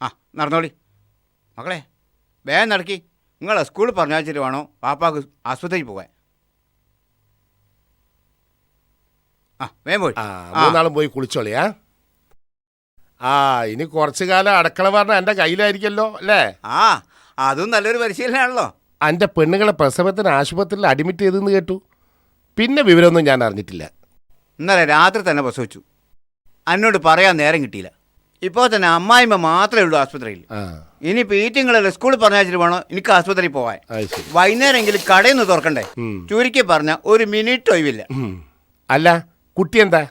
ആ നടന്നോളി മക്കളെ, വേഗം നടക്കി. നിങ്ങളെ സ്കൂളിൽ പറഞ്ഞാച്ചിട്ട് വേണോ പാപ്പാക്ക് ആശുപത്രിയിൽ പോകാൻ. ആ വേഗം പോയി. മൂന്നാളും പോയി കുളിച്ചോളിയാ. ഇനി കുറച്ചു കാലം അടക്കള പറഞ്ഞ എൻ്റെ കയ്യിലായിരിക്കല്ലോ അല്ലേ? അതും നല്ലൊരു പരിശീലനമാണല്ലോ. എൻ്റെ പെണ്ണുങ്ങളെ പ്രസവത്തിന് ആശുപത്രിയിൽ അഡ്മിറ്റ് ചെയ്തെന്ന് കേട്ടു. പിന്നെ വിവരമൊന്നും ഞാൻ അറിഞ്ഞിട്ടില്ല. ഇന്നലെ രാത്രി തന്നെ പ്രസവിച്ചു. എന്നോട് പറയാൻ നേരം കിട്ടിയില്ല. ഇപ്പോൾ തന്നെ അമ്മായിമ്മ മാത്രമേ ഉള്ളൂ ആശുപത്രിയിൽ. ഇനി പീറ്റിങ്ങളല്ലേ സ്കൂളിൽ പറഞ്ഞാച്ചിട്ട് വേണോ എനിക്ക് ആശുപത്രിയിൽ പോവാൻ. വൈകുന്നേരമെങ്കിലും കടയിൽ നിന്ന് തുറക്കണ്ടേ. ചുരുക്കി പറഞ്ഞ ഒരു മിനിറ്റ് ഒഴിവില്ല. അല്ല, കുട്ടി എന്താ?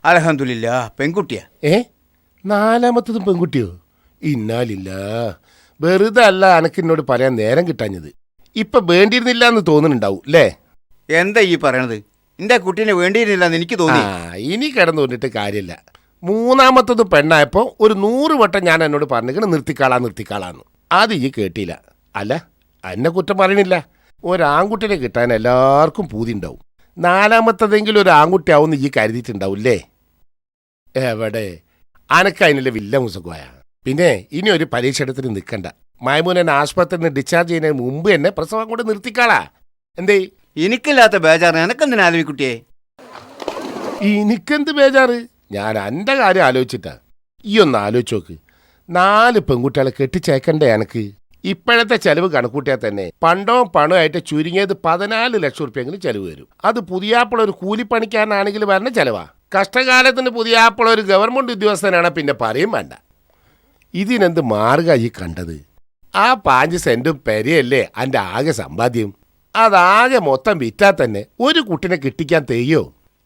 അൽഹംദുലില്ലാ, പെൺകുട്ടിയാ. നാലാമത്തതും പെൺകുട്ടിയോ? ഇന്നാലില്ല. വെറുതെ അല്ല അനക്കിന്നോട് പറയാൻ നേരം കിട്ടാഞ്ഞത്. ഇപ്പൊ വേണ്ടിയിരുന്നില്ല എന്ന് തോന്നുന്നുണ്ടാവും അല്ലേ? എന്താ ഈ പറയണത്? എന്റെ കുട്ടീനെ വേണ്ടിയിരുന്നില്ല എന്ന് എനിക്ക് തോന്നി. ഇനി കിടന്നു കൊണ്ടിട്ട് കാര്യമില്ല. മൂന്നാമത്തത് പെണ്ണായപ്പോ ഒരു 100 വട്ടം ഞാൻ എന്നോട് പറഞ്ഞിങ്ങനെ നിർത്തിക്കാളാന്ന്. അത് ഈ കേട്ടില്ല. അല്ല, എന്നെ കുറ്റം പറയണില്ല. ഒരാൺകുട്ടിനെ കിട്ടാൻ എല്ലാവർക്കും പൂതി ഉണ്ടാവും. നാലാമത്തതെങ്കിലും ഒരു ആൺകുട്ടി ആവുമെന്ന് ഈ കരുതിയിട്ടുണ്ടാവൂല്ലേ? എവിടെ അനക്കതിനുള്ള വില്ല മുസുഖമായ. പിന്നെ ഇനി ഒരു പരീക്ഷണത്തിന് നിൽക്കണ്ട. മൈമൂനെ ആശുപത്രിയിൽ നിന്ന് ഡിസ്ചാർജ് ചെയ്യുന്നതിന് മുമ്പ് തന്നെ പ്രസവം കൊണ്ട് നിർത്തിക്കാളാ. എന്തേ? എനിക്കില്ലാത്ത ബേജാറ് എനക്കെന്തിനാ ആലോചിക്കുട്ടിയെ? എനിക്കെന്ത് ബേജാറ്? ഞാൻ എൻ്റെ കാര്യം ആലോചിച്ചിട്ടാ. ഈ ഒന്ന് ആലോചിച്ച് നോക്ക്. 4 പെൺകുട്ടികളെ കെട്ടിച്ചേക്കണ്ടേ എനക്ക്? ഇപ്പോഴത്തെ ചെലവ് കണക്കൂട്ടിയാൽ തന്നെ പണമായിട്ട് ചുരുങ്ങിയത് 14 ലക്ഷം റുപ്യെങ്കിലും ചെലവ് വരും. അത് പുതിയാപ്പിള ഒരു കൂലിപ്പണിക്കാരനാണെങ്കിൽ വരുന്ന ചെലവാ. കഷ്ടകാലത്തിന് പുതിയാപ്പിള ഒരു ഗവൺമെന്റ് ഉദ്യോഗസ്ഥനാണ്, പിന്നെ പറയും വേണ്ട. ഇതിനെന്ത് മാർഗ ഈ കണ്ടത്? ആ 5 സെന്റും പെരയല്ലേ എൻ്റെ ആകെ സമ്പാദ്യം. അതാകെ മൊത്തം വിറ്റാൽ തന്നെ ഒരു കുട്ടിനെ കെട്ടിക്കാൻ തെയ്യോ?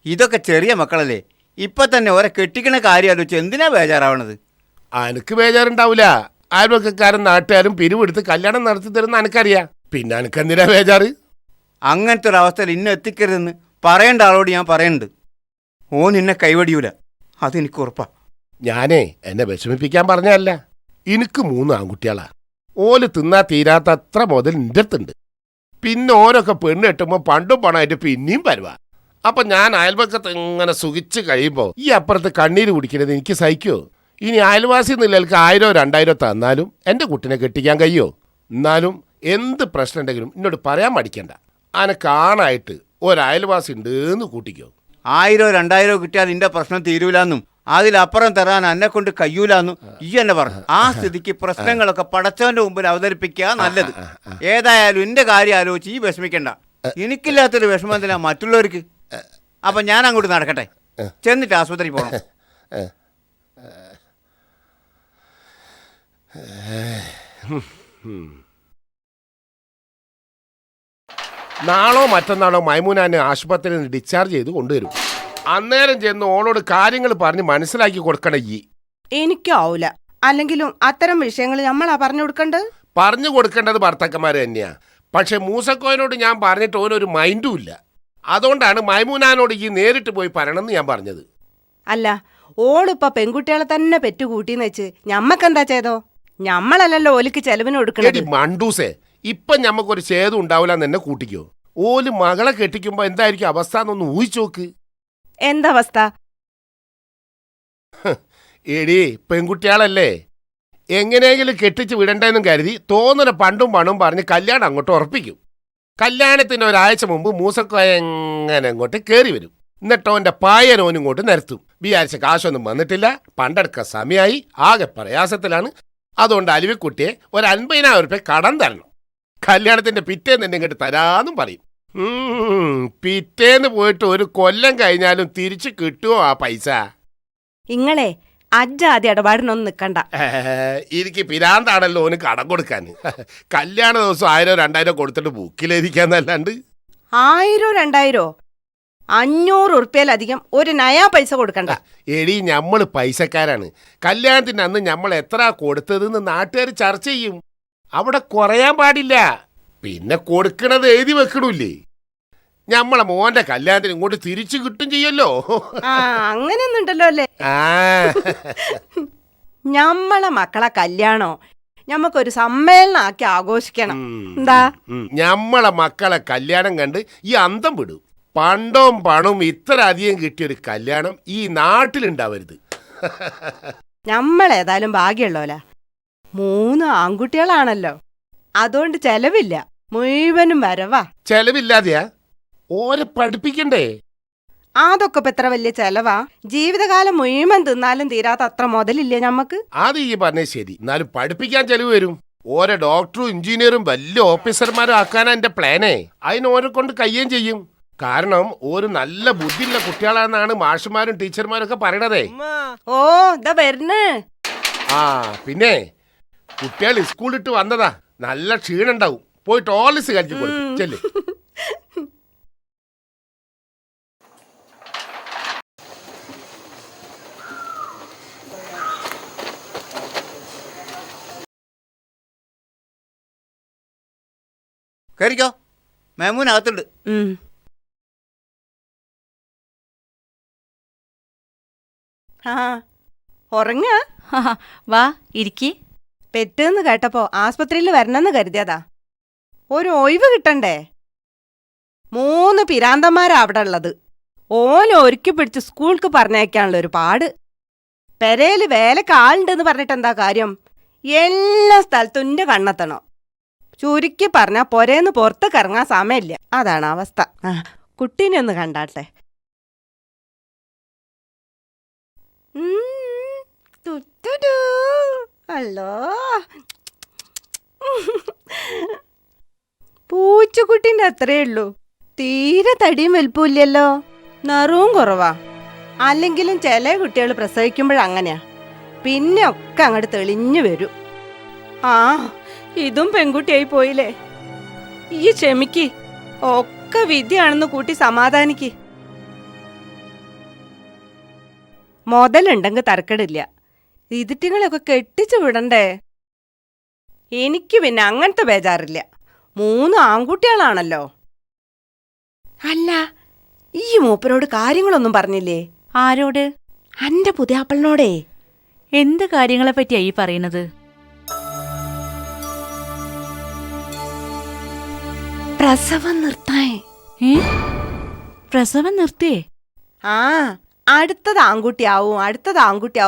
ഇതൊക്കെ ചെറിയ മക്കളല്ലേ. ഇപ്പൊ തന്നെ ഓരെ കെട്ടിക്കണ കാര്യം ആലോചിച്ച് എന്തിനാ ബേജാറാവണത്? അനക്ക് ബേജാറുണ്ടാവൂല. അയൽവക്കക്കാരും നാട്ടുകാരും പിരിവെടുത്ത് കല്യാണം നടത്തി തരുന്ന അനക്കറിയാം. പിന്നെ അനക്കെന്തിനാ ബേജാറ്? അങ്ങനത്തെ ഒരു അവസ്ഥയിൽ ഇന്നെ എത്തിക്കരുതെന്ന് പറയേണ്ട ആളോട് ഞാൻ പറയുന്നുണ്ട്. ഓ നിന്നെ കൈവടിയൂല, അതെനിക്ക് ഉറപ്പാ. ഞാനേ എന്നെ വിഷമിപ്പിക്കാൻ പറഞ്ഞല്ല. എനിക്ക് 3 ആൺകുട്ടികളാ. ഓല് തിന്നാ തീരാത്ത അത്ര മുതൽ എൻ്റെ അടുത്തുണ്ട്. പിന്നെ ഓരൊക്കെ പെണ്ണ് കെട്ടുമ്പോൾ പണ്ടും പണമായിട്ട് പിന്നെയും വരുവാ. അപ്പൊ ഞാൻ അയൽപക്കത്ത് ഇങ്ങനെ സുഖിച്ച് കഴിയുമ്പോൾ ഈ അപ്പുറത്ത് കണ്ണീര് കുടിക്കുന്നത് എനിക്ക് സഹിക്കുമോ? ഇനി അയൽവാസി നിലക്ക് 1000 2000 തന്നാലും എൻ്റെ കുട്ടിനെ കെട്ടിക്കാൻ കഴിയോ? എന്നാലും എന്ത് പ്രശ്നം ഉണ്ടെങ്കിലും എന്നോട് പറയാൻ മടിക്കണ്ട. അനക്കാണായിട്ട് ഒരയൽവാസി ഉണ്ടെന്ന് കൂട്ടിക്കോ. 1000 2000 കിട്ടിയാൽ നിന്റെ പ്രശ്നം തീരൂലെന്നും അതിലപ്പുറം തരാൻ എന്നെ കൊണ്ട് കഴിയൂലെന്നും ഈ എന്നെ പറഞ്ഞു. ആ സ്ഥിതിക്ക് പ്രശ്നങ്ങളൊക്കെ പടച്ചവന്റെ മുമ്പിൽ അവതരിപ്പിക്കുക നല്ലത്. ഏതായാലും എന്റെ കാര്യം ആലോചിച്ച് ഈ വിഷമിക്കണ്ട. എനിക്കില്ലാത്തൊരു വിഷമം എന്തിനാ മറ്റുള്ളവർക്ക്? അപ്പൊ ഞാൻ അങ്ങോട്ട് നടക്കട്ടെ, ചെന്നിട്ട് ആശുപത്രി പോകണം. നാളോ മറ്റന്നാളോ മൈമൂനാനെ ആശുപത്രിയിൽ നിന്ന് ഡിസ്ചാർജ് ചെയ്ത് കൊണ്ടുവരും. അന്നേരം ചെന്ന് ഓളോട് കാര്യങ്ങൾ പറഞ്ഞ് മനസ്സിലാക്കി കൊടുക്കണ. എനിക്കാവൂല. അല്ലെങ്കിലും അത്തരം വിഷയങ്ങൾ നമ്മളാ പറഞ്ഞു കൊടുക്കേണ്ടത്. പറഞ്ഞു കൊടുക്കേണ്ടത് ഭർത്താക്കന്മാര് തന്നെയാ. പക്ഷെ മൂസക്കോയനോട് ഞാൻ പറഞ്ഞിട്ട് ഓനൊരു മൈൻഡും ഇല്ല. അതുകൊണ്ടാണ് മൈമൂനാനോട് ഈ നേരിട്ട് പോയി പറയണമെന്ന് ഞാൻ പറഞ്ഞത്. അല്ല, ഓളിപ്പ പെൺകുട്ടികളെ തന്നെ പെറ്റുകൂട്ടിന്ന് വെച്ച് ഞമ്മക്കെന്താ ചെയ്തോ? ഞമ്മളല്ലല്ലോ ഓലിക്ക് ചെലവിന് കൊടുക്കണത്. മണ്ടൂസേ, ഇപ്പൊ ഞമ്മക്കൊരു ഛേദം ഉണ്ടാവില്ലെന്ന് എന്നെ കൂട്ടിക്കോ. ഓല് മകളെ കെട്ടിക്കുമ്പോ എന്തായിരിക്കും അവസ്ഥ എന്നൊന്ന് ഊഹിച്ചു നോക്ക്. എന്തവസ്ഥ? എടീ, പെൺകുട്ടികളല്ലേ, എങ്ങനെയെങ്കിലും കെട്ടിച്ച് വിടണ്ടെന്നും കരുതി തോന്നുന്ന പണ്ടും പണവും പറഞ്ഞ് കല്യാണം അങ്ങോട്ട് ഉറപ്പിക്കും. കല്യാണത്തിന് ഒരാഴ്ച മുമ്പ് മൂസക്കോയ എങ്ങനെ അങ്ങോട്ട് കയറി വരും. എന്നിട്ടോന്റെ പായനോനും ഇങ്ങോട്ട് നിരത്തും. വിചാരിച്ച കാശൊന്നും വന്നിട്ടില്ല, പണ്ടെടുക്ക സമയമായി, ആകെ പ്രയാസത്തിലാണ്. അതുകൊണ്ട് അലുവിക്കുട്ടിയെ ഒരു 50,000 റുപ്യ കടം തരണം. കല്യാണത്തിന്റെ പിറ്റേന്ന് തന്നെ ഇങ്ങോട്ട് തരാന്നും പറയും. പിറ്റേന്ന് പോയിട്ട് ഒരു കൊല്ലം കഴിഞ്ഞാലും തിരിച്ചു കിട്ടുമോ ആ പൈസ? ഇങ്ങളെ അജ്ജാതി ഇടപാടിനൊന്നും നിക്കണ്ട. എനിക്ക് പിരാന്താണല്ലോ ഓന് കടം കൊടുക്കാൻ. കല്യാണ ദിവസം 1000 2000 കൊടുത്തിട്ട് ബുക്കിലെരിക്കാന്നല്ലാണ്ട്. 1000 2000 500 ഉറുപ്പ്യയിലധികം ഒരു നയാ പൈസ കൊടുക്കണ്ട. എടി, ഞമ്മള് പൈസക്കാരാണ്. കല്യാണത്തിന് അന്ന് ഞമ്മൾ എത്ര കൊടുത്തതെന്ന് നാട്ടുകാർ ചർച്ച ചെയ്യും. അവിടെ കുറയാൻ പാടില്ല. പിന്നെ കൊടുക്കണത് എഴുതി വെക്കണില്ലേ? ഞമ്മളെ മോന്റെ കല്യാണത്തിന് ഇങ്ങോട്ട് തിരിച്ചു കിട്ടും ചെയ്യല്ലോ. അങ്ങനെയൊന്നും ഉണ്ടല്ലോ അല്ലേ? ഞമ്മളെ മക്കളെ കല്യാണോ ഞമ്മക്കൊരു സമ്മേളനം ആക്കി ആഘോഷിക്കണം. എന്താ? ഞമ്മളെ മക്കളെ കല്യാണം കണ്ട് ഈ അന്തം വിടും. പണ്ടവും പണവും ഇത്ര അധികം കിട്ടിയൊരു കല്യാണം ഈ നാട്ടിലുണ്ടാവരുത്. ഞമ്മളേതായാലും ഭാഗ്യമുള്ളോല. 3 ആൺകുട്ടികളാണല്ലോ, അതുകൊണ്ട് ചെലവില്ല, മുഴുവനും വരവാ. ചെലവില്ലാതെയാ? ഓരെ പഠിപ്പിക്കണ്ടേ? അതൊക്കെ ഇപ്പൊ എത്ര വലിയ ചെലവാ? ജീവിതകാലം മുഴുവൻ തിന്നാലും തീരാത്ത അത്ര മുതലില്ലേ ഞമ്മക്ക്? അത് ഈ പറഞ്ഞ ശരി, എന്നാലും പഠിപ്പിക്കാൻ ചെലവ് വരും. ഓരോ ഡോക്ടറും എഞ്ചിനീയറും വലിയ ഓഫീസർമാരും ആക്കാനാ എന്റെ പ്ലാനേ. അതിന് ഓരെ കൊണ്ട് കയ്യേം ചെയ്യും. കാരണം ഒരു നല്ല ബുദ്ധിയുള്ള കുട്ടികളാണെന്നാണ് മാഷുമാരും ടീച്ചർമാരും ഒക്കെ പറയണതേ. ഓ ഇതാ വരുന്നേ. ആ പിന്നെ കുട്ടികൾ സ്കൂളിട്ട് വന്നതാ, നല്ല ക്ഷീണുണ്ടാവും. പോയിട്ട് ഓലസ് കഴിച്ചു കൊടുക്കും. ചെല്ലേ. കയറിക്കോ, മേമൂനകത്തുണ്ട്. ആ ഉറങ്ങ? വാ ഇരിക്കി. പെറ്റെന്ന് കേട്ടപ്പോ ആസ്പത്രിയിൽ വരണമെന്ന് കരുതിയതാ. ഒരു ഒഴിവ് കിട്ടണ്ടേ? 3 പിരാന്തന്മാരാ അവിടെ ഉള്ളത്. ഓലെ ഒരുക്കി പിടിച്ച് സ്കൂൾക്ക് പറഞ്ഞയക്കാനുള്ള ഒരു പാട്. പെരയില് വേലക്ക് ആളുണ്ടെന്ന് പറഞ്ഞിട്ട് എന്താ കാര്യം? എല്ലാ സ്ഥലത്തും എന്റെ കണ്ണെത്തണം. ചുരുക്കി പറഞ്ഞാ പൊരേന്ന് പുറത്തേക്ക് ഇറങ്ങാൻ സമയമില്ല. അതാണ് അവസ്ഥ. കുട്ടീനെ ഒന്ന് കണ്ടാട്ടെ. അല്ലോ, പൂച്ചക്കുട്ടിന്റെ അത്രേ ഉള്ളൂ. തീരെ തടിയും വലുപ്പമില്ലല്ലോ, നിറവും കുറവാ. അല്ലെങ്കിലും ചില കുട്ടികൾ പ്രസവിക്കുമ്പോഴങ്ങനെയാ, പിന്നെ ഒക്കെ അങ്ങോട്ട് തെളിഞ്ഞു വരും. ആ ഇതും പെൺകുട്ടിയായി പോയില്ലേ. ഈ ക്ഷമിക്ക്, ഒക്കെ വിധിയാണെന്ന് കൂട്ടി സമാധാനിക്ക്. മുതലുണ്ടെങ്കിൽ തരക്കടില്ല, ഇതിറ്റിങ്ങളൊക്കെ കെട്ടിച്ചു വിടണ്ടേ. എനിക്ക് പിന്നെ അങ്ങനത്തെ ബേജാറില്ല. 3 ആൺകുട്ടികളാണല്ലോ. അല്ല, ഈ മൂപ്പരോട് കാര്യങ്ങളൊന്നും പറഞ്ഞില്ലേ? ആരോട്? അന്റെ പുതിയാപ്പളിനോടേ. എന്ത് കാര്യങ്ങളെ പറ്റിയാ ഈ പറയുന്നത്? പ്രസവം നിർത്താൻ. പ്രസവം നിർത്തിയേ? ആ, അടുത്തത് ആൺകുട്ടിയാവും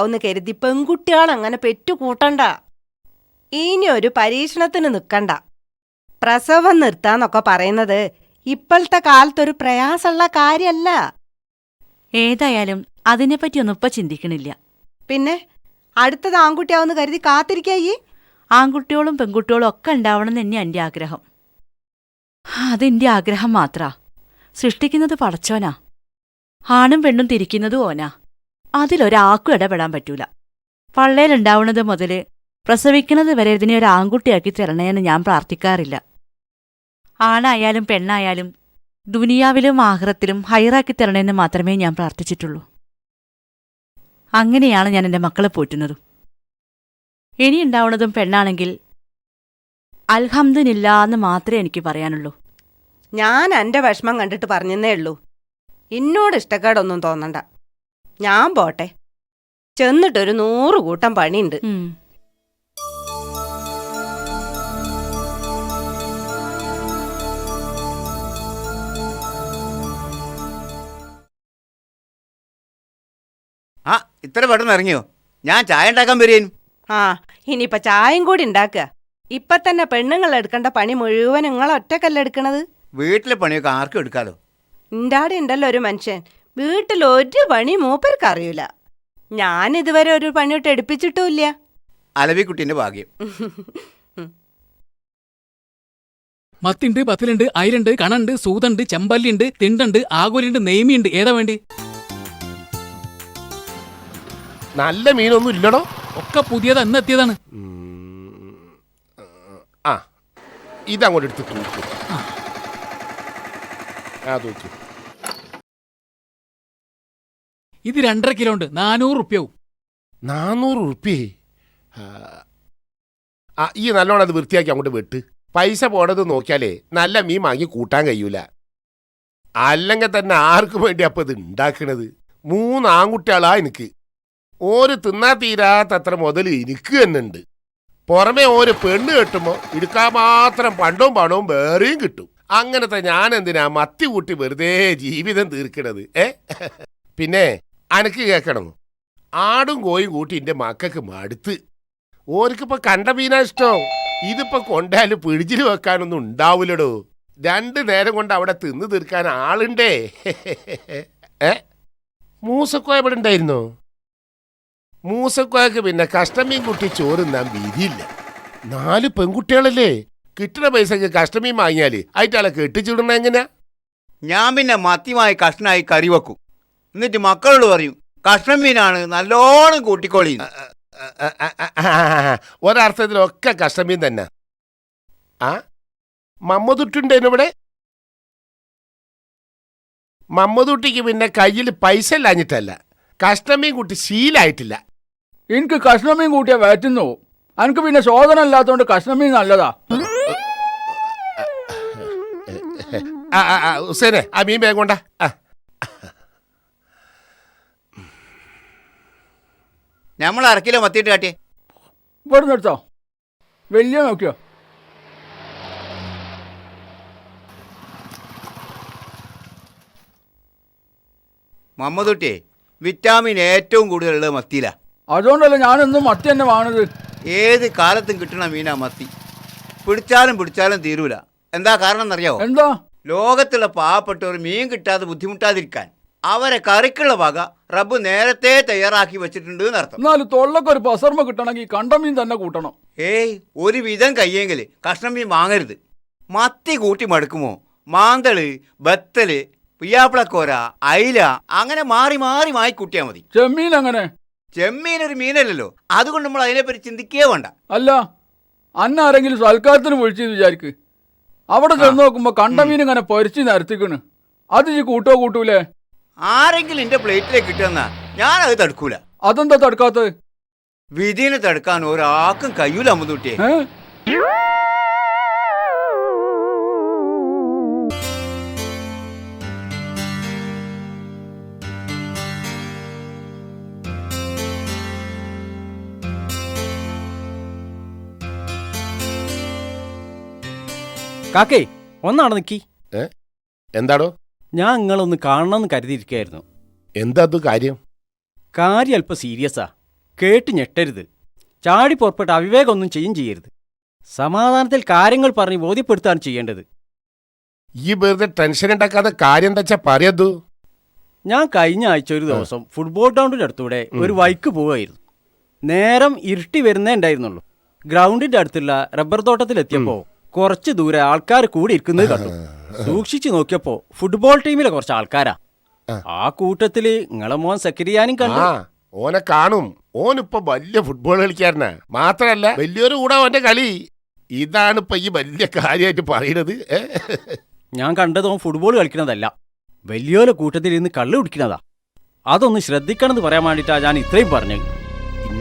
എന്ന് കരുതി പെൺകുട്ടികൾ അങ്ങനെ പെറ്റുകൂട്ടണ്ട. ഇനി ഒരു പരീക്ഷണത്തിന് നിൽക്കണ്ട. പ്രസവം നിർത്താന്നൊക്കെ പറയുന്നത് ഇപ്പോഴത്തെ കാലത്തൊരു പ്രയാസമുള്ള കാര്യമല്ല. ഏതായാലും അതിനെപ്പറ്റിയൊന്നും ഇപ്പൊ ചിന്തിക്കണില്ല. പിന്നെ അടുത്തത് ആൺകുട്ടിയാവുന്ന കരുതി കാത്തിരിക്കായി? ആൺകുട്ടികളും പെൺകുട്ടികളും ഒക്കെ ഉണ്ടാവണം എന്ന് തന്നെ എൻ്റെ ആഗ്രഹം. അതെന്റെ ആഗ്രഹം മാത്രാ. സൃഷ്ടിക്കുന്നത് പടച്ചോനാ. ആണും പെണ്ണും തിരിക്കുന്നതും ഓനാ. അതിലൊരാൾക്കും ഇടപെടാൻ പറ്റൂല. പള്ളേലുണ്ടാവുന്നത് മുതല് പ്രസവിക്കുന്നത് വരെ ഇതിനെ ഒരു ആൺകുട്ടിയാക്കി തരണേന്ന് ഞാൻ പ്രാർത്ഥിക്കാറില്ല. ആണായാലും പെണ്ണായാലും ദുനിയാവിലും ആഖിറത്തിലും ഹൈറാക്കി തരണേന്ന് മാത്രമേ ഞാൻ പ്രാർത്ഥിച്ചിട്ടുള്ളൂ. അങ്ങനെയാണ് ഞാൻ എൻ്റെ മക്കളെ പോറ്റുന്നതും. ഇനിയുണ്ടാവുന്നതും പെണ്ണാണെങ്കിൽ അൽഹംദുലില്ലാന്ന് മാത്രമേ എനിക്ക് പറയാനുള്ളൂ. ഞാൻ എന്റെ വിഷമം കണ്ടിട്ട് പറഞ്ഞെന്നേ ഉള്ളൂ. എന്നോട് ഇഷ്ടക്കേടൊന്നും തോന്നണ്ട. ഞാൻ പോട്ടെ, ചെന്നിട്ടൊരു 100 കൂട്ടം പണിയുണ്ട്. ആ ഇത്ര പെട്ടെന്ന് ഇറങ്ങിയോ? ഞാൻ ചായ ഉണ്ടാക്കാൻ വരേനും. ആ ഇനിയിപ്പൊ ചായയും കൂടി ഉണ്ടാക്കുക. ഇപ്പൊ തന്നെ പെണ്ണുങ്ങൾ എടുക്കേണ്ട പണി മുഴുവൻ നിങ്ങൾ ഒറ്റക്കല്ല എടുക്കണത്. വീട്ടിലെ പണിയൊക്കെ ആർക്കും എടുക്കാലോ. ഇണ്ടാടെ ഉണ്ടല്ലോ ഒരു മനുഷ്യൻ, വീട്ടിൽ ഒരു പണി മൂപ്പർക്ക് അറിയൂല. ഞാൻ ഇതുവരെ ഒരു പണിയൊട്ട് എടുപ്പിച്ചിട്ടുമില്ല. അലവിക്കുട്ടിന്റെ ഭാഗ്യം. മത്തിണ്ട്, പത്തിലുണ്ട്, അയിലുണ്ട്, കണുണ്ട്, സൂതുണ്ട്, ചെമ്പല്ലിണ്ട്, തിണ്ടുണ്ട്, ആകോലിണ്ട്, നെയ്മിയുണ്ട്. ഏതാ വേണ്ടി? നല്ല മീനൊന്നും ഇല്ലടോ. ഒക്കെ പുതിയതാ, ഇന്ന് എത്തിയതാണ്. ആ ഇതങ്ങോട്ട് എടുത്ത് തൂക്കും. തൂക്കും. ഇത് 2.5 കിലോ ഉണ്ട്, 400 റുപ്യാവും. 400 റുപ്യേ? ആ ഈ നല്ലോണം അത് വൃത്തിയാക്കി അങ്ങോട്ട് വെട്ട്. പൈസ പോണത് നോക്കിയാലേ നല്ല മീൻ വാങ്ങി കൂട്ടാൻ കഴിയൂല. അല്ലെങ്കിൽ തന്നെ ആർക്കും വേണ്ടി അപ്പം ഇത് ഉണ്ടാക്കണത്? 3 ആൺകുട്ടികളാ എനിക്ക്. ഓര് തിന്നാ തീരാത്തത്ര മുതൽ എനിക്ക് തന്നെ ഉണ്ട്. പുറമെ ഓര് പെണ്ണ് കെട്ടുമ്പോൾ എടുക്കാൻ മാത്രം പണ്ടവും പണവും വേറെയും കിട്ടും. അങ്ങനത്തെ ഞാൻ എന്തിനാ മത്തി കൂട്ടി വെറുതെ ജീവിതം തീർക്കണത്? പിന്നെ അനക്ക് കേൾക്കണം, ആടും കോയും കൂട്ടി എൻ്റെ മക്കൾക്ക് മടുത്ത്. ഓർക്കിപ്പോ കണ്ട മീനാ ഇഷ്ടം. ഇതിപ്പോ കൊണ്ടാല് പിടിച്ചിൽ വെക്കാനൊന്നും ഉണ്ടാവൂലടോ. 2 നേരം കൊണ്ട് അവിടെ തിന്നു തീർക്കാൻ ആളുണ്ടേ. മൂസക്കോയ ഇവിടെ ഉണ്ടായിരുന്നോ? മൂസക്കോയക്ക് പിന്നെ കഷ്ടമീൻ കുട്ടി ചോറുന്നാൻ വിധിയില്ല. 4 പെൺകുട്ടികളല്ലേ, കിട്ടുന്ന പൈസക്ക് കഷ്ടമീൻ വാങ്ങിയാല് ആയിട്ടാളെ കെട്ടിച്ചിടണ എങ്ങനെയാ? ഞാൻ പിന്നെ മത്തിയുമായി കഷ്ണമായി കറി വെക്കും. എന്നിട്ട് മക്കളോട് പറയും കഷ്ണം മീനാണ് നല്ലോണം കൂട്ടിക്കോളി. ഒരർത്ഥത്തിലൊക്കെ കഷ്ടമീൻ തന്നെ. ആ മമ്മദുട്ടുണ്ടേനു ഇവിടെ? മമ്മദുട്ടിക്ക് പിന്നെ കയ്യിൽ പൈസ ഇല്ലാഞ്ഞിട്ടല്ല, കഷ്ടമീൻ കുട്ടി ശീലായിട്ടില്ല. എനിക്ക് കഷ്ണമീൻ കൂട്ടിയാ വയറ്റുന്നു. എനിക്ക് പിന്നെ ശോധന ഇല്ലാത്തോണ്ട് കഷ്ണമീൻ നല്ലതാ. ഹുസേനെ ആ മീൻ വേഗം കൊണ്ടാ. നമ്മൾ അരക്കിലോ മത്തിയിട്ട് കാട്ടിയേ. ഇവിടെ നിർത്തോ, വലിയ നോക്കിയോ. മമ്മദുട്ടിയെ വിറ്റാമിൻ ഏറ്റവും കൂടുതലുള്ളത് മത്തിയിലാ. അതുകൊണ്ടല്ല ഞാനെന്നും മത്തി തന്നെ വാങ്ങണത്. ഏത് കാലത്തും കിട്ടണ മീനാ മത്തി. പിടിച്ചാലും തീരൂല. എന്താ കാരണം എന്നറിയാവോ? എന്താ? ലോകത്തുള്ള പാവപ്പെട്ടവർ മീൻ കിട്ടാതെ ബുദ്ധിമുട്ടാതിരിക്കാൻ അവരെ കറിക്കുള്ള വക റബ്ബ് നേരത്തെ തയ്യാറാക്കി വെച്ചിട്ടുണ്ട് എന്നർത്ഥം. എന്നാലും തൊള്ളക്ക് ഒരു പസർമ കിട്ടണമെങ്കിൽ കണ്ട മീൻ തന്നെ കൂട്ടണം. ഏയ് ഒരു വിധം കയ്യെങ്കിൽ കഷ്ണം മീൻ വാങ്ങരുത്. മത്തി കൂട്ടി മടുക്കുമോ? മാന്തള്, ബത്തല്, പിയാപ്പിളക്കോര, അയില അങ്ങനെ മാറി മാറി വാങ്ങിക്കൂട്ടിയാൽ മതി. ചെമ്മീൻ അങ്ങനെ? ചെമ്മീൻ ഒരു മീനല്ലല്ലോ, അതുകൊണ്ട് നമ്മൾ അതിനെപ്പറ്റി ചിന്തിക്കേ വേണ്ട. അല്ല, അന്ന ആരെങ്കിലും സൽക്കാരത്തിന് വിളിച്ചെന്ന് വിചാരിക്ക്. അവിടെ ചെന്ന് നോക്കുമ്പോ കണ്ട മീൻ ഇങ്ങനെ പൊരിച്ച് നിരത്തിക്കണ്. അത് ഈ കൂട്ടൂലേ? ആരെങ്കിലും എന്റെ പ്ലേറ്റിലേക്ക് കിട്ടുന്ന ഞാനത് തടുക്കൂല. അതെന്താ തടുക്കാത്തത്? വിധിനെ തടുക്കാൻ ഒരാൾക്കും കഴിയൂല അമ്മൂട്ടിയെ. കാക്കേ ഒന്നാണ് നിക്കി. എന്താടോ? ഞാൻ നിങ്ങളൊന്ന് കാണണമെന്ന് കരുതിയിരിക്കുകയായിരുന്നു. എന്താ കാര്യം? കാര്യം അല്പം സീരിയസാ. കേട്ട് ഞെട്ടരുത്. ചാടി പുറപ്പെട്ട് അവിവേകമൊന്നും ചെയ്യരുത്. സമാധാനത്തിൽ കാര്യങ്ങൾ പറഞ്ഞ് ബോധ്യപ്പെടുത്താണ് ചെയ്യേണ്ടത്. ഈ വെറുതെ ടെൻഷൻ ഉണ്ടാക്കാതെ കാര്യം എന്താ വെച്ചാ പറയൂ. ഞാൻ കഴിഞ്ഞ ആഴ്ച ഒരു ദിവസം ഫുട്ബോൾ ഗ്രൗണ്ടിൻ്റെ അടുത്തൂടെ ഒരു വൈക്ക് പോവുകയായിരുന്നു. നേരം ഇരുട്ടി വരുന്നേ ഉണ്ടായിരുന്നുള്ളൂ. ഗ്രൗണ്ടിന്റെ അടുത്തുള്ള റബ്ബർ തോട്ടത്തിലെത്തിയപ്പോൾ കുറച്ച് ദൂരെ ആൾക്കാർ കൂടി ഇരിക്കുന്നത് കണ്ടു. സൂക്ഷിച്ചു നോക്കിയപ്പോ ഫുട്ബോൾ ടീമിലെ കുറച്ച് ആൾക്കാരാ. ആ കൂട്ടത്തില് നിങ്ങളെ മോൻ സക്കരിയാനും കണ്ടു. ഓനെ കാണും. ഓനിപ്പോ വലിയ ഫുട്ബോൾ കളിക്കാരനാ. മാത്രല്ല വലിയൊരു കൂടെ ഓന്റെ കളി. ഇതാണ് ഇപ്പൊ ഈ വലിയ കാര്യമായിട്ട് പറയുന്നത്. ഞാൻ കണ്ടത് ഓൻ ഫുട്ബോൾ കളിക്കുന്നതല്ല, വലിയോലെ കൂട്ടത്തിൽ ഇരുന്ന് കള്ളു കുടിക്കുന്നതാ. അതൊന്ന് ശ്രദ്ധിക്കണമെന്ന് പറയാൻ വേണ്ടിട്ടാ ഞാൻ ഇത്രയും പറഞ്ഞു.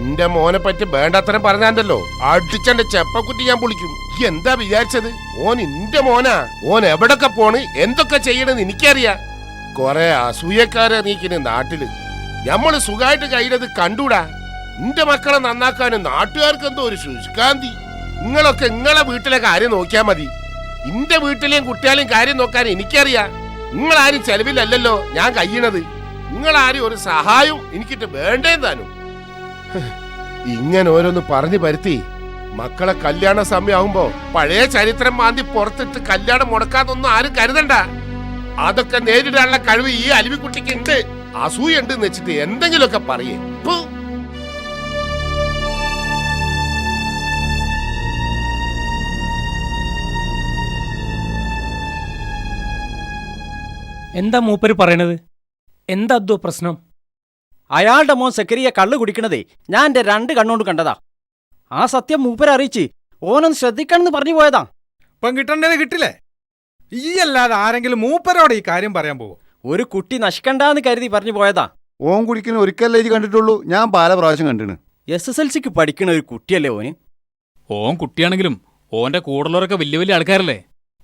എന്റെ മോനെ പറ്റി വേണ്ടത്രയും പറഞ്ഞാണ്ടല്ലോ അടിച്ചെന്റെ ചെപ്പക്കുറ്റി ഞാൻ പൊളിക്കും. എന്താ വിചാരിച്ചത്? ഓൻ എന്റെ മോനാ. ഓൻ എവിടൊക്കെ പോണ് എന്തൊക്കെ ചെയ്യണെന്ന് എനിക്കറിയാം. കൊറേ അസൂയക്കാരെ നീക്കിന് നാട്ടില്. ഞമ്മള് സുഖമായിട്ട് കഴിയുന്നത് കണ്ടൂടാ. എന്റെ മക്കളെ നന്നാക്കാനും നാട്ടുകാർക്ക് എന്തോ ഒരു ശുഷ്കാന്തി. നിങ്ങളൊക്കെ നിങ്ങളെ വീട്ടിലെ കാര്യം നോക്കിയാ മതി. എന്റെ വീട്ടിലെയും കുട്ടികളെയും കാര്യം നോക്കാൻ എനിക്കറിയാം. നിങ്ങളാരും ചെലവിലല്ലോ ഞാൻ കഴിയണത്. നിങ്ങളാരും ഒരു സഹായം എനിക്കിട്ട് വേണ്ടേന്താനും. ഇങ്ങനെ ഓരോന്ന് പറഞ്ഞു പരുത്തി മക്കളെ കല്യാണ സമയമാകുമ്പോ പഴയ ചരിത്രം മാന്തി പുറത്തിട്ട് കല്യാണം മുടക്കാതൊന്നും ആരും കരുതണ്ട. അതൊക്കെ നേരിടാനുള്ള കഴിവ് ഈ അലിവിക്കുട്ടിക്ക് ഉണ്ട്. അസൂയുണ്ട് എന്ന് വെച്ചിട്ട് എന്തെങ്കിലുമൊക്കെ പറയേ. എന്താ മൂപ്പര് പറയണത്? എന്താ അദ്വോ പ്രശ്നം? അയാളുടെ മോൻ സക്കരിയ കള്ളു കുടിക്കണതേ ഞാൻ എന്റെ 2 കണ്ണുകൊണ്ട് കണ്ടതാ. ആ സത്യം മൂപ്പരെ അറിയിച്ച് ഓനൊന്ന് ശ്രദ്ധിക്കണമെന്ന് പറഞ്ഞു പോയതാ. ഇപ്പം കിട്ടേണ്ടത് കിട്ടില്ലേ? ഈ അല്ലാതെ ആരെങ്കിലും മൂപ്പരോട് ഈ കാര്യം പറയാൻ പോകും? ഒരു കുട്ടി നശിക്കണ്ടെന്ന് കരുതി പറഞ്ഞു പോയതാ. ഓൻ കുടിക്കുന്ന ഒരിക്കലേ കണ്ടിട്ടുള്ളൂ. ഞാൻ പല പ്രാവശ്യം കണ്ടിണ്. SSLCക്ക് പഠിക്കണ ഒരു കുട്ടിയല്ലേ ഓന്. ഓൻ കുട്ടിയാണെങ്കിലും ഓന്റെ കൂടുള്ളവരൊക്കെ വലിയ വലിയ ആൾക്കാരല്ലേ.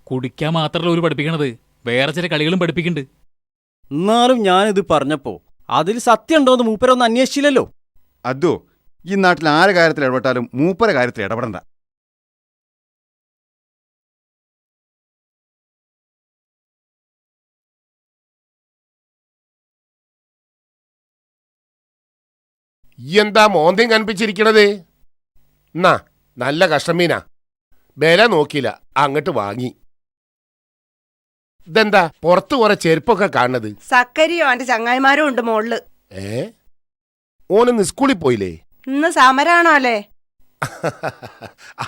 കുടിക്കാൻ മാത്രമല്ല ഒരു പഠിപ്പിക്കണത്, വേറെ ചില കളികളും പഠിപ്പിക്കുന്നുണ്ട്. എന്നാലും ഞാനിത് പറഞ്ഞപ്പോ അതിൽ സത്യം ഉണ്ടോന്ന് മൂപ്പരൊന്നും അന്വേഷിച്ചില്ലല്ലോ. അതോ ഈ നാട്ടിൽ ആരെ കാര്യത്തിൽ ഇടപെട്ടാലും മൂപ്പരെ കാര്യത്തിൽ ഇടപെടണ്ട. എന്താ മോന്തയും കനിപ്പിച്ചിരിക്കണത്? എന്നാ നല്ല കഷ്ണമീനാ, വില നോക്കിയില്ല, അങ്ങോട്ട് വാങ്ങി. ഇതെന്താ പുറത്ത് കുറെ ചെരുപ്പൊക്കെ കാണുന്നത്? സക്കരിയോ അവന്റെ ചങ്ങായിമാരും ഉണ്ട് മോളില്. ഓനിന്ന് സ്കൂളിൽ പോയില്ലേ? ഇന്ന് സമരാണോ അല്ലേ?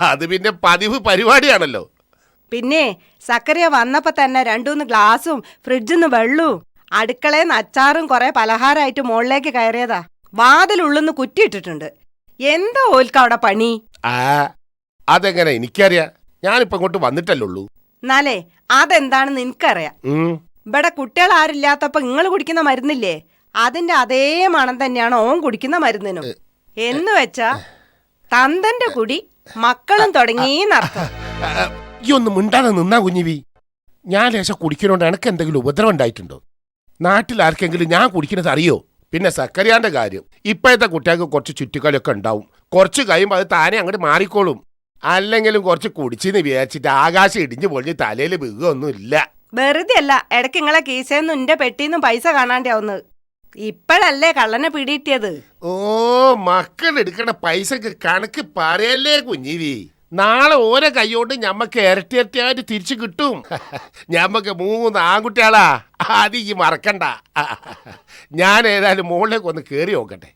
അത് പിന്നെ പതിവ് പരിപാടിയാണല്ലോ. പിന്നെ സക്കറിയ വന്നപ്പോ തന്നെ 2-3 ഗ്ലാസും ഫ്രിഡ്ജിന്ന് വെള്ളവും അടുക്കളേന്ന് അച്ചാറും കുറെ പലഹാരമായിട്ട് മുകളിലേക്ക് കയറിയതാ. വാതിലുള്ളെന്ന് കുറ്റിയിട്ടിട്ടുണ്ട്. എന്താ ഓൽക്ക് അവിടെ പണി? അതെങ്ങനെ എനിക്കറിയാം, ഞാനിപ്പോ ഇങ്ങോട്ട് വന്നിട്ടല്ലുള്ളൂ. എന്നാലേ അതെന്താണെന്ന് എനിക്കറിയാം. ഇവിടെ കുട്ടികൾ ആരില്ലാത്തപ്പോ നിങ്ങൾ കുടിക്കുന്ന മരുന്നില്ലേ, അതിന്റെ അതേ മണം തന്നെയാണ് ഓൻ കുടിക്കുന്ന മരുന്നിനും. എന്ന് വെച്ചാ തന്തന്റെ കുടി മക്കളും തുടങ്ങിയെന്നർത്ഥം. ഈ ഒന്ന് മിണ്ടാതെ നിന്നാ കുഞ്ഞിവി. ഞാൻ ലേശം കുടിക്കണോണ്ട് എനക്ക് എന്തെങ്കിലും ഉപദ്രവം ഉണ്ടായിട്ടുണ്ടോ? നാട്ടിൽ ആർക്കെങ്കിലും ഞാൻ കുടിക്കുന്നത് അറിയോ? പിന്നെ സക്കറിയാന്റെ കാര്യം, ഇപ്പോഴത്തെ കുട്ടികൾക്ക് കുറച്ച് ചുറ്റിക്കളിയൊക്കെ ഉണ്ടാവും. കുറച്ച് കഴിയുമ്പോൾ അത് താനെ അങ്ങോട്ട് മാറിക്കോളും. അല്ലെങ്കിലും കുറച്ച് കുടിച്ചെന്ന് വിചാരിച്ചിട്ട് ആകാശം ഇടിഞ്ഞു പൊളിഞ്ഞ് തലയിൽ വീഴൊന്നും ഇല്ല. വെറുതെ അല്ല, ഇടയ്ക്ക് നിങ്ങളെ കീസേന്നും എന്റെ പെട്ടിന്നും പൈസ കാണാണ്ടാവുന്നത്. ഇപ്പോഴല്ലേ കള്ളനെ പിടിയിട്ടിയത്. ഓ, മക്കൾ എടുക്കണ പൈസക്ക് കണക്ക് പറയല്ലേ കുഞ്ഞിവി. നാളെ ഓരോ കൈയോണ്ട് ഞമ്മക്ക് ഇരട്ടിയായിട്ട് തിരിച്ചു കിട്ടും. ഞമ്മക്ക് 3 ആൺകുട്ടികളാ, അത് ഈ മറക്കണ്ട. ഞാൻ ഏതായാലും മുകളിലേക്ക് ഒന്ന് കേറി നോക്കട്ടെ.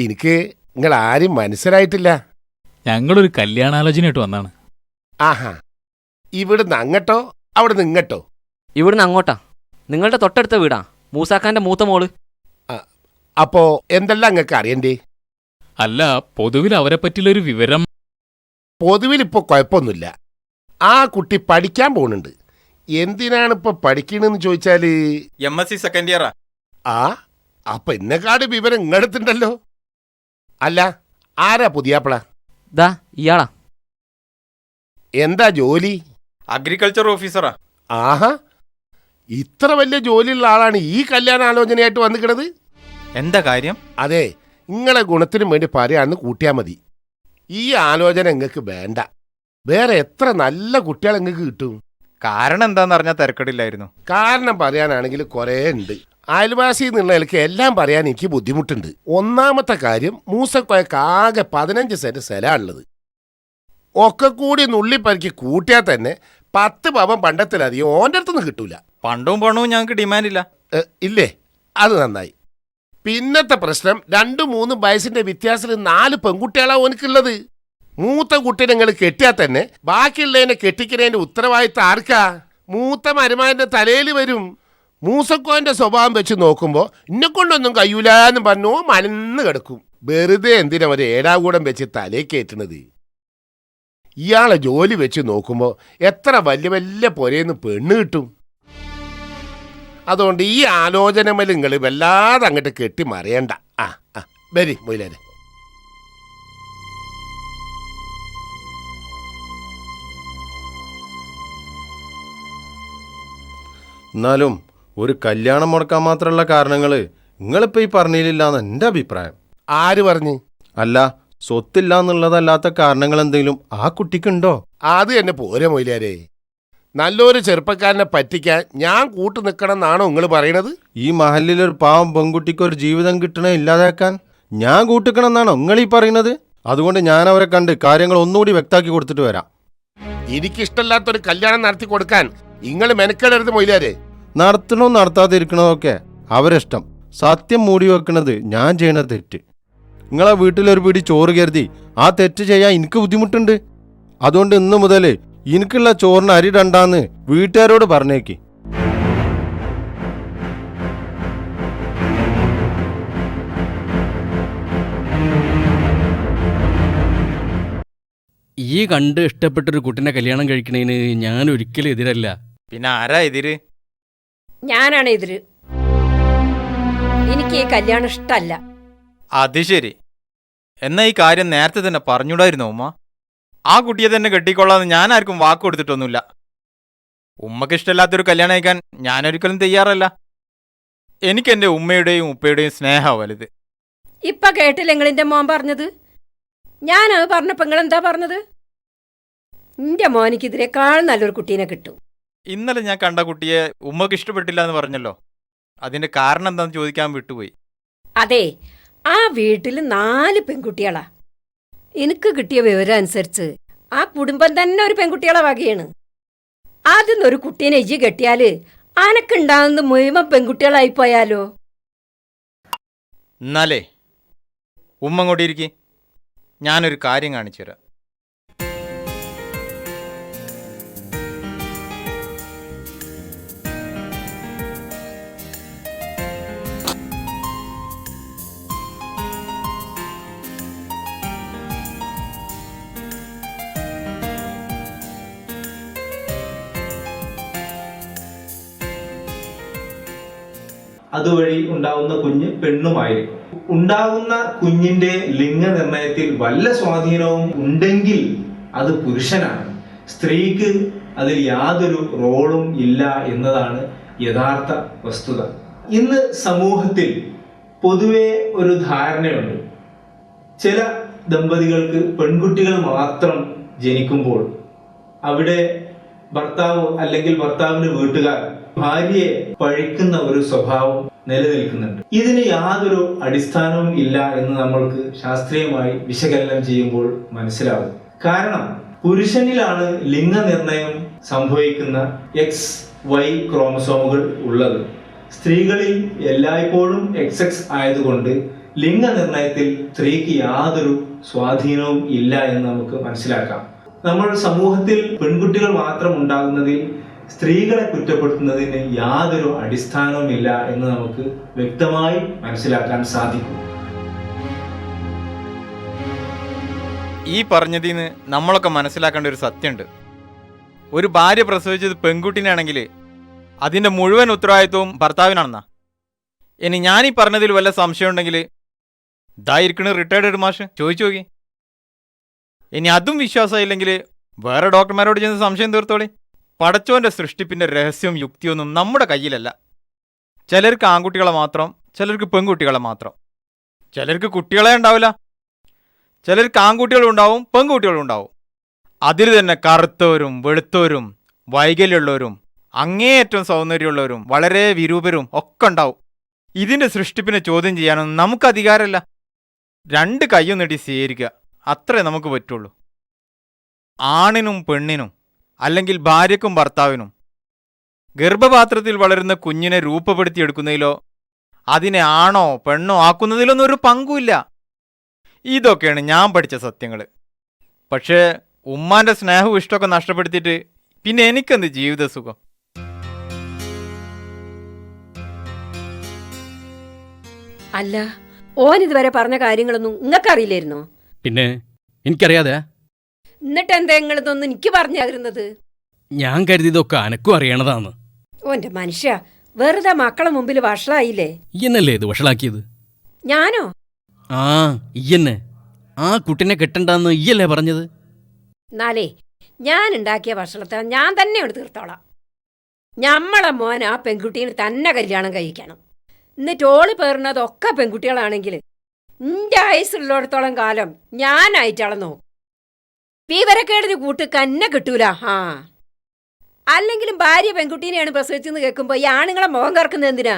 എനിക്ക് നിങ്ങൾ ആരും മനസ്സിലായിട്ടില്ല. ഞങ്ങളൊരു കല്യാണാലോചനയായിട്ട് വന്നാണ്. ആഹാ, ഇവിടുന്ന് അങ്ങട്ടോ അവിടുന്ന് ഇങ്ങട്ടോ? ഇവിടുന്ന് അങ്ങോട്ടാ. നിങ്ങളുടെ തൊട്ടടുത്ത വീടാ, മൂസാക്കാന്റെ മൂത്ത മോള്. അപ്പോ എന്തെല്ലാം നിങ്ങൾക്ക് അറിയണ്ടേ? അല്ല, പൊതുവിൽ അവരെ പറ്റിയുള്ളൊരു വിവരം. പൊതുവിൽ ഇപ്പൊ കുഴപ്പമൊന്നുമില്ല. ആ കുട്ടി പഠിക്കാൻ പോകുന്നുണ്ട്. എന്തിനാണിപ്പോ പഠിക്കണെന്ന് ചോദിച്ചാല് MSc സെക്കൻഡ് ഇയറാ. അപ്പൊ എന്നെക്കാട് വിവരം ഇങ്ങടുത്തുണ്ടല്ലോ. അല്ല, ആരാ പുതിയാപ്പള? ദാ ഇയാളാ. എന്താ ജോലി? അഗ്രികൾച്ചർ ഓഫീസറാ. ആഹാ, ഇത്ര വലിയ ജോലിയുള്ള ആളാണ് ഈ കല്യാണാലോചനയായിട്ട് വന്നിക്കണത്. എന്താ കാര്യം? അതെ, നിങ്ങളെ ഗുണത്തിനും വേണ്ടി പറയാന്ന് കൂട്ടിയാ മതി. ഈ ആലോചന നിങ്ങൾക്ക് വേണ്ട. വേറെ എത്ര നല്ല കുട്ടികൾ നിങ്ങൾക്ക് കിട്ടും. കാരണം എന്താന്ന് പറഞ്ഞാൽ തിരക്കടില്ലായിരുന്നു. കാരണം പറയാനാണെങ്കിൽ കുറേ ഉണ്ട്. അയൽവാസി എന്നുള്ള നിലയ്ക്ക് എല്ലാം പറയാൻ എനിക്ക് ബുദ്ധിമുട്ടുണ്ട്. ഒന്നാമത്തെ കാര്യം, മൂസക്കോയക്ക് ആകെ 15 സെന്റ് സ്ഥലമാണുള്ളത്. ഒക്കെ കൂടി നുള്ളിപ്പറിക്ക് കൂട്ടിയാൽ തന്നെ 10 പവൻ പണ്ടത്തിലധികം ഓൻ്റെ അടുത്തൊന്നും കിട്ടൂല. പണ്ടവും പണവും ഞങ്ങൾക്ക് ഡിമാൻഡ് ഇല്ല. ഇല്ലേ? അത് നന്നായി. പിന്നത്തെ പ്രശ്നം, 2-3 വയസ്സിന്റെ വ്യത്യാസത്തിൽ 4 പെൺകുട്ടികളാ ഓനക്കുള്ളത്. മൂത്ത കുട്ടി നിങ്ങൾ കെട്ടിയാൽ തന്നെ ബാക്കിയുള്ളതിനെ കെട്ടിക്കുന്നതിന്റെ ഉത്തരവാദിത്തം ആർക്കാ? മൂത്ത മരുമാന്റെ തലയിൽ വരും. മൂസക്കോന്റെ സ്വഭാവം വെച്ച് നോക്കുമ്പോൾ ഇന്നെ കൊണ്ടൊന്നും കഴിയൂലെന്ന് പറഞ്ഞു മലന്ന് കിടക്കും. വെറുതെ എന്തിനാ ഒരു ഏടാകൂടം വെച്ച് തലേ കയറ്റുന്നത്? ഇയാളെ ജോലി വെച്ച് നോക്കുമ്പോൾ എത്ര വലിയ വലിയ പൊരേന്ന് പെണ്ണ് കിട്ടും. അതുകൊണ്ട് ഈ ആലോചനമേൽ നിങ്ങൾ വല്ലാതെ അങ്ങോട്ട് കെട്ടി മറിയണ്ട. വരി മൊയിലേനെ. എന്നാലും ഒരു കല്യാണം മുടക്കാൻ മാത്രമുള്ള കാരണങ്ങൾ നിങ്ങളിപ്പോ ഈ പറഞ്ഞില്ലാന്ന് എൻ്റെ അഭിപ്രായം. ആര് പറഞ്ഞു? അല്ല, സ്വത്തില്ല എന്നുള്ളതല്ലാത്ത കാരണങ്ങൾ എന്തെങ്കിലും ആ കുട്ടിക്കുണ്ടോ? അത് എന്നെ പോരെ മൊയിലേരെ. നല്ലൊരു ചെറുപ്പക്കാരനെ പറ്റിക്കാൻ ഞാൻ കൂട്ടു നിൽക്കണം എന്നാണോ നിങ്ങൾ പറയണത്? ഈ മഹലിലൊരു പാവം പെൺകുട്ടിക്ക് ഒരു ജീവിതം കിട്ടണേ ഇല്ലാതാക്കാൻ ഞാൻ കൂട്ടിക്കണം എന്നാണോ നിങ്ങൾ ഈ പറയുന്നത്? അതുകൊണ്ട് ഞാൻ അവരെ കണ്ട് കാര്യങ്ങൾ ഒന്നുകൂടി വ്യക്താക്കി കൊടുത്തിട്ട് വരാം. എനിക്കിഷ്ടമില്ലാത്തൊരു കല്യാണം നടത്തി കൊടുക്കാൻ നിങ്ങൾ മെനക്കെടരുത് മൊയിലേരെ. നടത്തണോ നടത്താതിരിക്കണതൊക്കെ അവരിഷ്ടം. സത്യം മൂടി വെക്കണത് ഞാൻ ചെയ്യണ തെറ്റ്. നിങ്ങളെ വീട്ടിലൊരു പിടി ചോറ് കരുതി ആ തെറ്റ് ചെയ്യാൻ എനിക്ക് ബുദ്ധിമുട്ടുണ്ട്. അതുകൊണ്ട് ഇന്ന് മുതൽ എനിക്കുള്ള ചോറിന് അരി ഇടണ്ടാന്ന് വീട്ടുകാരോട് പറഞ്ഞേക്ക്. ഈ കണ്ട് ഇഷ്ടപ്പെട്ടൊരു കുട്ടിനെ കല്യാണം കഴിക്കണേന് ഞാൻ ഒരിക്കലും എതിരല്ല. പിന്നെ ആരാ എതിര്? ഞാനാണ് എതിര്. എനിക്ക് ഈ കല്യാണം ഇഷ്ടല്ല. അത് ശരി. എന്നാ ഈ കാര്യം നേരത്തെ തന്നെ പറഞ്ഞൂടായിരുന്നോ ഉമ്മ? ആ കുട്ടിയെ തന്നെ കെട്ടിക്കൊള്ളാന്ന് ഞാൻ ആർക്കും വാക്ക് കൊടുത്തിട്ടൊന്നുമില്ല. ഉമ്മക്ക് ഇഷ്ടമില്ലാത്തൊരു കല്യാണം കഴിക്കാൻ ഞാനൊരിക്കലും തയ്യാറല്ല. എനിക്ക് എൻ്റെ ഉമ്മയുടെയും ഉപ്പയുടെയും സ്നേഹമാണ് വലുത്. ഇപ്പൊ കേട്ടില്ല നിങ്ങളിന്റെ മോൻ പറഞ്ഞത്? ഞാനത് പറഞ്ഞപ്പോ നിങ്ങളെന്താ പറഞ്ഞത്? എന്റെ മോനിക്ക് ഇതിനേക്കാൾ നല്ലൊരു കുട്ടീനെ കിട്ടും. ഇന്നലെ ഞാൻ കണ്ട കുട്ടിയെ ഉമ്മക്ക് ഇഷ്ടപ്പെട്ടില്ല എന്ന് പറഞ്ഞല്ലോ. അതിന്റെ കാരണം എന്താണെന്ന് ചോദിക്കാൻ വിട്ടുപോയി. അതെ, ആ വീട്ടിൽ 4 പെൺകുട്ടികളാ. എനിക്ക് കിട്ടിയ വിവരം അനുസരിച്ച് ആ കുടുംബം തന്നെ ഒരു പെൺകുട്ടികളെ വകയാണ്. അതിന്നൊരു കുട്ടീനെ ഇജ്ജ് കെട്ടിയാല് അനക്കുണ്ടാകുന്ന മുഴുവൻ പെൺകുട്ടികളായി പോയാലോ? എന്നാലേ ഉമ്മ അങ്ങോട്ട് ഇരിക്കെ, ഞാനൊരു കാര്യം കാണിച്ചു തരാം. അതുവഴി ഉണ്ടാവുന്ന കുഞ്ഞ് പെണ്ണുമായിരിക്കും. ഉണ്ടാകുന്ന കുഞ്ഞിന്റെ ലിംഗനിർണയത്തിൽ വല്ല സ്വാധീനവും ഉണ്ടെങ്കിൽ അത് പുരുഷനാണ്. സ്ത്രീക്ക് അതിൽ യാതൊരു റോളും ഇല്ല എന്നതാണ് യഥാർത്ഥ വസ്തുത. ഇന്ന് സമൂഹത്തിൽ പൊതുവെ ഒരു ധാരണയുണ്ട്. ചില ദമ്പതികൾക്ക് പെൺകുട്ടികൾ മാത്രം ജനിക്കുമ്പോൾ അവിടെ ഭർത്താവ് അല്ലെങ്കിൽ ഭർത്താവിന്റെ വീട്ടുകാർ ഭാര്യയെ പഴിക്കുന്ന ഒരു സ്വഭാവം നിലനിൽക്കുന്നുണ്ട്. ഇതിന് യാതൊരു അടിസ്ഥാനവും ഇല്ല എന്ന് നമ്മൾക്ക് ശാസ്ത്രീയമായി വിശകലനം ചെയ്യുമ്പോൾ മനസ്സിലാവും. കാരണം പുരുഷനിലാണ് ലിംഗനിർണയം സംഭവിക്കുന്ന XY ക്രോമസോമുകൾ ഉള്ളത്. സ്ത്രീകളിൽ എല്ലായ്പ്പോഴും XX ആയതുകൊണ്ട് ലിംഗനിർണയത്തിൽ സ്ത്രീക്ക് യാതൊരു സ്വാധീനവും ഇല്ല എന്ന് നമുക്ക് മനസ്സിലാക്കാം. നമ്മൾ സമൂഹത്തിൽ പെൺകുട്ടികൾ മാത്രം ഉണ്ടാകുന്നതിൽ സ്ത്രീകളെ കുറ്റപ്പെടുത്തുന്നതിന് യാതൊരു അടിസ്ഥാനവുമില്ല എന്ന് നമുക്ക് വ്യക്തമായി മനസ്സിലാക്കാൻ സാധിക്കും. ഈ പറഞ്ഞതിന്ന് നമ്മളൊക്കെ മനസ്സിലാക്കേണ്ട ഒരു സത്യമുണ്ട്. ഒരു ഭാര്യ പ്രസവിച്ചത് പെൺകുട്ടിനാണെങ്കിൽ അതിൻ്റെ മുഴുവൻ ഉത്തരവാദിത്വവും ഭർത്താവിനാണെന്നാ. ഇനി ഞാനീ പറഞ്ഞതിൽ വല്ല സംശയം ഉണ്ടെങ്കിൽ ഇതായിരിക്കണ റിട്ടയർഡ് മാഷ് ചോദിച്ചു നോക്കി. ഇനി അതും വിശ്വാസമില്ലെങ്കിൽ വേറെ ഡോക്ടർമാരോട് ചെന്ന് സംശയം തീർത്തോളി. പടച്ചോന്റെ സൃഷ്ടിപ്പിന്റെ രഹസ്യവും യുക്തിയൊന്നും നമ്മുടെ കയ്യിലല്ല. ചിലർക്ക് ആൺകുട്ടികളെ മാത്രം, ചിലർക്ക് പെൺകുട്ടികളെ മാത്രം. ചിലർക്ക് കുട്ടികളെ ഉണ്ടാവില്ല, ചിലർക്ക് ആൺകുട്ടികളും ഉണ്ടാവും പെൺകുട്ടികളും ഉണ്ടാവും. അതിൽ തന്നെ കറുത്തവരും വെളുത്തവരും വൈകല്യമുള്ളവരും അങ്ങേയറ്റം സൗന്ദര്യമുള്ളവരും വളരെ വിരൂപരും ഒക്കെ ഉണ്ടാവും. ഇതിന്റെ സൃഷ്ടിപ്പിനെ ചോദ്യം ചെയ്യാനൊന്നും നമുക്ക് അധികാരമില്ല. 2 കയ്യും നീട്ടി സ്വീകരിക്കുക, അത്രേ നമുക്ക് പറ്റുള്ളൂ. ആണിനും പെണ്ണിനും അല്ലെങ്കിൽ ഭാര്യക്കും ഭർത്താവിനും ഗർഭപാത്രത്തിൽ വളരുന്ന കുഞ്ഞിനെ രൂപപ്പെടുത്തിയെടുക്കുന്നതിലോ അതിനെ ആണോ പെണ്ണോ ആക്കുന്നതിലൊന്നും ഒരു പങ്കുമില്ല. ഇതൊക്കെയാണ് ഞാൻ പഠിച്ച സത്യങ്ങൾ. പക്ഷേ ഉമ്മാന്റെ സ്നേഹവും ഇഷ്ടമൊക്കെ നഷ്ടപ്പെടുത്തിയിട്ട് പിന്നെ എനിക്കെന്ത് ജീവിത സുഖം? അല്ല, ഓൻ ഇതുവരെ പറഞ്ഞ കാര്യങ്ങളൊന്നും നിങ്ങൾക്കറിയില്ലായിരുന്നോ? പിന്നെ എനിക്കറിയാതെ. എന്നിട്ട് എന്താ നിങ്ങളിതൊന്നും എനിക്ക് പറഞ്ഞു തരുന്നത്? ഞാൻ കരുതിയതൊക്കെ അനക്കും അറിയണതാണ്. ഓന്റെ മനുഷ്യ, വെറുതെ മക്കളെ മുമ്പിൽ വഷളായില്ലേ? ഇയ്യന്നല്ലേ ഇത് വഷളാക്കിയത്? ഞാനോ? ആ ഇയ്യന്നെ. ആ കുട്ടിനെ കെട്ടണ്ടെന്ന് ഇയ്യല്ലേ പറഞ്ഞത്? എന്നാലേ ഞാൻ ഉണ്ടാക്കിയ വഷളത്തെ ഞാൻ തന്നെ എടുത്ത് തീർത്തോളാം. ഞമ്മളെ മോൻ ആ പെൺകുട്ടീനെ തന്നെ കല്യാണം കഴിക്കണം. എന്നിട്ട് ഓള് പേറുന്നതൊക്കെ പെൺകുട്ടികളാണെങ്കിൽ നിന്റെ ആയുസുള്ളിടത്തോളം കാലം ഞാനായിട്ടാളെ നോക്കും. വിവരക്കേടിന് കൂട്ട് കന്നെ കിട്ടൂല. ആ അല്ലെങ്കിലും ഭാര്യ പെൺകുട്ടീനെയാണ് പ്രസവിച്ചെന്ന് കേൾക്കുമ്പോ ഈ ആണുങ്ങളെ മുഖം കറക്കുന്നത് എന്തിനാ?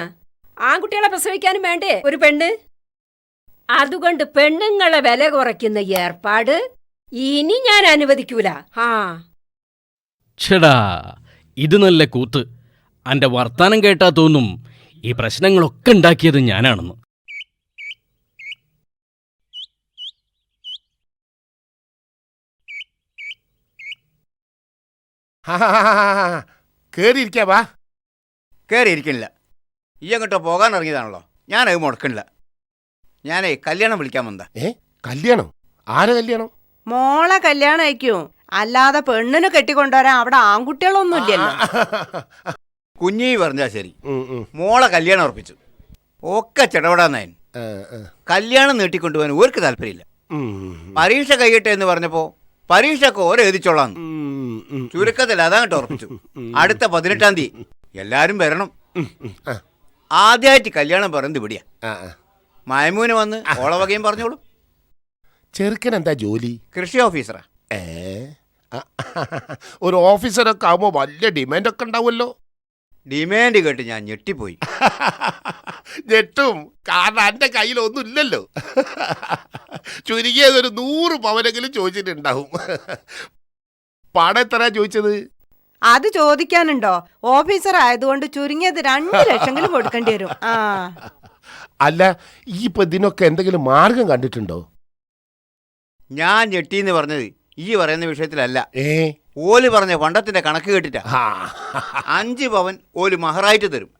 ആൺകുട്ടികളെ പ്രസവിക്കാനും വേണ്ടേ ഒരു പെണ്ണ്? അതുകൊണ്ട് പെണ്ണുങ്ങളെ വില കുറയ്ക്കുന്ന ഏർപ്പാട് ഇനി ഞാൻ അനുവദിക്കൂല. ആ ഛടാ, ഇത് നല്ല കൂത്ത്. അന്റെ വർത്താനം കേട്ടാ തോന്നും ഈ പ്രശ്നങ്ങളൊക്കെ ഉണ്ടാക്കിയത് ഞാനാണെന്ന്. കേറിയിരിക്കാ. കയറിയിരിക്കണില്ല. ഈ അങ്ങോട്ടോ പോകാൻ ഇറങ്ങിയതാണല്ലോ. ഞാനത് മുടക്കണില്ല. ഞാനേ കല്യാണം വിളിക്കാൻ വന്നതാ. കല്യാണം? ആരെ കല്യാണം? മോളെ കല്യാണം അയക്കും. അല്ലാതെ പെണ്ണിന് കെട്ടിക്കൊണ്ടുവരാൻ അവിടെ ആൺകുട്ടികളൊന്നും ഇല്ലല്ലോ. കുഞ്ഞി പറഞ്ഞാ ശരി. മോളെ കല്യാണം ഉറപ്പിച്ചു. ഒക്കെ ചെടപെടാന്നായൻ. കല്യാണം നീട്ടിക്കൊണ്ടുപോകാൻ ഓർക്ക് താല്പര്യമില്ല. പരീക്ഷ കഴിയട്ടെ എന്ന് പറഞ്ഞപ്പോ പരീക്ഷക്ക് ഓരോ എഴുതിച്ചോളാന്ന്. ചുരുക്കത്തിൽ അതങ്ങോട്ട് ഉറപ്പിച്ചു. അടുത്ത 18-ാം തീയതി എല്ലാരും വരണം. ആദ്യമായിട്ട് കല്യാണം പറയുന്നത് ഇവിടെയാ. മയമൂന് വന്ന് ഓളവകയും പറഞ്ഞോളൂ. ചെറുക്കൻ എന്താ ജോലി? കൃഷി ഓഫീസറാ. ഒരു ഓഫീസറൊക്കെ ആകുമ്പോൾ വലിയ ഡിമാൻഡൊക്കെ ഉണ്ടാവുമല്ലോ. ഡിമാൻഡ് കേട്ട് ഞാൻ ഞെട്ടിപ്പോയി. ഞെട്ടും, കാരണം എൻ്റെ കയ്യിലൊന്നും ഇല്ലല്ലോ. ചുരുങ്ങിയതൊരു 100 പവനെങ്കിലും ചോദിച്ചിട്ടുണ്ടാവും. പണം എത്രയാ ചോദിച്ചത്? അത് ചോദിക്കാനുണ്ടോ? ഓഫീസർ ആയതുകൊണ്ട് ചുരുങ്ങിയത് 2 ലക്ഷമെങ്കിലും കൊടുക്കേണ്ടി വരും. ആ അല്ല, ഈ ഇപ്പൊ ഇതിനൊക്കെ എന്തെങ്കിലും മാർഗം കണ്ടിട്ടുണ്ടോ? ഞാൻ ഞെട്ടിന്ന് പറഞ്ഞത് ഈ പറയുന്ന വിഷയത്തിലല്ല. ഏ ഓല് പറഞ്ഞ പണ്ടത്തിന്റെ കണക്ക് കേട്ടിട്ടാ. 5 പവൻ ഓല് മഹറായിട്ട് തരും.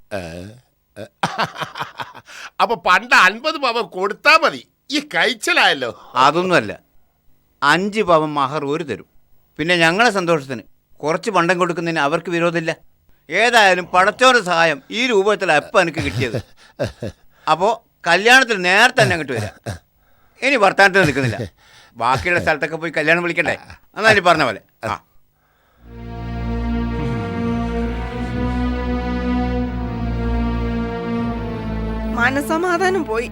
അപ്പൊ പണ്ട് 50 പവൻ കൊടുത്താ മതി, ഈ കഴിച്ചലായല്ലോ. അതൊന്നുമല്ല, 5 പവൻ മഹർ ഓര് തരും. പിന്നെ ഞങ്ങളെ സന്തോഷത്തിന് കുറച്ച് പണ്ടം കൊടുക്കുന്നതിന് അവർക്ക് വിരോധമില്ല. ഏതായാലും പടച്ചോന്റെ സഹായം ഈ രൂപത്തിലാണ് എപ്പം എനിക്ക് കിട്ടിയത്. അപ്പോൾ കല്യാണത്തിന് നേരത്തെ തന്നെ അങ്ങോട്ട് വരാം. ഇനി വർത്താനത്തിന് നിൽക്കുന്നില്ല. ബാക്കിയുള്ള സ്ഥലത്തൊക്കെ പോയി കല്യാണം വിളിക്കണ്ടേ? എന്നാ ഇനി പറഞ്ഞ പോലെ. ആ മനസമാധാനം പോയി.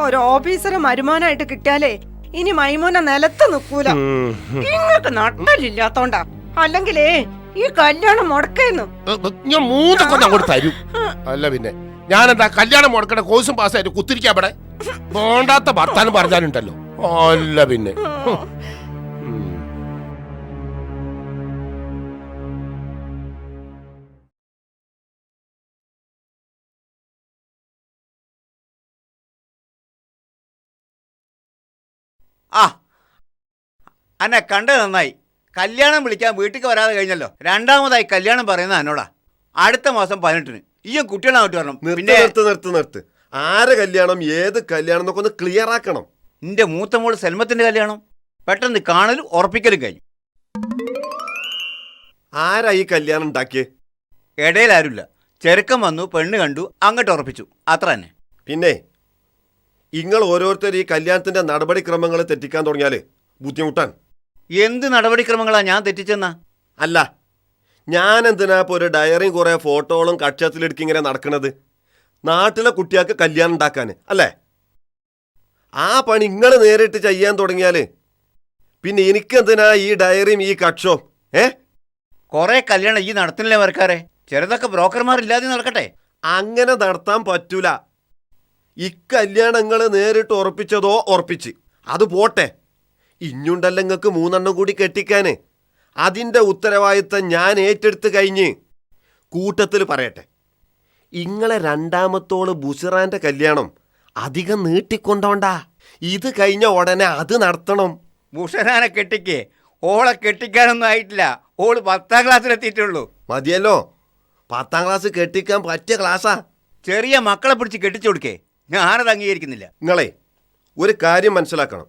ഒരു ഓഫീസറെ മരുമാനായിട്ട് കിട്ടിയാലേ ഇനി മൈമോനെ നിലത്ത് നിൽക്കൂല. ഇങ്ങോട്ട് നട്ടലില്ലാത്തോണ്ടാ, അല്ലെങ്കിലേ ഈ കല്യാണം മുടക്കുന്നു. ഞാൻ 3 കൊല്ലം അങ്ങോട്ട് തരും. അല്ല പിന്നെ ഞാനെന്താ കല്യാണം മുടക്കണ കോഴ്സും പാസ്സായിട്ട് കുത്തിരിക്കാൻ പടേ വേണ്ടാത്ത വർത്താനം പറഞ്ഞാലുണ്ടല്ലോ. അല്ല പിന്നെ ആ അന്നെ കണ്ടത് നന്നായി. കല്യാണം വിളിക്കാൻ വീട്ടിൽ വരാതെ കഴിഞ്ഞല്ലോ. 2ാമതായി കല്യാണം പറയുന്നത് എന്നോടാ. അടുത്ത മാസം 18-ന് ഈ കുട്ടികളായിട്ട് വരണം. പിന്നെ നിർത്ത്. ആരെ കല്യാണം, ഏത് കല്യാണം എന്നൊക്കെ ഒന്ന് ക്ലിയർ ആക്കണം. നിന്റെ മൂത്ത മോള് സെൽമത്തിന്റെ കല്യാണം പെട്ടെന്ന് കാണലും ഉറപ്പിക്കലും കഴിഞ്ഞു. ആരാ ഈ കല്യാണം ഉണ്ടാക്കിയേ? ഇടയിലാരുമില്ല. ചെറുക്കം വന്നു, പെണ്ണ് കണ്ടു, അങ്ങോട്ട് ഉറപ്പിച്ചു, അത്ര തന്നെ. പിന്നെ നിങ്ങൾ ഓരോരുത്തർ ഈ കല്യാണത്തിന്റെ നടപടിക്രമങ്ങൾ തെറ്റിക്കാൻ തുടങ്ങിയാല് ബുദ്ധിമുട്ടാൻ. എന്ത് നടപടിക്രമങ്ങളാ ഞാൻ തെറ്റിച്ചെന്നാ? അല്ല, ഞാൻ എന്തിനാ ഇപ്പോൾ ഒരു ഡയറിയും കുറേ ഫോട്ടോകളും കക്ഷത്തിലെടുക്കി ഇങ്ങനെ നടക്കണത്? നാട്ടിലെ കുട്ടികൾക്ക് കല്യാണം ഉണ്ടാക്കാൻ അല്ലേ? ആ പണി നിങ്ങൾ നേരിട്ട് ചെയ്യാൻ തുടങ്ങിയാൽ പിന്നെ എനിക്കെന്തിനാ ഈ ഡയറിയും ഈ കക്ഷവും? കുറെ കല്യാണം ഈ നടത്തുന്നില്ലേ വർക്കാരെ? ചിലതൊക്കെ ബ്രോക്കർമാരില്ലാതെ നടക്കട്ടെ. അങ്ങനെ നടത്താൻ പറ്റൂല. ഇക്കല്യാണങ്ങൾ നേരിട്ട് ഉറപ്പിച്ചതോ ഉറപ്പിച്ച് അത് പോട്ടെ, ഇഞ്ഞുണ്ടല്ലോ നിങ്ങൾക്ക് 3 കൂടി കെട്ടിക്കാന്. അതിൻ്റെ ഉത്തരവാദിത്തം ഞാൻ ഏറ്റെടുത്ത് കഴിഞ്ഞ്. കൂട്ടത്തിൽ പറയട്ടെ, ഇങ്ങളെ 2ാമത്തോള് ബുസിറാന്റെ കല്യാണം അധികം നീട്ടിക്കൊണ്ടോണ്ടാ. ഇത് കഴിഞ്ഞ ഉടനെ അത് നടത്തണം. ബുഷറാനെ കെട്ടിക്കേ? ഓളെ കെട്ടിക്കാനൊന്നും ആയിട്ടില്ല. ഓള് 10ാം ക്ലാസ്സിലെത്തിയിട്ടുള്ളൂ. മതിയല്ലോ, 10ാം ക്ലാസ് കെട്ടിക്കാൻ പറ്റിയ ക്ലാസ്സാ. ചെറിയ മക്കളെ പിടിച്ച് കെട്ടിച്ചു കൊടുക്കേ? ഞാനത് അംഗീകരിക്കുന്നില്ല. നിങ്ങളെ ഒരു കാര്യം മനസ്സിലാക്കണം.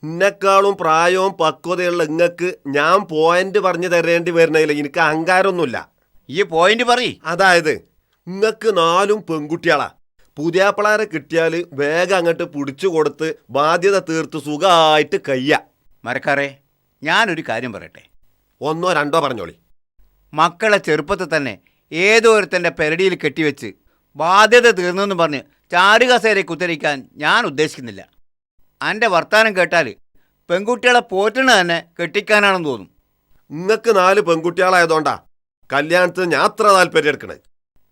എന്നെക്കാളും പ്രായവും പക്വതയുള്ള നിങ്ങൾക്ക് ഞാൻ പോയിന്റ് പറഞ്ഞു തരേണ്ടി വരുന്നില്ല. എനിക്ക് അഹങ്കാരമൊന്നുമില്ല. ഈ പോയിന്റ് പറ. അതായത് നിങ്ങൾക്ക് 4 പെൺകുട്ടികളാ. പുതിയാപ്പിളാരെ കിട്ടിയാൽ വേഗം അങ്ങോട്ട് പിടിച്ചു കൊടുത്ത് ബാധ്യത തീർത്ത് സുഖമായിട്ട് കയ്യ. മരക്കാരെ, ഞാനൊരു കാര്യം പറയട്ടെ. 1 or 2 പറഞ്ഞോളി. മക്കളെ ചെറുപ്പത്തിൽ തന്നെ ഏതോ ഒരുത്തൻ്റെ പെരടിയിൽ കെട്ടിവെച്ച് ബാധ്യത തീർന്നെന്ന് പറഞ്ഞ് ചാരുകസേരെ കുത്തിരിക്കാൻ ഞാൻ ഉദ്ദേശിക്കുന്നില്ല. എൻ്റെ വർത്താനം കേട്ടാൽ പെൺകുട്ടികളെ പോറ്റണ തന്നെ കെട്ടിക്കാനാണെന്ന് തോന്നും. നിങ്ങൾക്ക് 4 പെൺകുട്ടികളായതുകൊണ്ടാ കല്യാണത്തിന് ഞാൻ അത്ര താല്പര്യം എടുക്കണേ.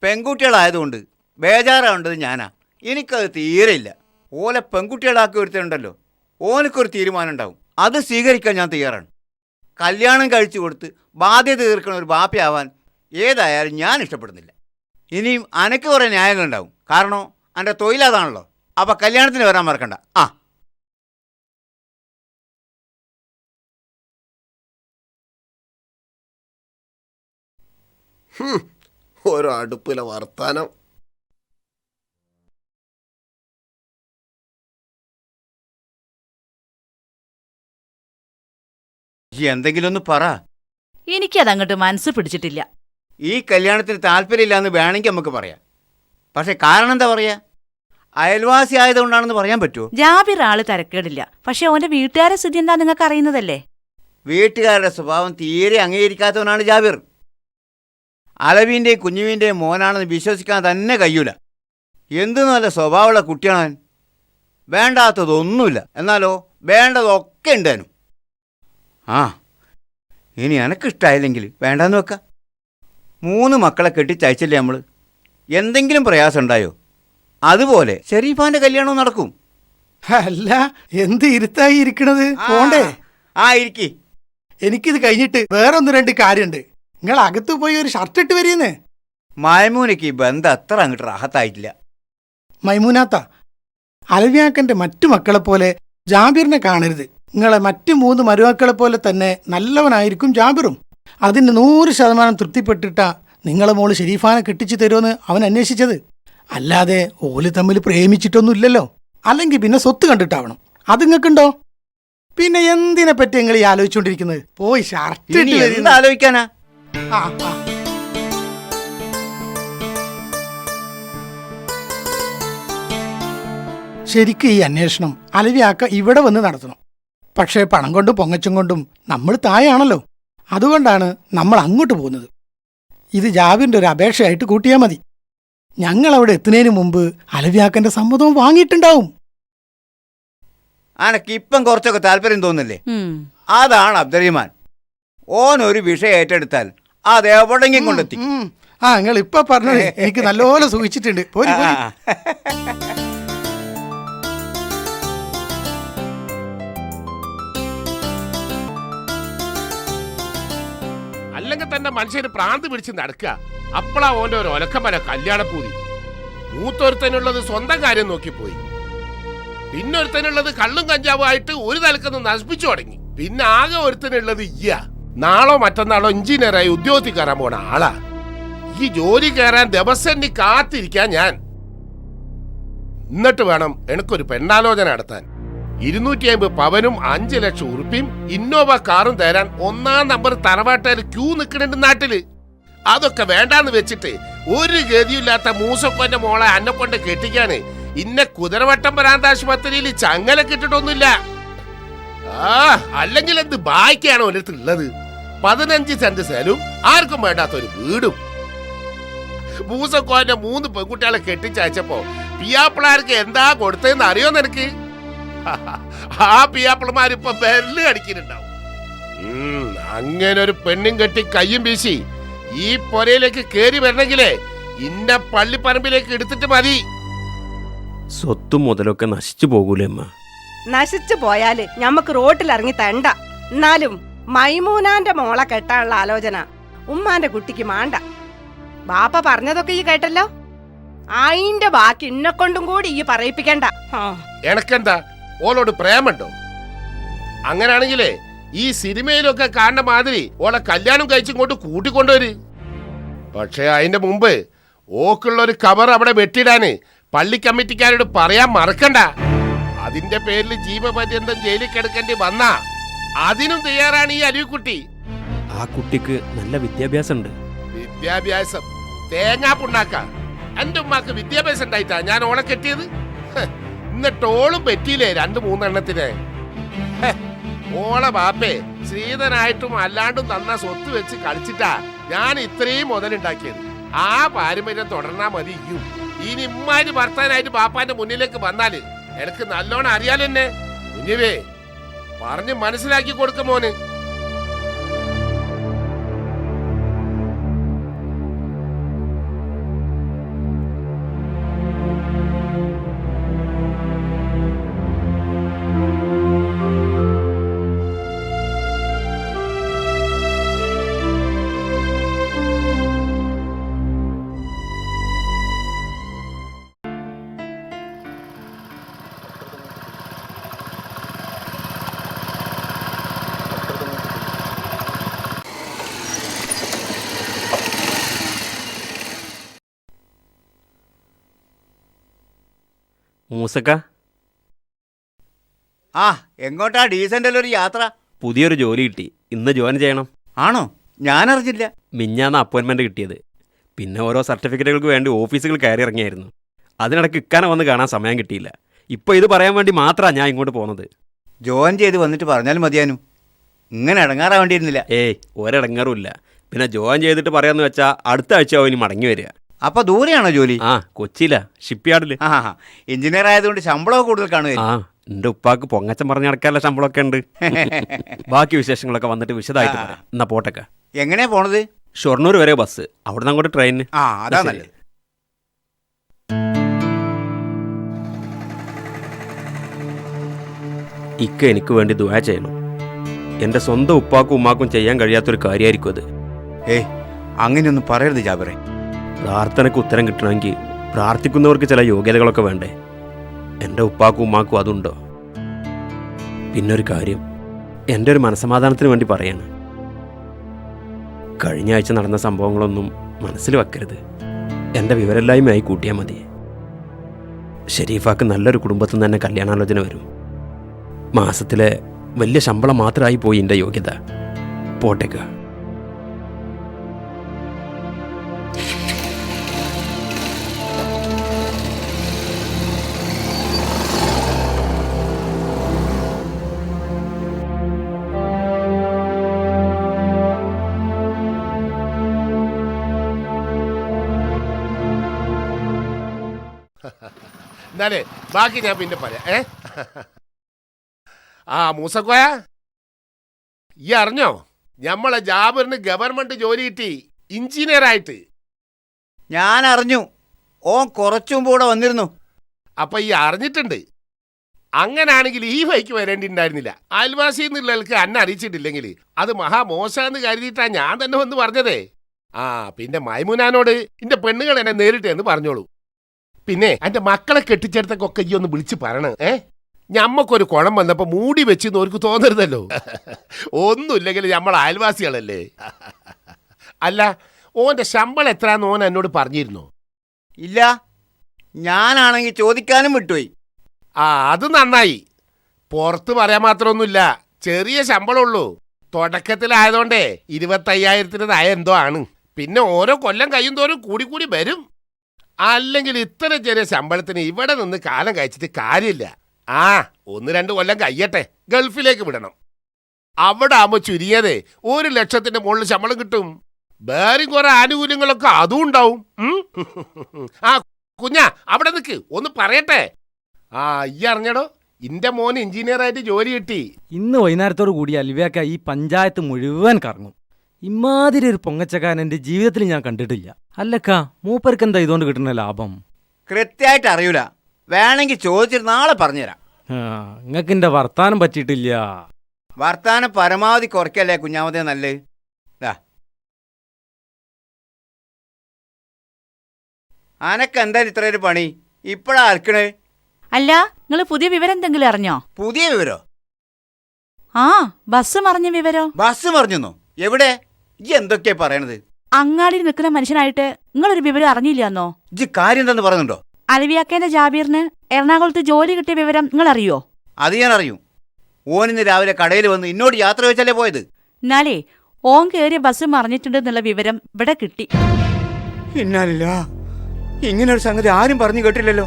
പെൺകുട്ടികളായതുകൊണ്ട് ബേജാറാവേണ്ടത് ഞാനാ. എനിക്കത് തീരെയില്ല. ഓലെ പെൺകുട്ടികളാക്കി ഒരുത്തനുണ്ടല്ലോ, ഓനക്കൊരു തീരുമാനം ഉണ്ടാവും. അത് സ്വീകരിക്കാൻ ഞാൻ തയ്യാറാണ്. കല്യാണം കഴിച്ചു കൊടുത്ത് ബാധ്യത തീർക്കണ ഒരു ബാപ്പയാവാൻ ഏതായാലും ഞാൻ ഇഷ്ടപ്പെടുന്നില്ല. ഇനിയും അനക്ക് കുറേ ന്യായങ്ങളുണ്ടാവും. കാരണം എൻ്റെ തൊഴിലതാണല്ലോ. അപ്പം കല്യാണത്തിന് വരാൻ മറക്കണ്ട. ആ ഓരോ അടുപ്പിലെ വർത്താനം. എന്തെങ്കിലും ഒന്ന് പറ. എനിക്കതങ്ങോട്ട് മനസ്സ് പിടിച്ചിട്ടില്ല. ഈ കല്യാണത്തിന് താല്പര്യമില്ലാന്ന് വേണമെങ്കിൽ നമുക്ക് പറയാം. പക്ഷെ കാരണം എന്താ പറയാ? അയൽവാസി ആയതുകൊണ്ടാണെന്ന് പറയാൻ പറ്റുമോ? ജാബിർ ആള് തരക്കേടില്ല. പക്ഷെ ഓന്റെ വീട്ടുകാരെ സ്ഥിതി എന്താ നിങ്ങൾക്ക് അറിയുന്നതല്ലേ? വീട്ടുകാരുടെ സ്വഭാവം തീരെ അംഗീകരിക്കാത്തവനാണ് ജാബിർ. അലവീൻ്റെയും കുഞ്ഞുവിൻ്റെയും മോനാണെന്ന് വിശ്വസിക്കാൻ തന്നെ കഴിയൂല. എന്ത് നല്ല സ്വഭാവമുള്ള കുട്ടിയാണ്. വേണ്ടാത്തതൊന്നുമില്ല, എന്നാലോ വേണ്ടതൊക്കെ ഉണ്ടാനും. ആ ഇനി എനക്കിഷ്ടായില്ലെങ്കിൽ വേണ്ടാന്ന് വെക്കാം. 3 മക്കളെ കെട്ടിച്ചയച്ചില്ലേ നമ്മൾ. എന്തെങ്കിലും പ്രയാസം ഉണ്ടായോ? അതുപോലെ ഷെരീഫാന്റെ കല്യാണവും നടക്കും. അല്ല, എന്ത് ഇരുത്തായി ഇരിക്കണത്? പോണ്ടേ? ആ ഇരിക്കി. എനിക്കിത് കഴിഞ്ഞിട്ട് വേറെ 1-2 കാര്യമുണ്ട്. നിങ്ങൾ അകത്ത് പോയി ഒരു ഷർട്ട് ഇട്ട് വരീന്ന്. മൈമൂനയ്ക്ക് ഈ ബന്ധം അത്ര അങ്ങോട്ട് റാഹത്തായിട്ടില്ല. മൈമൂനാത്ത, അലവ്യാക്കന്റെ മറ്റു മക്കളെ പോലെ ജാബിറിനെ കാണരുത്. നിങ്ങളെ മറ്റു 3 മരുമക്കളെ പോലെ തന്നെ നല്ലവനായിരിക്കും ജാബിറും. അതിന് 100% തൃപ്തിപ്പെട്ടിട്ടാ നിങ്ങളെ മോള് ഷെരീഫാനെ കെട്ടിച്ചു തരുമെന്ന് അവൻ അന്വേഷിച്ചത്. അല്ലാതെ ഓല് തമ്മിൽ പ്രേമിച്ചിട്ടൊന്നുമില്ലല്ലോ. അല്ലെങ്കിൽ പിന്നെ സ്വത്ത് കണ്ടിട്ടാവണം. അത് നിങ്ങൾക്കുണ്ടോ? പിന്നെ എന്തിനെ പറ്റി നിങ്ങൾ ഈ ആലോചിച്ചുകൊണ്ടിരിക്കുന്നത്? പോയി ഷർട്ട് ഇനി എന്ത് ആലോചിക്കാനാ? ശരിക്കും ഈ അന്വേഷണം അലവിയാക്ക ഇവിടെ വന്ന് നടത്തണം. പക്ഷേ പണം കൊണ്ടും പൊങ്ങച്ചും കൊണ്ടും നമ്മൾ തായാണല്ലോ. അതുകൊണ്ടാണ് നമ്മൾ അങ്ങോട്ട് പോകുന്നത്. ഇത് ജാബിറിന്റെ ഒരു അപേക്ഷയായിട്ട് കൂട്ടിയാൽ മതി. ഞങ്ങൾ അവിടെ എത്തുന്നതിന് മുമ്പ് അലവിയാക്കന്റെ സമ്മതവും വാങ്ങിയിട്ടുണ്ടാവും. അനക്ക് ഇപ്പം കുറച്ചൊക്കെ താല്പര്യം തോന്നില്ലേ? അതാണ് അബ്ദുറഹിമാൻ. ഓനൊരു വിഷയം ഏറ്റെടുത്താൽ അത് എവിടെങ്കിലും കൊണ്ടെത്തി. നിങ്ങൾ ഇപ്പൊ പറഞ്ഞത് എനിക്ക് നല്ലപോലെ സൂചിച്ചിട്ടുണ്ട്. പോരി പോരി. അല്ലെങ്കിൽ തന്നെ മനുഷ്യന് പ്രാന്ത് പിടിച്ച് നടക്കുക. അപ്പളാ ഓന്റെ ഒരു ഒലക്കമല കല്യാണപ്പൂതി. മൂത്തൊരുത്തനുള്ളത് സ്വന്തം കാര്യം നോക്കിപ്പോയി. പിന്നൊരുത്തനുള്ളത് കള്ളും കഞ്ചാവും ആയിട്ട് ഒരു തലക്കൊന്ന് നശിപ്പിച്ചു തുടങ്ങി. പിന്നെ ആകെ ഒരുത്തനുള്ളത് നാളോ മറ്റന്നാളോ എഞ്ചിനീയറായി ഉദ്യോഗത്തിൽ കയറാൻ പോണ ആളാ. ഈ ജോലി കയറാൻ ദിവസം കാത്തിരിക്കാൻ ഞാൻ. എന്നിട്ട് വേണം എനിക്കൊരു പെണ്ണാലോചന നടത്താൻ. 250 പവനും 5 ലക്ഷം ഉറുപ്പിയും ഇന്നോവ കാറും തരാൻ 1-ാം നമ്പർ തറവാട്ടുകാർ ക്യൂ നിൽക്കുന്നുണ്ട് നാട്ടില്. അതൊക്കെ വേണ്ടാന്ന് വെച്ചിട്ട് ഒരു ഗതിയില്ലാത്ത മൂസക്കൊന്റെ മോളെ അന്നെ കൊണ്ട് കെട്ടിക്കാന് ഇന്നെ കുതിരവട്ടം ഭ്രാന്താശുപത്രിയിൽ ചങ്ങല കിട്ടിട്ടൊന്നുമില്ല. അല്ലെങ്കിൽ എന്ത് ബാക്കിയാണ് ഒരിടത്ത് ഉള്ളത്? 15 സെന്റ് സ്ഥലവും ആർക്കും വേണ്ടാത്തൊരു വീടും. മൂസക്കോന്റെ 3 പെൺകുട്ടികളെ കെട്ടിച്ചയച്ചപ്പോ പിയാപ്പിളാർക്ക് എന്താ കൊടുത്തതെന്ന് അറിയോ നിനക്ക്? ആ പിയാപ്പിളമാരിപ്പൊ ബെല്ല് അടിക്കുന്നുണ്ടാവും. അങ്ങനെ ഒരു പെണ്ണും കെട്ടി കയ്യും വീശി ഈ പൊരയിലേക്ക് കേറി വരണമെങ്കിലേ ഇന്ന പള്ളിപ്പറമ്പിലേക്ക് എടുത്തിട്ട് മതി. സ്വത്തും മുതലൊക്കെ നശിച്ചു പോകൂലേ അമ്മ? നശിച്ചു പോയാല് ഞമ്മക്ക് റോട്ടിലിറങ്ങി തണ്ട. എന്നാലും മൈമൂനാന്റെ മോളെ കെട്ടാനുള്ള ആലോചന ഉമ്മാന്റെ കുട്ടിക്ക് മാണ്ട. ബാപ്പ പറഞ്ഞതൊക്കെ ഈ കേട്ടല്ലോ. അയിന്റെ ബാക്കി ഇന്നെക്കൊണ്ടും കൂടി ഈ പറയിപ്പിക്കണ്ട. എനക്കെന്താ ഓളോട് പ്രേമുണ്ടോ? അങ്ങനാണെങ്കിലേ ഈ സിനിമയിലൊക്കെ കാണുന്ന മാതിരി ഓളെ കല്യാണം കഴിച്ചിങ്ങോട്ട് കൂട്ടിക്കൊണ്ടുവര്. പക്ഷെ അതിന്റെ മുമ്പ് ഓക്കുള്ള ഒരു കവർ അവിടെ വെട്ടിടാന് പള്ളി കമ്മിറ്റിക്കാരോട് പറയാൻ മറക്കണ്ട. അതിന്റെ പേരിൽ ജീവപര്യന്തം ജയിലിൽ കിടക്കേണ്ടി വന്നാ അതിനും തയ്യാറാണ് ഈ അരുവിക്കുട്ടി. ആ കുട്ടിക്ക് നല്ല വിദ്യാഭ്യാസം ഉണ്ട്. വിദ്യാഭ്യാസം തേങ്ങാ പുണ്ണാക്ക. എന്റെ ഉമ്മാക്ക് വിദ്യാഭ്യാസം ഉണ്ടായിട്ടാ ഞാൻ ഓളെ കെട്ടിയത്. എന്നിട്ട് ഓളും പറ്റിയില്ലേ 2-3 എണ്ണത്തിന്. ഓളെ ബാപ്പേ ശ്രീധനായിട്ടും അല്ലാണ്ടും തന്ന സ്വത്ത് വെച്ച് കളിച്ചിട്ടാ ഞാൻ ഇത്രയും മുതലുണ്ടാക്കിയത്. ആ പാരമ്പര്യം തുടർന്നാ മതി. ഇനി ഇമ്മാര് ഭർത്താനായിട്ട് ബാപ്പാന്റെ മുന്നിലേക്ക് വന്നാല് എനിക്ക് നല്ലോണം അറിയാലോ എന്നെ. കുഞ്ഞുവേ പറഞ്ഞ് മനസ്സിലാക്കി കൊടുക്കും മോന്. മൂസക്ക, എങ്ങോട്ടാ ഡീസൻ്റെല്ലാം ഒരു യാത്ര? പുതിയൊരു ജോലി കിട്ടി. ഇന്ന് ജോയിൻ ചെയ്യണം. ആണോ? ഞാനറിഞ്ഞില്ല. മിഞ്ഞാന്ന് അപ്പോയിൻമെന്റ് കിട്ടിയത്. പിന്നെ ഓരോ സർട്ടിഫിക്കറ്റുകൾക്ക് വേണ്ടി ഓഫീസുകൾ കയറി ഇറങ്ങിയായിരുന്നു. അതിനിടയ്ക്ക് ഇക്കാനെ വന്ന് കാണാൻ സമയം കിട്ടിയില്ല. ഇപ്പോൾ ഇത് പറയാൻ വേണ്ടി മാത്രമാണ് ഞാൻ ഇങ്ങോട്ട് പോകുന്നത്. ജോയിൻ ചെയ്ത് വന്നിട്ട് പറഞ്ഞാലും മതിയാനും. ഇങ്ങനെ ഇടങ്ങാറാവേണ്ടിയിരുന്നില്ല. ഒരിടങ്ങാറുമില്ല. പിന്നെ ജോയിൻ ചെയ്തിട്ട് പറയാന്ന് വെച്ചാൽ അടുത്ത ആഴ്ച ഇനി മടങ്ങി വരിക. അപ്പൊ ദൂരെയാണോ ജോലി? കൊച്ചിയിലാ, ഷിപ്പ് യാർഡില്. എഞ്ചിനീയർ ആയതുകൊണ്ട് ശമ്പളമൊക്കെ കൂടുതൽ കാണുക. എൻ്റെ ഉപ്പാക്ക് പൊങ്ങച്ചം പറഞ്ഞ് നടക്കാനുള്ള ശമ്പളമൊക്കെ ഉണ്ട്. ബാക്കി വിശേഷങ്ങളൊക്കെ വന്നിട്ട് വിശദമായിട്ട് പറയാം. എന്നാ പോട്ടൊക്കെ. എങ്ങനെയാ പോണത്? ഷൊർണൂർ വരെ ബസ്, അവിടെ നിന്ന് അങ്ങോട്ട് ട്രെയിനിന്. ആ അതാ നല്ലത്. ഇക്ക എനിക്ക് വേണ്ടി ദുആ ചെയ്യണം. എൻ്റെ സ്വന്തം ഉപ്പാക്കും ഉമ്മാക്കും ചെയ്യാൻ കഴിയാത്തൊരു കാര്യമായിരിക്കും അത്. ഏയ് അങ്ങനെയൊന്നും പറയരുത് ജാബിറെ. പ്രാർത്ഥനയ്ക്ക് ഉത്തരം കിട്ടണമെങ്കിൽ പ്രാർത്ഥിക്കുന്നവർക്ക് ചില യോഗ്യതകളൊക്കെ വേണ്ടേ? എൻ്റെ ഉപ്പാക്കും ഉമ്മാക്കും അതുണ്ടോ? പിന്നൊരു കാര്യം, എൻ്റെ ഒരു മനസ്സമാധാനത്തിന് വേണ്ടി പറയാണ്. കഴിഞ്ഞ ആഴ്ച നടന്ന സംഭവങ്ങളൊന്നും മനസ്സിൽ വെക്കരുത്. എൻ്റെ വിവരമില്ലായ്മയായി കൂട്ടിയാൽ മതി. ഷെരീഫാക്ക് നല്ലൊരു കുടുംബത്തിൽ നിന്ന് തന്നെ കല്യാണാലോചന വരും. മാസത്തിലെ വലിയ ശമ്പളം മാത്രമായി പോയി എൻ്റെ യോഗ്യത. പോട്ടേക്ക. എന്നാലേ ബാക്കി ഞാൻ പിന്നെ പറയാം. ആ മൂസക്കോയ, ഈ അറിഞ്ഞോ ഞമ്മളെ ജാബിറിന് ഗവൺമെന്റ് ജോലി കിട്ടി, എഞ്ചിനീയർ ആയിട്ട്. ഞാൻ അറിഞ്ഞു, ഓൻ കുറച്ചു മുമ്പ് ഇവിടെ വന്നിരുന്നു. അപ്പൊ ഈ അറിഞ്ഞിട്ടുണ്ട്. അങ്ങനാണെങ്കിൽ ഈ വഴിക്ക് വരേണ്ടിണ്ടായിരുന്നില്ല. അയൽവാസി എന്നുള്ളവർക്ക് അന്നെ അറിയിച്ചിട്ടില്ലെങ്കിൽ അത് മഹാമോശമെന്ന് കരുതിയിട്ടാ ഞാൻ തന്നെ വന്ന് പറഞ്ഞതേ. ആ പിന്നെ മൈമുനാനോട് എന്റെ പെണ്ണുങ്ങൾ എന്നെ നേരിട്ട് എന്ന് പറഞ്ഞോളൂ. പിന്നെ എന്റെ മക്കളെ കെട്ടിച്ചെടുത്തൊക്കെ ഈ ഒന്ന് വിളിച്ച് പറയണേ. ഞമ്മക്കൊരു കുളം വന്നപ്പോ മൂടി വെച്ചെന്ന് അവർക്ക് തോന്നരുതല്ലോ. ഒന്നുമില്ലെങ്കിൽ നമ്മൾ അയൽവാസികളല്ലേ. അല്ല, ഓന്റെ ശമ്പളം എത്രയാന്ന് ഓൻ എന്നോട് പറഞ്ഞിരുന്നോ? ഇല്ല, ഞാനാണെങ്കിൽ ചോദിക്കാനും വിട്ടുപോയി. ആ അത് നന്നായി. പുറത്ത് പറയാൻ മാത്രമൊന്നുമില്ല, ചെറിയ ശമ്പളമുള്ളൂ. തുടക്കത്തിലായതുകൊണ്ടേ 25,000 നയ എന്തോ ആണ്. പിന്നെ ഓരോ കൊല്ലം കഴിയും തോറും കൂടി കൂടി വരും. അല്ലെങ്കിൽ ഇത്ര ചെറിയ ശമ്പളത്തിന് ഇവിടെ നിന്ന് കാലം കഴിച്ചിട്ട് കാര്യമില്ല. ആ 1-2 കൊല്ലം കഴിയട്ടെ, ഗൾഫിലേക്ക് വിടണം. അവിടെ ആകുമ്പോൾ ചുരുങ്ങിയതേ 1 ലക്ഷത്തിന്റെ മുകളിൽ ശമ്പളം കിട്ടും. വേറെ കുറെ ആനുകൂല്യങ്ങളൊക്കെ അതും ഉണ്ടാവും. ആ കുഞ്ഞാ അവിടെ നിൽക്ക്, ഒന്ന് പറയട്ടെ. ആ ഈ അറിഞ്ഞടോ, ഇന്റെ മോന് എഞ്ചിനീയറായിട്ട് ജോലി കിട്ടി. ഇന്ന് വൈകുന്നേരത്തോടു കൂടി അൽവിയാക്ക ഈ പഞ്ചായത്ത് മുഴുവൻ കറങ്ങും. ഇമാതിരി ഒരു പൊങ്ങച്ചക്കാരൻ എൻ്റെ ജീവിതത്തിൽ ഞാൻ കണ്ടിട്ടില്ല. അല്ലക്കാ, മൂപ്പർക്ക് എന്താ ഇതുകൊണ്ട് കിട്ടുന്ന ലാഭം? കൃത്യമായിട്ട് അറിയൂല, വേണമെങ്കിൽ ചോദിച്ചിട്ട് നാളെ പറഞ്ഞുതരാം. നിങ്ങൾക്ക് എന്റെ വർത്താനം പറ്റിയിട്ടില്ല. വർത്താനം പരമാവധി കുറയ്ക്കല്ലേ കുഞ്ഞാമതേ നല്ലത്. അനക്ക് എന്തായാലും ഇത്ര ഒരു പണി ഇപ്പഴാ അലക്കണേ? അല്ല, നിങ്ങൾ പുതിയ വിവരം എന്തെങ്കിലും അറിഞ്ഞോ? പുതിയ വിവരോ? ആ, ബസ് മറിഞ്ഞ വിവരോ? ബസ് മറിഞ്ഞോ? എവിടെ? ഈ എന്തൊക്കെയാ പറയണത്? അങ്ങാടിയിൽ നിൽക്കുന്ന മനുഷ്യനായിട്ട് നിങ്ങളൊരു വിവരം അറിഞ്ഞില്ലാന്നോ? ഇജ്ജ് കാര്യം എന്താന്ന് പറയുന്നുണ്ടോ? അലവിയാക്കേന്റെ ജാബീറിന് എറണാകുളത്ത് ജോലി കിട്ടിയ വിവരം നിങ്ങൾ അറിയോ? അത് ഞാൻ അറിയും. ഓനിന്ന് രാവിലെ കടയിൽ വന്ന് എന്നോട് യാത്ര വെച്ചല്ലേ പോയത്. എന്നാലേ ഓൻ കയറിയ ബസ് മറിഞ്ഞിട്ടുണ്ടെന്നുള്ള വിവരം ഇവിടെ കിട്ടി. ഇന്നാലില്ല, ഇങ്ങനൊരു സംഗതി ആരും പറഞ്ഞു കേട്ടില്ലല്ലോ.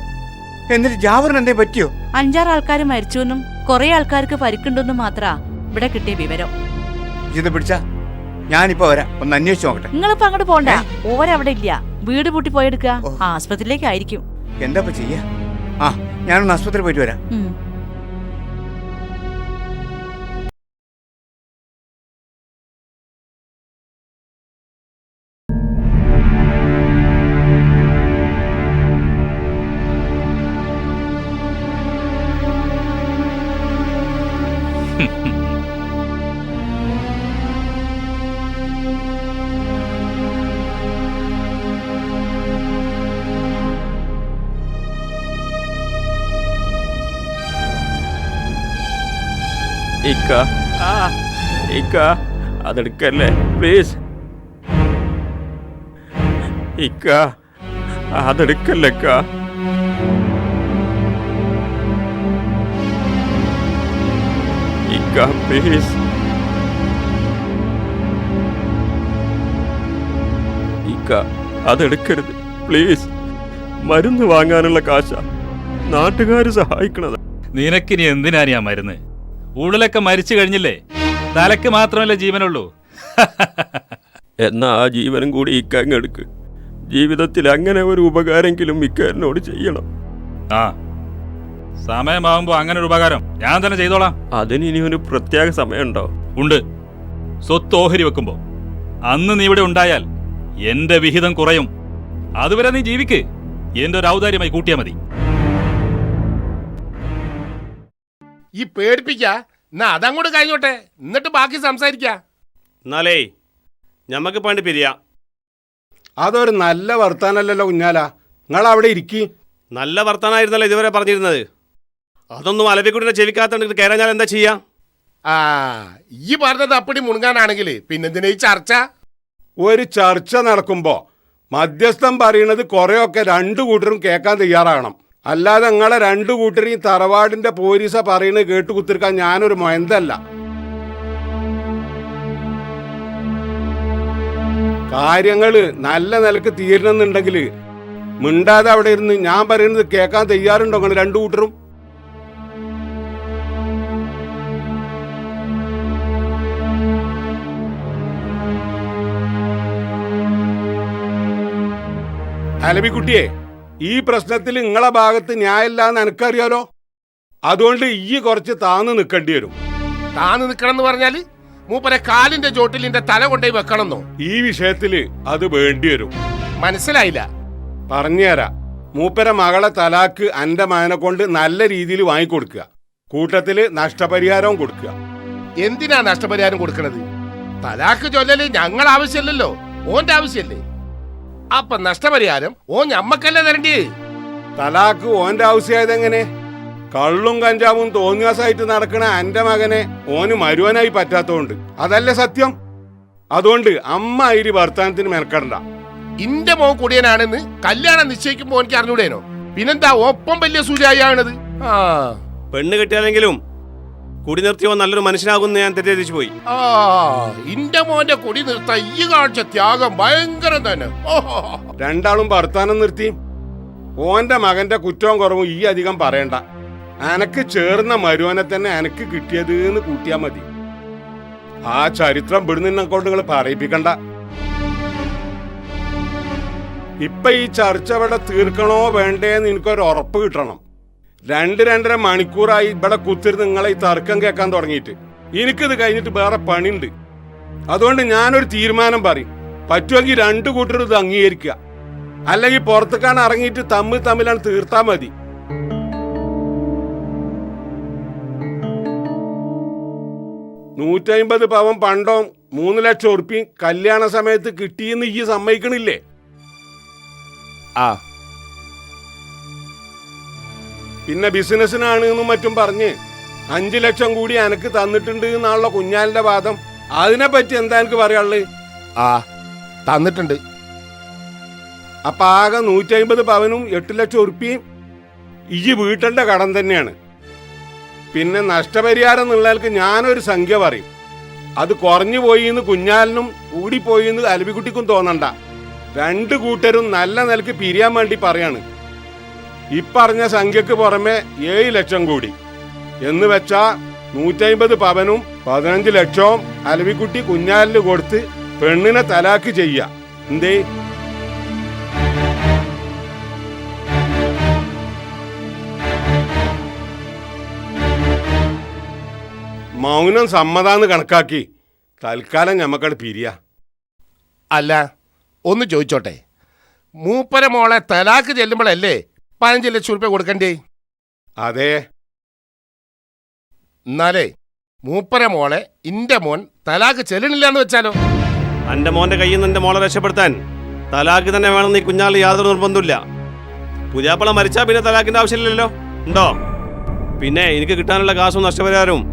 എന്നിട്ട് ജാബറിന് എന്തേ പറ്റിയോ? 5-6 ആൾക്കാർ മരിച്ചുവെന്നും കുറെ ആൾക്കാർക്ക് പരിക്കുണ്ടെന്നും മാത്രാ ഇവിടെ കിട്ടിയ വിവരം. ഇത് പിടിച്ചാ ഞാനിപ്പോ വരാം, ഒന്ന് അന്വേഷിച്ചു നോക്കട്ടെ. നിങ്ങളിപ്പോ അങ്ങോട്ട് പോണ്ട, ഓരവിടെ ഇല്ല, വീട് പൂട്ടി പോയെടുക്ക, ആസ്പത്രിയിലേക്കായിരിക്കും. എന്താ ചെയ്യാ? ആ ഞാനൊന്ന് ആസ്പത്രി പോയിട്ട് വരാം. ഇക്ക അതെടുക്കല്ലേ പ്ലീസ്. ഇക്ക അതെടുക്കല്ലേക്ക. ഇക്ക പ്ലീസ്. ഇക്ക അതെടുക്കരുത് പ്ലീസ്. മരുന്ന് വാങ്ങാനുള്ള കാശ നാട്ടുകാർ സഹായിക്കണത്. നിനക്കിനി എന്തിനാ ഞാൻ മരുന്ന്? ഉള്ളിലൊക്കെ മരിച്ചു കഴിഞ്ഞില്ലേ, തലക്ക് മാത്രമല്ല ജീവനുള്ളൂ. എന്നാ ആ ജീവനും കൂടി ഇക്ക അങ്ങെടുക്ക്. ജീവിതത്തിൽ അങ്ങനെ ഒരു ഉപകാരമെങ്കിലും ഇക്ക എന്നോട് ചെയ്യണം. ആ സമയമാകുമ്പോ അങ്ങനെ ഒരു ഉപകാരം ഞാൻ തന്നെ ചെയ്തോളാം. അതിന് ഇനി ഒരു പ്രത്യേക സമയമുണ്ടോ? ഉണ്ട്. സ്വത്ത് ഓഹരി വെക്കുമ്പോ അന്ന് നീ ഇവിടെ ഉണ്ടായാൽ എന്റെ വിഹിതം കുറയും. അതുവരെ നീ ജീവിക്ക്. എന്റെ ഒരു ഔദാര്യമായി കൂട്ടിയാ മതി. ഈ പേടിപ്പിക്ക എന്നാ അതങ്ങോട്ട് കഴിഞ്ഞോട്ടെ, എന്നിട്ട് ബാക്കി സംസാരിക്ക. എന്നാലേ ഞമ്മക്ക് പണ്ട് പിരിയാം. അതൊരു നല്ല വർത്താനല്ലല്ലോ കുഞ്ഞാല. നിങ്ങൾ അവിടെ ഇരിക്കി. നല്ല വർത്താനായിരുന്നല്ലോ ഇതുവരെ പറഞ്ഞിരുന്നത്. അതൊന്നും അലവിക്കുട്ടിനെ ചെവിക്കാത്തോണ്ട് കയറാൻ ഞാൻ എന്താ ചെയ്യാ? ആ ഈ പറഞ്ഞത് അപ്പടി മുണങ്ങാനാണെങ്കിൽ പിന്നെന്തിനാ ഈ ചർച്ച? ഒരു ചർച്ച നടക്കുമ്പോ മധ്യസ്ഥം പറയണത് കുറെയൊക്കെ രണ്ടു കൂട്ടരും കേൾക്കാൻ തയ്യാറാകണം. അല്ലാതെ നിങ്ങളെ രണ്ടു കൂട്ടരെയും തറവാടിന്റെ പോലീസ പറയുന്നത് കേട്ടുകുത്തിരിക്കാൻ ഞാനൊരു മൊയന്തല്ല. കാര്യങ്ങള് നല്ല നിലക്ക് തീരണമെന്നുണ്ടെങ്കിൽ മിണ്ടാതെ അവിടെ ഇരുന്ന് ഞാൻ പറയുന്നത് കേൾക്കാൻ തയ്യാറുണ്ടോ നിങ്ങൾ രണ്ടു കൂട്ടരും? അലബിക്കുട്ടിയെ, ഈ പ്രശ്നത്തിൽ നിങ്ങളെ ഭാഗത്ത് ന്യായമില്ലാന്ന് എനിക്കറിയാലോ. അതുകൊണ്ട് ഈ കുറച്ച് താന്ന് നിൽക്കേണ്ടി വരും. താന്ന് നിൽക്കണം എന്ന് പറഞ്ഞാല് മൂപ്പരെ കാലിന്റെ ചോട്ടിൽ എന്റെ തല കൊണ്ടേ വെക്കണമെന്നോ? ഈ വിഷയത്തില് അത് വേണ്ടി വരും. മനസ്സിലായില്ല. പറഞ്ഞുതരാ. മൂപ്പരെ മകളെ തലാക്ക് എന്റെ മകനെ കൊണ്ട് നല്ല രീതിയിൽ വാങ്ങിക്കൊടുക്കുക. കൂട്ടത്തില് നഷ്ടപരിഹാരവും കൊടുക്കുക. എന്തിനാ നഷ്ടപരിഹാരം കൊടുക്കണത്? തലാക്ക് ചൊല്ലല് ഞങ്ങൾ ആവശ്യമല്ലല്ലോ, ഓന്റെ ആവശ്യമല്ലേ. അപ്പൊ നഷ്ടപരിഹാരം ഓൻ ഞമ്മക്കല്ലേ തരണ്ടേ? തലാക്ക് ഓന്റെ ആവശ്യമായത് എങ്ങനെ? കള്ളും കഞ്ചാവും തോന്നിയാസായിട്ട് നടക്കണ എന്റെ മകനെ ഓന് മരുവനായി പറ്റാത്തോണ്ട്. അതല്ലേ സത്യം? അതുകൊണ്ട് അമ്മ അയിരി വർത്താനത്തിന് മെനക്കെടണ്ട. ഇന്റെ മോൻ കുടിയനാണെന്ന് കല്യാണം നിശ്ചയിക്കുമ്പോ എനിക്ക് അറിഞ്ഞൂടേനോ? പിന്നെന്താ ഒപ്പം വലിയ സൂചിയായത്? ആ പെണ്ണ് കിട്ടിയാലെങ്കിലും കുടി നിർത്തിയോ നല്ലൊരു മനുഷ്യനാകുമെന്ന് ഞാൻ തെറ്റിദ്ധരിച്ചു പോയി. ആ ഇന്റെ മോന്റെ കുടി നിർത്താൻ ഈ കാണിച്ച ത്യാഗം ഭയങ്കരം തന്നെ. രണ്ടാളും വർത്താനം നിർത്തി. ഓന്റെ മകന്റെ കുറ്റവും കുറവും ഈ അധികം പറയണ്ട. എനക്ക് ചേർന്ന മരുവനെ തന്നെ എനക്ക് കിട്ടിയത് എന്ന് കൂട്ടിയാ മതി. ആ ചരിത്രം വിടുന്ന കൊണ്ട് നിങ്ങൾ പറയിപ്പിക്കണ്ട. ഇപ്പൊ ഈ ചർച്ച ഇവിടെ തീർക്കണോ വേണ്ടേന്ന് എനിക്കൊരു ഉറപ്പ് കിട്ടണം. 2-2.5 മണിക്കൂറായി ഇവിടെ കുത്തിരുന്ന് നിങ്ങളെ ഈ തർക്കം കേൾക്കാൻ തുടങ്ങിയിട്ട്. എനിക്കിത് കഴിഞ്ഞിട്ട് വേറെ പണിയുണ്ട്. അതുകൊണ്ട് ഞാനൊരു തീരുമാനം പറയും. പറ്റുമെങ്കിൽ രണ്ടു കൂട്ടരും ഇത് അംഗീകരിക്കുക. അല്ലെങ്കിൽ പുറത്തേക്കാണ് ഇറങ്ങിയിട്ട് തമ്മിലാണ് തീർത്താ മതി. $150 പവൻ പണ്ടോ 3 ലക്ഷം ഉറുപ്പിയും കല്യാണ സമയത്ത് കിട്ടിയെന്ന് ഈ സമ്മതിക്കണില്ലേ? ആ പിന്നെ ബിസിനസ്സിനാണ് എന്നും മറ്റും പറഞ്ഞ് 5 ലക്ഷം കൂടി എനക്ക് തന്നിട്ടുണ്ട് എന്നുള്ള കുഞ്ഞാലിന്റെ വാദം. അതിനെപ്പറ്റി എന്താ എനിക്ക് പറയാനുള്ളത്? ആ തന്നിട്ടുണ്ട്. അപ്പൊ ആകെ 150 പവനും 8 ലക്ഷം ഉറുപ്പിയും ഈ വീട്ടന്റെ കടം തന്നെയാണ്. പിന്നെ നഷ്ടപരിഹാരം എന്നുള്ളവർക്ക് ഞാനൊരു സംഖ്യ പറയും. അത് കുറഞ്ഞു പോയി എന്ന് കുഞ്ഞാലിനും കൂടിപ്പോയി എന്ന് അലബിക്കുട്ടിക്കും തോന്നണ്ട. രണ്ടു കൂട്ടരും നല്ല നിലക്ക് പിരിയാൻ വേണ്ടി പറയാണ്. ഇപ്പറഞ്ഞ സംഖ്യക്ക് പുറമെ 7 ലക്ഷം കൂടി എന്ന് വെച്ചാ 150 പവനും 15 ലക്ഷവും അലവിക്കുട്ടി കുഞ്ഞാലിന് കൊടുത്ത് പെണ്ണിനെ തലാക്ക് ചെയ്യ. എന്തേ? മൗനം സമ്മതാന്ന് കണക്കാക്കി തൽക്കാലം ഞമ്മക്കട് പിരിയ. അല്ല ഒന്ന് ചോദിച്ചോട്ടെ, മൂപ്പര മോളെ തലാക്ക് ചെല്ലുമ്പോഴല്ലേ 15 ലക്ഷം രൂപ കൊടുക്കണ്ടേ? അതെ. എന്നാലേ മൂപ്പര മോളെ ഇന്റെ മോൻ തലാക്ക് ചെല്ലണില്ലാന്ന് വെച്ചാലോ? എന്റെ മോന്റെ കയ്യിൽ നിന്ന് എന്റെ മോളെ രക്ഷപ്പെടുത്താൻ തലാക്ക് തന്നെ വേണമെന്ന് ഈ കുഞ്ഞാളിൽ യാതൊരു നിർബന്ധമില്ല. പുതിയാപ്പള മരിച്ചാ പിന്നെ തലാക്കിന്റെ ആവശ്യമില്ലല്ലോ. ഉണ്ടോ? പിന്നെ എനിക്ക് കിട്ടാനുള്ള കാശും നഷ്ടപരിഹാരവും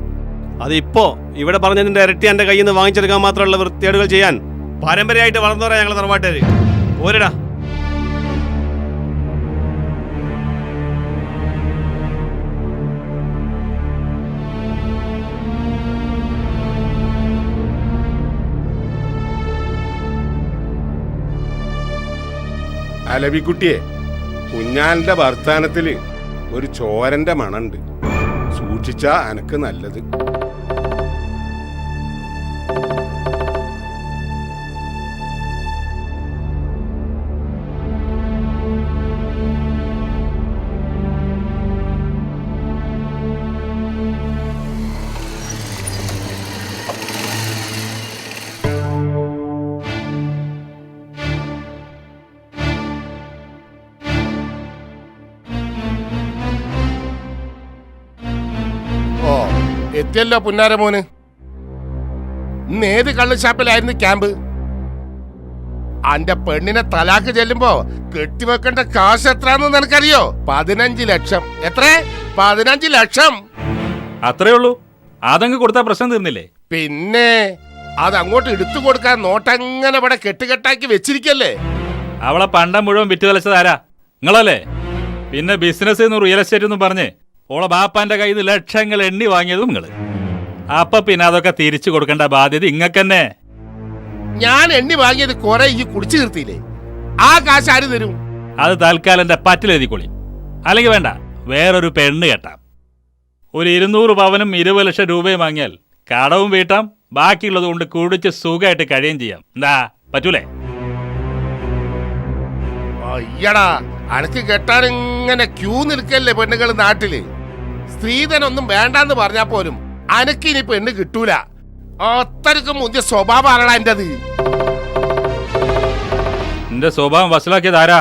അതിപ്പോ ഇവിടെ പറഞ്ഞതിന്റെ ഇരട്ടി എന്റെ കയ്യിൽ നിന്ന് വാങ്ങിച്ചെടുക്കാൻ മാത്രമുള്ള വൃത്തികേടുകൾ ചെയ്യാൻ പാരമ്പര്യമായിട്ട് വളർന്നവരാ ഞങ്ങളെ തറവാട്ടുകാര്. പോരടാ. അലവിക്കുട്ടിയെ, കുഞ്ഞാലിന്റെ വർത്താനത്തില് ഒരു ചോരന്റെ മണുണ്ട്. സൂക്ഷിച്ചാ എനക്ക് നല്ലത്. എത്തിയല്ലോ പുന്നാര മോന്. ഇന്ന് ഏത് കള്ളുഷാപ്പിലായിരുന്നു ക്യാമ്പ്? അന്റെ പെണ്ണിനെ തലാക്ക് ചെല്ലുമ്പോ കെട്ടിവെക്കേണ്ട കാശ് എത്രയാന്ന് നിനക്കറിയോ? 15 ലക്ഷം. എത്ര? 15 ലക്ഷം. അത്രേ ഉള്ളൂ. അതങ്ങ് കൊടുത്താൽ പ്രശ്നം തീർന്നില്ലേ? പിന്നെ അത് അങ്ങോട്ട് എടുത്തു കൊടുക്കാൻ നോട്ടങ്ങനെ ഇവിടെ കെട്ടുകെട്ടാക്കി വെച്ചിരിക്കല്ലേ. അവളെ പണ്ടം മുഴുവൻ വിറ്റ് തലച്ചതാരാ? നിങ്ങളല്ലേ? പിന്നെ ബിസിനസ് റിയൽ എസ്റ്റേറ്റ് എന്നും പറഞ്ഞ് ഓളെ ബാപ്പാന്റെ കയ്യിൽ നിന്ന് ലക്ഷങ്ങൾ എണ്ണി വാങ്ങിയതും നിങ്ങള്. അപ്പൊ പിന്നെ അതൊക്കെ തിരിച്ചു കൊടുക്കേണ്ട ബാധ്യത ഇങ്ങക്കന്നെ. ഞാൻ എണ്ണി വാങ്ങിയത് കുറെ ഈ കുടിച്ചു നിർത്തിയില്ലേ? ആ കാശ് ആര് തരും? അത് തൽക്കാലം എന്റെ പറ്റിലെഴുതിക്കൊള്ളി. അല്ലെങ്കിൽ വേണ്ട, വേറൊരു പെണ്ണ് കെട്ടാം. ഒരു 200 പവനും 20 ലക്ഷം രൂപയും വാങ്ങിയാൽ കടവും വീട്ടാം, ബാക്കിയുള്ളത് കൊണ്ട് കുടിച്ച് സുഖമായിട്ട് കഴിയുകയും ചെയ്യാം. എന്താ പറ്റൂലേ? അയ്യടാ, അനക്ക് കെട്ടാൻ ഇങ്ങനെ ക്യൂ നിൽക്കല്ലേ പെണ്ണുങ്ങൾ നാട്ടില്. സ്ത്രീധനൊന്നും വേണ്ടാന്ന് പറഞ്ഞാ പോലും അനക്കിനി പെണ്ണ് കിട്ടൂല. അത്രക്കും മുന്തിയ സ്വഭാവമാണടാ എന്റേത്. എന്റെ സ്വഭാവം വഷളാക്കിയത് ആരാ?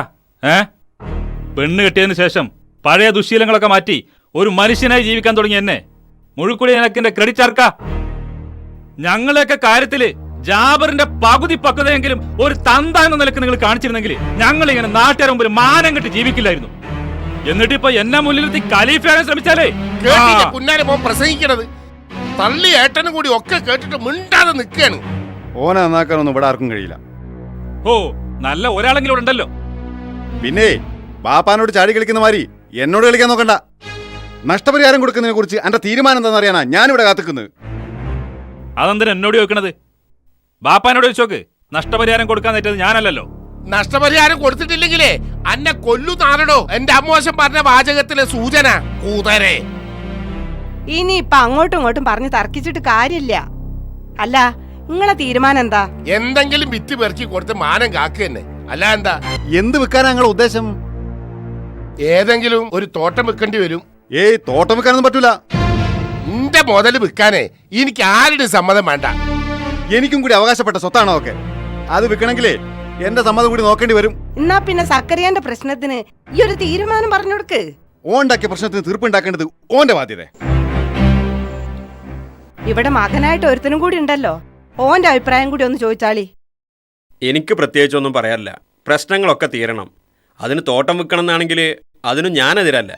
പെണ്ണ് കെട്ടിയതിന് ശേഷം പഴയ ദുശീലങ്ങളൊക്കെ മാറ്റി ഒരു മനുഷ്യനായി ജീവിക്കാൻ തുടങ്ങി എന്നെ മുഴുക്കുടി എനക്കെന്റെ ക്രെഡിറ്റ് ആർക്കാ? ഞങ്ങളെയൊക്കെ കാര്യത്തില് ജാബറിന്റെ പകുതി പക്വതയെങ്കിലും ഒരു തന്ത എന്ന നിലക്ക് നിങ്ങൾ കാണിച്ചിരുന്നെങ്കിൽ ഞങ്ങൾ ഇങ്ങനെ നാട്ടുകാർ മുമ്പിൽ മാനം കെട്ടി ജീവിക്കില്ലായിരുന്നു. എന്നിട്ടിപ്പോ എന്നെ മുന്നിലെത്തി ഖലീഫയാകാൻ ശ്രമിച്ചാലേ പ്രസംഗിക്കണത് തള്ളി ഏട്ടനും കൂടി ഒക്കെ കേട്ടിട്ട് മിണ്ടാതെ നിൽക്കുകയാണ്. ഓനെ നന്നാക്കാനൊന്നും ഇവിടെ ആർക്കും കഴിയില്ല. ഓ, നല്ല ഒരാളെങ്കിലും ഉണ്ടല്ലോ. പിന്നെ ബാപ്പാനോട് ചാടി കളിക്കുന്ന മാതിരി എന്നോട് കളിക്കാൻ നോക്കണ്ട. നഷ്ടപരിഹാരം കൊടുക്കുന്നതിനെ കുറിച്ച് എന്റെ തീരുമാനം എന്താണെന്നറിയാനാ ഞാനിവിടെ കാത്തിക്കുന്നത്. അതെന്തിനാ എന്നോട് ചോദിക്കണത്? ബാപ്പാനോട് ചോദിച്ചോക്ക്. നഷ്ടപരിഹാരം കൊടുക്കാൻ നേറ്റത് ഞാനല്ലല്ലോ. നഷ്ടപരിഹാരം കൊടുത്തിട്ടില്ലെങ്കിലേ അന്നെ കൊല്ലുന്നാണോ എന്റെ അമ്മോശം പറഞ്ഞ വാചകത്തിലെ സൂചന. കൂതരെ ഇനി ഇപ്പൊ അങ്ങോട്ടും ഇങ്ങോട്ടും പറഞ്ഞ് തർക്കിച്ചിട്ട് കാര്യമില്ല. അല്ല, നിങ്ങളെ തീരുമാനം എന്താ? എന്തെങ്കിലും വിറ്റ് പെറുക്കി കൊടുത്ത് മാനം കാക്കുക തന്നെ. അല്ല എന്താ? എന്ത് വിൽക്കാനാ നിങ്ങളുടെ ഉദ്ദേശം? ഏതെങ്കിലും ഒരു തോട്ടം വിൽക്കേണ്ടി വരും. ഏയ്, തോട്ടം വിൽക്കാനൊന്നും പറ്റൂല. എന്റെ മുതൽ വിൽക്കാനേ എനിക്ക് ആരുടെ സമ്മതം വേണ്ട. എനിക്കും കൂടി അവകാശപ്പെട്ട സ്വത്താണോ ഒക്കെ. അത് വിൽക്കണമെങ്കിലേ എന്റെ സമ്മതം കൂടി നോക്കേണ്ടി വരും. എന്നാ പിന്നെ സക്കറിയാന്റെ പ്രശ്നത്തിന് ഈ ഒരു തീരുമാനം പറഞ്ഞു കൊടുക്ക്. ഓണ്ടാക്കിയ പ്രശ്നത്തിന് തീർപ്പുണ്ടാക്കേണ്ടത് ഓന്റെ ബാധ്യത. ഇവിടെ മകനായിട്ട് ഒരുത്തനും കൂടി ഉണ്ടല്ലോ, ഓന്റെ അഭിപ്രായം കൂടി ഒന്ന് ചോദിച്ചാളി. എനിക്ക് പ്രത്യേകിച്ചൊന്നും പറയാറില്ല. പ്രശ്നങ്ങളൊക്കെ തീരണം. അതിന് തോട്ടം വിൽക്കണം എന്നാണെങ്കിൽ അതിനും ഞാനെതിരല്ല.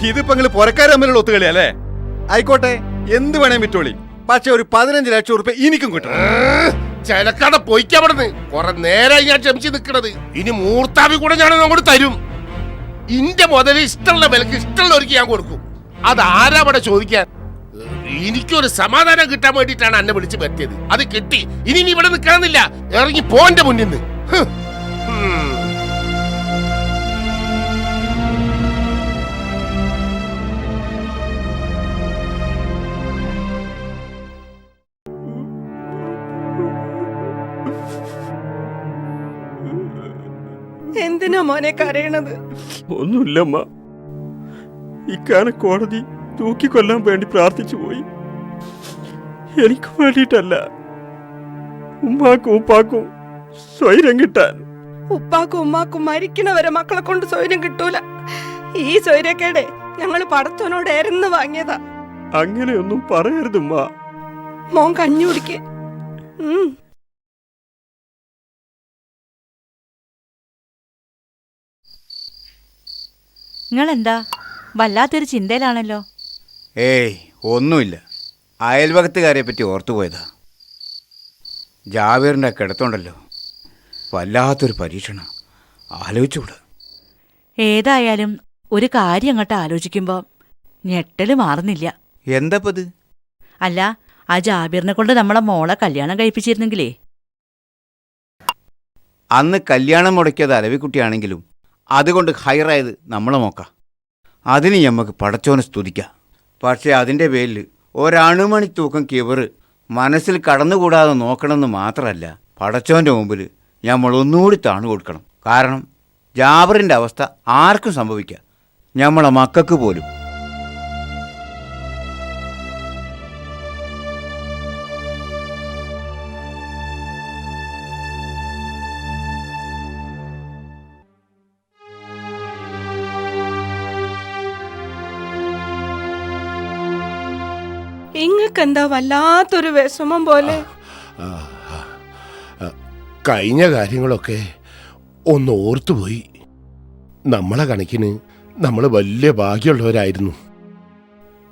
ഇതിപ്പോ നിങ്ങൾ പുറക്കാർ തമ്മിലുള്ള ഒത്തുകളി അല്ലേ? ആയിക്കോട്ടെ, എന്ത് വേണേ വിറ്റോളി. പക്ഷെ ഒരു 15 ലക്ഷം റുപ്യ എനിക്കും കിട്ടണം. ചിലക്കാതെ പൊയ്ക്കവിടുന്ന് കുറെ നേരമായി ഞാൻ ക്ഷമിച്ച് നിൽക്കണത്. ഇനി മൂർത്താവി കൂടെ ഞാൻ അങ്ങോട്ട് തരും. ഇന്റെ മുതൽ ഇഷ്ടമുള്ള വിലക്ക് ഇഷ്ടമുള്ളവർക്ക് ഞാൻ കൊടുക്കും. അതാരാ അവിടെ ചോദിക്കാൻ? എനിക്കൊരു സമാധാനം കിട്ടാൻ വേണ്ടിയിട്ടാണ് എന്നെ വിളിച്ച് പറ്റിയത്. അത് കിട്ടി. ഇനി ഇവിടെ നിൽക്കാന്നില്ല, ഇറങ്ങി പോന്റെ മുന്നിൽ നിന്ന്. എന്തിനാ മോനെ കരയണത്? ഒന്നുമില്ലമ്മ, ഇക്കാനെ കോടതി തൂക്കിക്കൊല്ലാൻ വേണ്ടി പ്രാർത്ഥിച്ചു പോയി. എനിക്ക് വേണ്ടിയിട്ടല്ല, ഉമ്മാക്കും ഉപ്പാക്കും സ്വൈര്യം കിട്ടാൻ. ഉപ്പാക്കും ഉമ്മാക്കും മരിക്കണവരെ മക്കളെ കൊണ്ട് സ്വൈര്യം കിട്ടൂല. ഈ സ്വൈര്യക്കേടെ ഞങ്ങള് പടച്ചവനോട് ഏരന്ന് വാങ്ങിയതാ. അങ്ങനെയൊന്നും പറയരുതുമ്മ. മോൻ കഞ്ഞി കുടിക്ക്. നിങ്ങളെന്താ വല്ലാത്തൊരു ചിന്തയിലാണല്ലോ? ഏയ്, ഒന്നുമില്ല. അയൽവകത്തുകാരെ പറ്റി ഓർത്തുപോയതാ. ജാവേറിൻ്റെ കിടത്തുണ്ടല്ലോ, വല്ലാത്തൊരു പരീക്ഷണം. ആലോചിച്ചുകൂടാ. ഏതായാലും ഒരു കാര്യം അങ്ങോട്ട് ആലോചിക്കുമ്പോൾ ഞെട്ടല് മാറുന്നില്ല. എന്തപ്പത്? അല്ല, ആ ജാബിറിനെ കൊണ്ട് നമ്മളെ മോളെ കല്യാണം കഴിപ്പിച്ചിരുന്നെങ്കിലേ. അന്ന് കല്യാണം മുടക്കിയത് അലവിക്കുട്ടിയാണെങ്കിലും അതുകൊണ്ട് ഹൈറായത് നമ്മളെ നോക്കാം. അതിന് ഞമ്മക്ക് പടച്ചോനെ സ്തുതിക്കാം. പക്ഷേ അതിൻ്റെ പേരിൽ ഒരണുമണി തൂക്കം കിവറ് മനസ്സിൽ കടന്നുകൂടാതെ നോക്കണമെന്ന് മാത്രമല്ല, പടച്ചോൻ്റെ മുമ്പിൽ നമ്മൾ ഒന്നുകൂടി താണു കൊടുക്കണം. കാരണം ജാബറിൻ്റെ അവസ്ഥ ആർക്കും സംഭവിക്കാം, നമ്മളെ മക്കൾക്ക് പോലും. ഇങ്ങക്കെന്താ വല്ലാത്തൊരു വിഷമം പോലെ? കഴിഞ്ഞ കാര്യങ്ങളൊക്കെ ഒന്ന് ഓർത്തുപോയി. നമ്മളെ കണക്കിന് നമ്മൾ വലിയ ഭാഗ്യമുള്ളവരായിരുന്നു.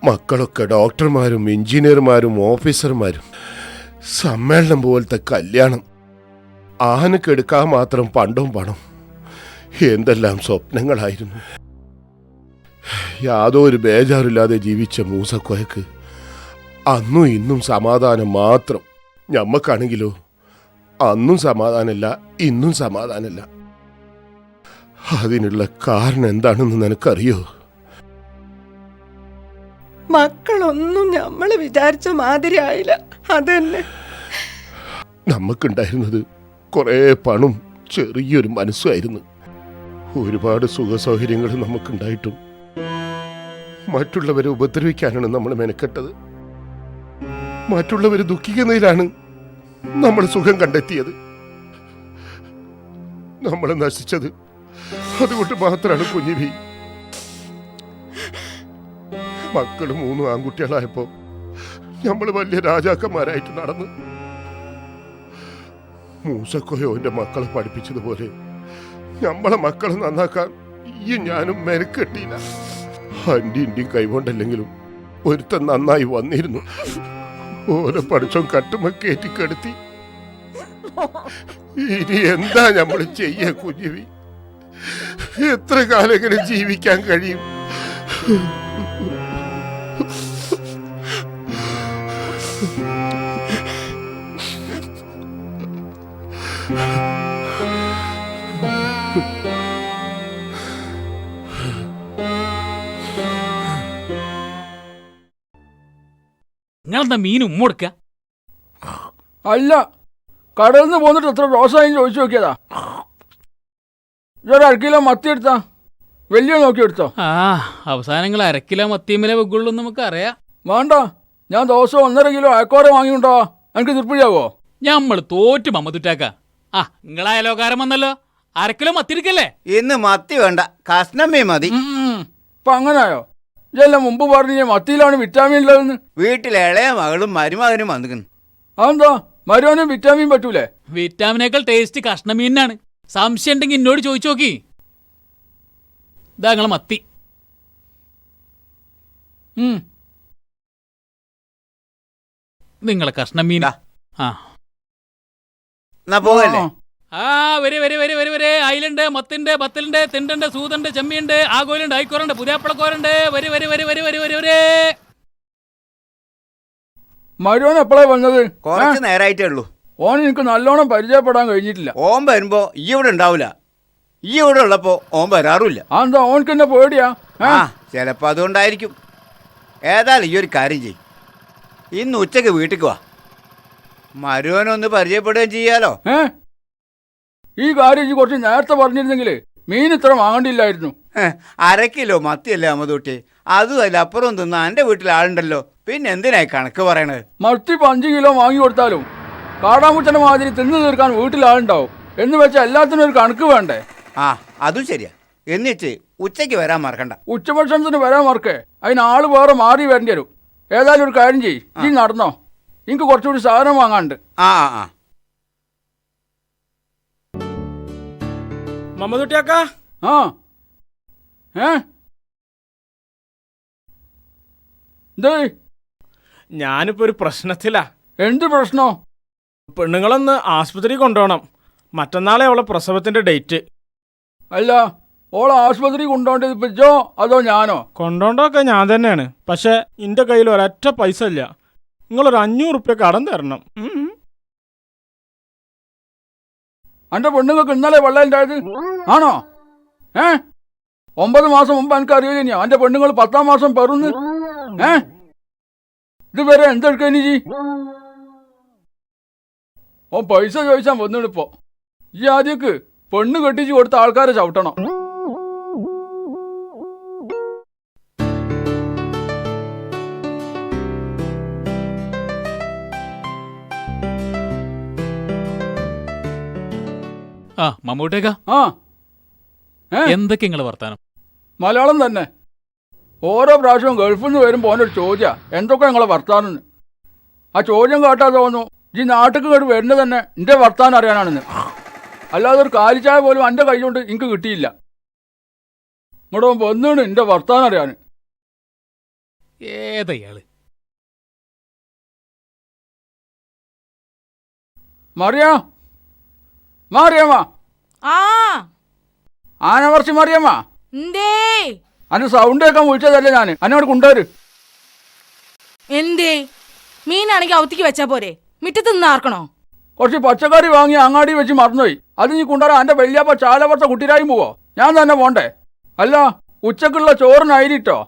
മക്കളൊക്കെ ഡോക്ടർമാരും എഞ്ചിനീയർമാരും ഓഫീസർമാരും. സമ്മേളനം പോലത്തെ കല്യാണം, ആനക്കെടുക്കാൻ മാത്രം പണ്ടവും പണം. എന്തെല്ലാം സ്വപ്നങ്ങളായിരുന്നു. യാതൊരു ബേജാറില്ലാതെ ജീവിച്ച മൂസക്കോയക്ക് അന്നും ഇന്നും സമാധാനം മാത്രം. ഞമ്മക്കാണെങ്കിലോ അന്നും സമാധാനമില്ല, ഇന്നും സമാധാനമില്ല. അതിനുള്ള കാരണം എന്താണെന്ന് നിനക്കറിയോ? മക്കളൊന്നും നമ്മള് വിചാരിച്ച മാതിരി ആയില്ല. അതന്നെ. നമുക്കുണ്ടായിരുന്നത് കുറേ പണം, ചെറിയൊരു മനസ്സുമായിരുന്നു. ഒരുപാട് സുഖസൗകര്യങ്ങൾ നമുക്കുണ്ടായിട്ടും മറ്റുള്ളവരെ ഉപദ്രവിക്കാനാണ് നമ്മൾ മെനക്കെട്ടത്. മറ്റുള്ളവർ ദുഃഖിക്കുന്നതിലാണ് നമ്മൾ സുഖം കണ്ടെത്തിയത്. നമ്മളെ നശിച്ചത് അതുകൊണ്ട് മാത്രമാണ് കുഞ്ഞിബി. മക്കള് 3 ആൺകുട്ടികളായപ്പോ നമ്മൾ വലിയ രാജാക്കന്മാരായിട്ട് നടന്നു. മൂസക്കോയോന്റെ മക്കളെ പഠിപ്പിച്ചതുപോലെ നമ്മളെ മക്കളെ നന്നാക്കാൻ ഈ ഞാനും മെനക്കെട്ടിയില്ല. അന്റിയും കൈകൊണ്ടല്ലെങ്കിലും ഒരുത്തൻ നന്നായി വന്നിരുന്നു. ഓരോ പഠിച്ചോ കട്ടുമ കയറ്റിക്കെടുത്തി. ഇനി എന്താ നമ്മൾ ചെയ്യ കുഞ്ഞിവി? എത്ര കാലം ഇങ്ങനെ ജീവിക്കാൻ കഴിയും? നിങ്ങളെന്താ മീൻ ഉമ്മൊടുക്ക? അല്ല, കടലിൽ നിന്ന് പോന്നിട്ട് എത്ര റോസായി ചോദിച്ചു നോക്കിയതാ. ഇതൊരു 1 കിലോ മത്തി എടുത്താ, വലിയ നോക്കി എടുത്തോ. അവസാനങ്ങൾ 1/2 കിലോ മത്തിയമ്മലെ വെക്കുള്ളൂ നമുക്ക് അറിയാം. വേണ്ട, ഞാൻ ദിവസം 1.5 കിലോ അയക്കോര വാങ്ങിയുണ്ടോ? എനിക്ക് തിരുപ്പിടിയാവോ? ഞമ്മള് തോറ്റ് മമ്മതുറ്റാക്ക. നിങ്ങളായാലോകാരം വന്നല്ലോ, 1/2 കിലോ മത്തി എടുക്കല്ലേ? ഇന്ന് മത്തി വേണ്ട, കഷ്ണമേ മതി. ഇപ്പൊ അങ്ങനായോ? ഇതെല്ലാം മുമ്പ് പറഞ്ഞ മത്തിയിലാണ് വിറ്റാമിൻ ഉള്ളതെന്ന്. വീട്ടിലെ ഇളയ മകളും മരുമകനും വന്നിരിക്കുന്നു. അതെന്താ മരുവനും വിറ്റാമിൻ പറ്റൂലേ? വിറ്റാമിനേക്കാൾ ടേസ്റ്റ് കഷ്ണമീനാണ്. സംശയം ഉണ്ടെങ്കിൽ എന്നോട് ചോദിച്ചു നോക്കി. ഇതാ നിങ്ങളെ മത്തി. നിങ്ങളെ കഷ്ണമീനാ. പോകല്ലേ? വരെ അയിലുണ്ട്, മത്തുണ്ട്, ബത്തലുണ്ട്, തിണ്ടുണ്ട്, സൂതുണ്ട്, ചെമ്മിയുണ്ട്, ആകോലുണ്ട്, ആയിക്കോറുണ്ട്, പുതിയാപ്പളക്കോരുണ്ട്. വരെ മരുവൻ എപ്പോഴാ വന്നത്? കുറച്ച് നേരമായിട്ടേ ഉള്ളൂ. ഓൻ എനിക്ക് നല്ലോണം പരിചയപ്പെടാൻ കഴിഞ്ഞിട്ടില്ല. ഓൻ വരുമ്പോ ഈ ഇവിടെ ഉണ്ടാവില്ല. ഈ ഇവിടെ ഉള്ളപ്പോ ഓൻ വരാറുമില്ല. എന്താ ഓനക്ക് എന്നെ പേടിയാ? ചിലപ്പോ അതുകൊണ്ടായിരിക്കും. ഏതായാലും ഈ ഒരു കാര്യം ചെയ്യും, ഇന്ന് ഉച്ചക്ക് വീട്ടിക്ക് വാ, മരുവനൊന്ന് പരിചയപ്പെടുകയും ചെയ്യാലോ. ഈ കാര്യം കുറച്ച് നേരത്തെ പറഞ്ഞിരുന്നെങ്കിൽ മീൻ ഇത്ര വാങ്ങണ്ടില്ലായിരുന്നു. 1/2 കിലോ മത്തിയല്ലേ അമ്മതൂട്ടി? അതുമല്ല അപ്പുറം തിന്ന എന്റെ വീട്ടിൽ ആളുണ്ടല്ലോ, പിന്നെ എന്തിനായി കണക്ക് പറയണത്? മത്തി 5 കിലോ വാങ്ങി കൊടുത്താലും കാടാമുച്ചന്റെ മാതിരി തിന്നു തീർക്കാൻ വീട്ടിൽ ആളുണ്ടാവും. എന്ന് വെച്ചാൽ എല്ലാത്തിനും ഒരു കണക്ക് വേണ്ടേ? അതും ശരിയാ. എന്നിട്ട് ഉച്ചയ്ക്ക് വരാൻ മറക്കണ്ട. ഉച്ചഭക്ഷണത്തിന് വരാൻ മറക്കേ? അതിന് ആള് വേറെ മാറി വരേണ്ടി വരും. ഏതായാലും ഒരു കാര്യം ചെയ്യ്, നീ നടന്നോ, എനിക്ക് കുറച്ചുകൂടി സാധനം വാങ്ങാണ്ട്. മമ്മതുട്ടിയാക്ക. ഞാനിപ്പോ ഒരു പ്രശ്നത്തിലാ. എന്ത് പ്രശ്നോ? പെണ്ണുങ്ങളൊന്ന് ആസ്പത്രി കൊണ്ടുപോകണം. മറ്റന്നാളെ അവളെ പ്രസവത്തിന്റെ ഡേറ്റ്. അല്ല, ഓളെ ആസ്പത്രി കൊണ്ടുപോകേണ്ടത് പിച്ചോ അതോ ഞാനോ? കൊണ്ടോണ്ടൊക്കെ ഞാൻ തന്നെയാണ്. പക്ഷെ എന്റെ കയ്യിൽ ഒരൊറ്റ പൈസ ഇല്ല. നിങ്ങളൊരു 500 റുപ്യ കടം തരണം. എന്റെ പെണ്ണുങ്ങൾക്ക് ഇന്നലെ വെള്ളം ഉണ്ടായത് ആണോ? 9 മാസം മുമ്പ് എനിക്ക് അറിയില്ല എന്റെ പെണ്ണുങ്ങൾ 10-ാം മാസം പെറുന്ന്. ഇതുവരെ എന്തെടുക്കാൻ ജി? ഓ പൈസ ചോദിച്ചാൽ വന്നിടിപ്പോ. ഈ ആദ്യക്ക് പെണ്ണ് കെട്ടിച്ച് കൊടുത്ത ആൾക്കാരെ ചവിട്ടണം. മമ്മൂട്ടേക്ക, എന്തൊക്കെ നിങ്ങള് വർത്താനം? മലയാളം തന്നെ. ഓരോ പ്രാവശ്യവും ഗൾഫിൽ നിന്ന് വരുമ്പോൾ ഓനൊരു ചോദ്യം എന്തൊക്കെ ഞങ്ങളെ വർത്താനെന്ന്. ആ ചോദ്യം കേട്ടാൽ തോന്നുന്നു ഈ നാട്ടിൽ കേട്ട് വരുന്നത് തന്നെ എൻ്റെ വർത്താനം അറിയാനാണെന്ന്. അല്ലാതെ ഒരു കാലിച്ചായ പോലും എൻ്റെ കൈ കൊണ്ട് എനിക്ക് കിട്ടിയില്ല. ഇങ്ങോട്ട് വന്നാണ് എൻ്റെ വർത്താനം അറിയാൻ. ഏതയാള് മാറിയമ്മ ആ ആനവർച്ചി മാറിയമ്മ, എന്തേ അന്ന് സൗണ്ട് കേൾക്കാൻ വിളിച്ചതല്ലേ ഞാൻ. എന്നോട് കൊണ്ടുവരും. എന്തേ മീനാണെങ്കിൽ അവത്തിക്ക് വെച്ചാ പോരെ, മിറ്റത്ത് നിന്നാർക്കണോ? കുറച്ച് പച്ചക്കറി വാങ്ങി അങ്ങാടി വെച്ച് മറന്നുപോയി. അത് നീ കൊണ്ടുവരാൻ എൻ്റെ വലിയപ്പ ചാലവർച്ച കുട്ടിരായും പോവോ? ഞാൻ തന്നെ പോണ്ടേ? അല്ല ഉച്ചക്കുള്ള ചോറിനായിരിട്ടോ?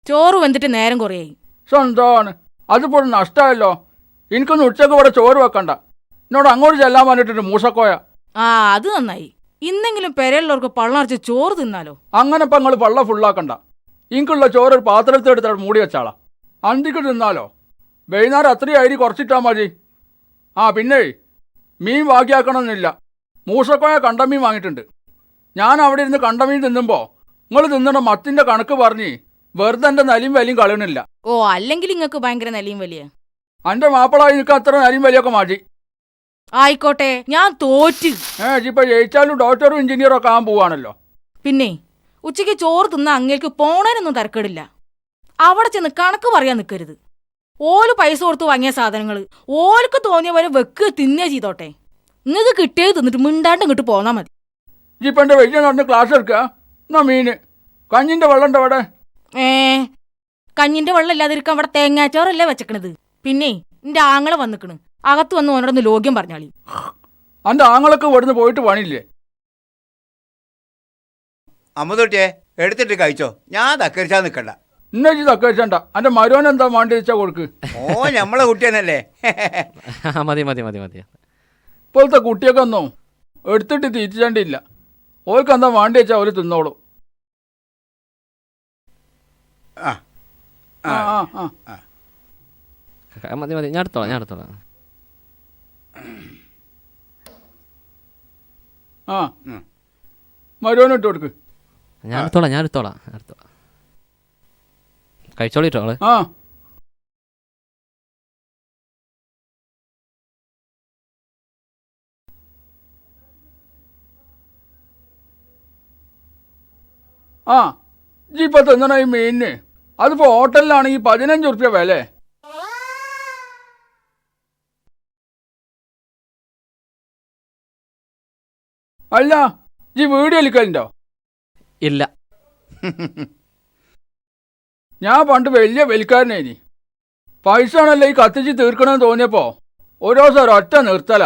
ചോറ് വെന്തിട്ട് നേരം കുറയായി. സ്വന്തമാണ് അതിപ്പോൾ നഷ്ടമല്ലോ. എനിക്കൊന്ന് ഉച്ചക്ക് ഇവിടെ ചോറ് വെക്കണ്ട. എന്നോട് അങ്ങോട്ട് ചെല്ലാൻ പറഞ്ഞിട്ടുണ്ട് മൂസക്കോയ. ആ അത് നന്നായി. ഇന്നെങ്കിലും പെരയുള്ളവർക്ക് പള്ളറച്ച് ചോറ് തിന്നാലോ. അങ്ങനെ ഇപ്പം നിങ്ങൾ പള്ള ഫുള്ളാക്കണ്ട. എനിക്കുള്ള ചോറ് ഒരു പാത്രത്തിലെടുത്തിട്ട് മൂടി വെച്ചാളാ. അന്തിക്ക് തിന്നാലോ. വൈകുന്നേരം അത്രയും അരി കുറച്ചിട്ടാൽ മതി. ആ പിന്നെ മീൻ ബാക്കിയാക്കണമെന്നില്ല. മൂസക്കോയ കണ്ടമീൻ വാങ്ങിയിട്ടുണ്ട്. ഞാൻ അവിടെ ഇരുന്ന് കണ്ടമീൻ തിന്നുമ്പോൾ നിങ്ങൾ തിന്നണ മത്തിൻ്റെ കണക്ക് പറഞ്ഞ് വെറുതെ എൻ്റെ നലിയും വലിയും കളയണില്ല. ഓ അല്ലെങ്കിൽ നിങ്ങൾക്ക് ഭയങ്കര നിലയും വലിയ. എൻ്റെ മാപ്പിളായി നിൽക്കാൻ അത്ര നലിയും വലിയൊക്കെ മാറ്റി. ആയിക്കോട്ടെ, ഞാൻ തോറ്റ്. ഇപ്പൊ ജയിച്ചാലും ഡോക്ടറും എഞ്ചിനീയറും ഒക്കെ ആകാൻ പോവാണല്ലോ. പിന്നെ ഉച്ചയ്ക്ക് ചോറ് തിന്ന അങ്ങേക്ക് പോണേനൊന്നും തരക്കേടില്ല. അവിടെ ചെന്ന് കണക്ക് പറയാൻ നിൽക്കരുത്. ഓല് പൈസ കൊടുത്ത് വാങ്ങിയ സാധനങ്ങൾ ഓൽക്ക് തോന്നിയ പോലെ വെക്ക് തിന്നേ ചെയ്തോട്ടെ. നിങ്ങൾക്ക് കിട്ടിയത് തിന്നിട്ട് മിണ്ടാണ്ട് ഇങ്ങോട്ട് പോന്നാ മതി. ഇപ്പൊ എന്റെ വലിയ നടന്ന് ക്ലാസ് എടുക്കുക. എന്നാ മീന് കഞ്ഞിന്റെ വെള്ളം ഉണ്ട് അവിടെ. കഞ്ഞിന്റെ വെള്ളം ഇല്ലാതിരിക്കാൻ അവിടെ തേങ്ങാച്ചോറല്ലേ വെച്ചക്കണത്. പിന്നെ എന്റെ ആങ്ങളെ വന്നിക്കണ്. അകത്ത് വന്ന് ഓനോടൊന്ന് ലോഗ്യം പറഞ്ഞാളി. അന്റെ ആങ്ങളൊക്കെ ഇവിടുന്ന് പോയിട്ട് പണിയില്ലേ? അമ്മതൊട്ടിയെ എടുത്തിട്ട് കഴിച്ചോ, ഞാൻ തക്കരിച്ചാ നിക്കണ്ട. ഇന്നെ തക്കരിച്ചണ്ട. അന്റെ മരുവൻ എന്താ വേണ്ടി വെച്ചാ കൊടുക്ക്. ഓ ഞമ്മളെ കുട്ടിയനല്ലേ. മതി മതി മതി മതി. ഇപ്പോഴത്തെ കുട്ടിയൊക്കെ ഒന്നും എടുത്തിട്ട് തീറ്റിച്ചണ്ടില്ല. ഓർക്ക് എന്താ വേണ്ടി വെച്ചാൽ അവർ തിന്നോളൂ. മതി മതി, ഞാൻ എടുത്തോളാം. ആ മരുവനിട്ട് കൊടുക്ക്. ഞാൻ എടുത്തോളാം. കഴിച്ചോളിട്ടോ ആള്. ഇപ്പൊ തിന്നണ ഈ മീനിന് അതിപ്പോ ഹോട്ടലിലാണെങ്കിൽ 15 ഉറുപ്പ്യ വില. അല്ല ഈ വീഡിയോ കളിക്കലുണ്ടോ? ഇല്ല. ഞാൻ പണ്ട് വലിയ വലിക്കാരനേനി. പൈസ ആണല്ലോ ഈ കത്തിച്ച് തീർക്കണമെന്ന് തോന്നിയപ്പോ ഓരോ ദിവസം ഒരൊറ്റ നിർത്തല.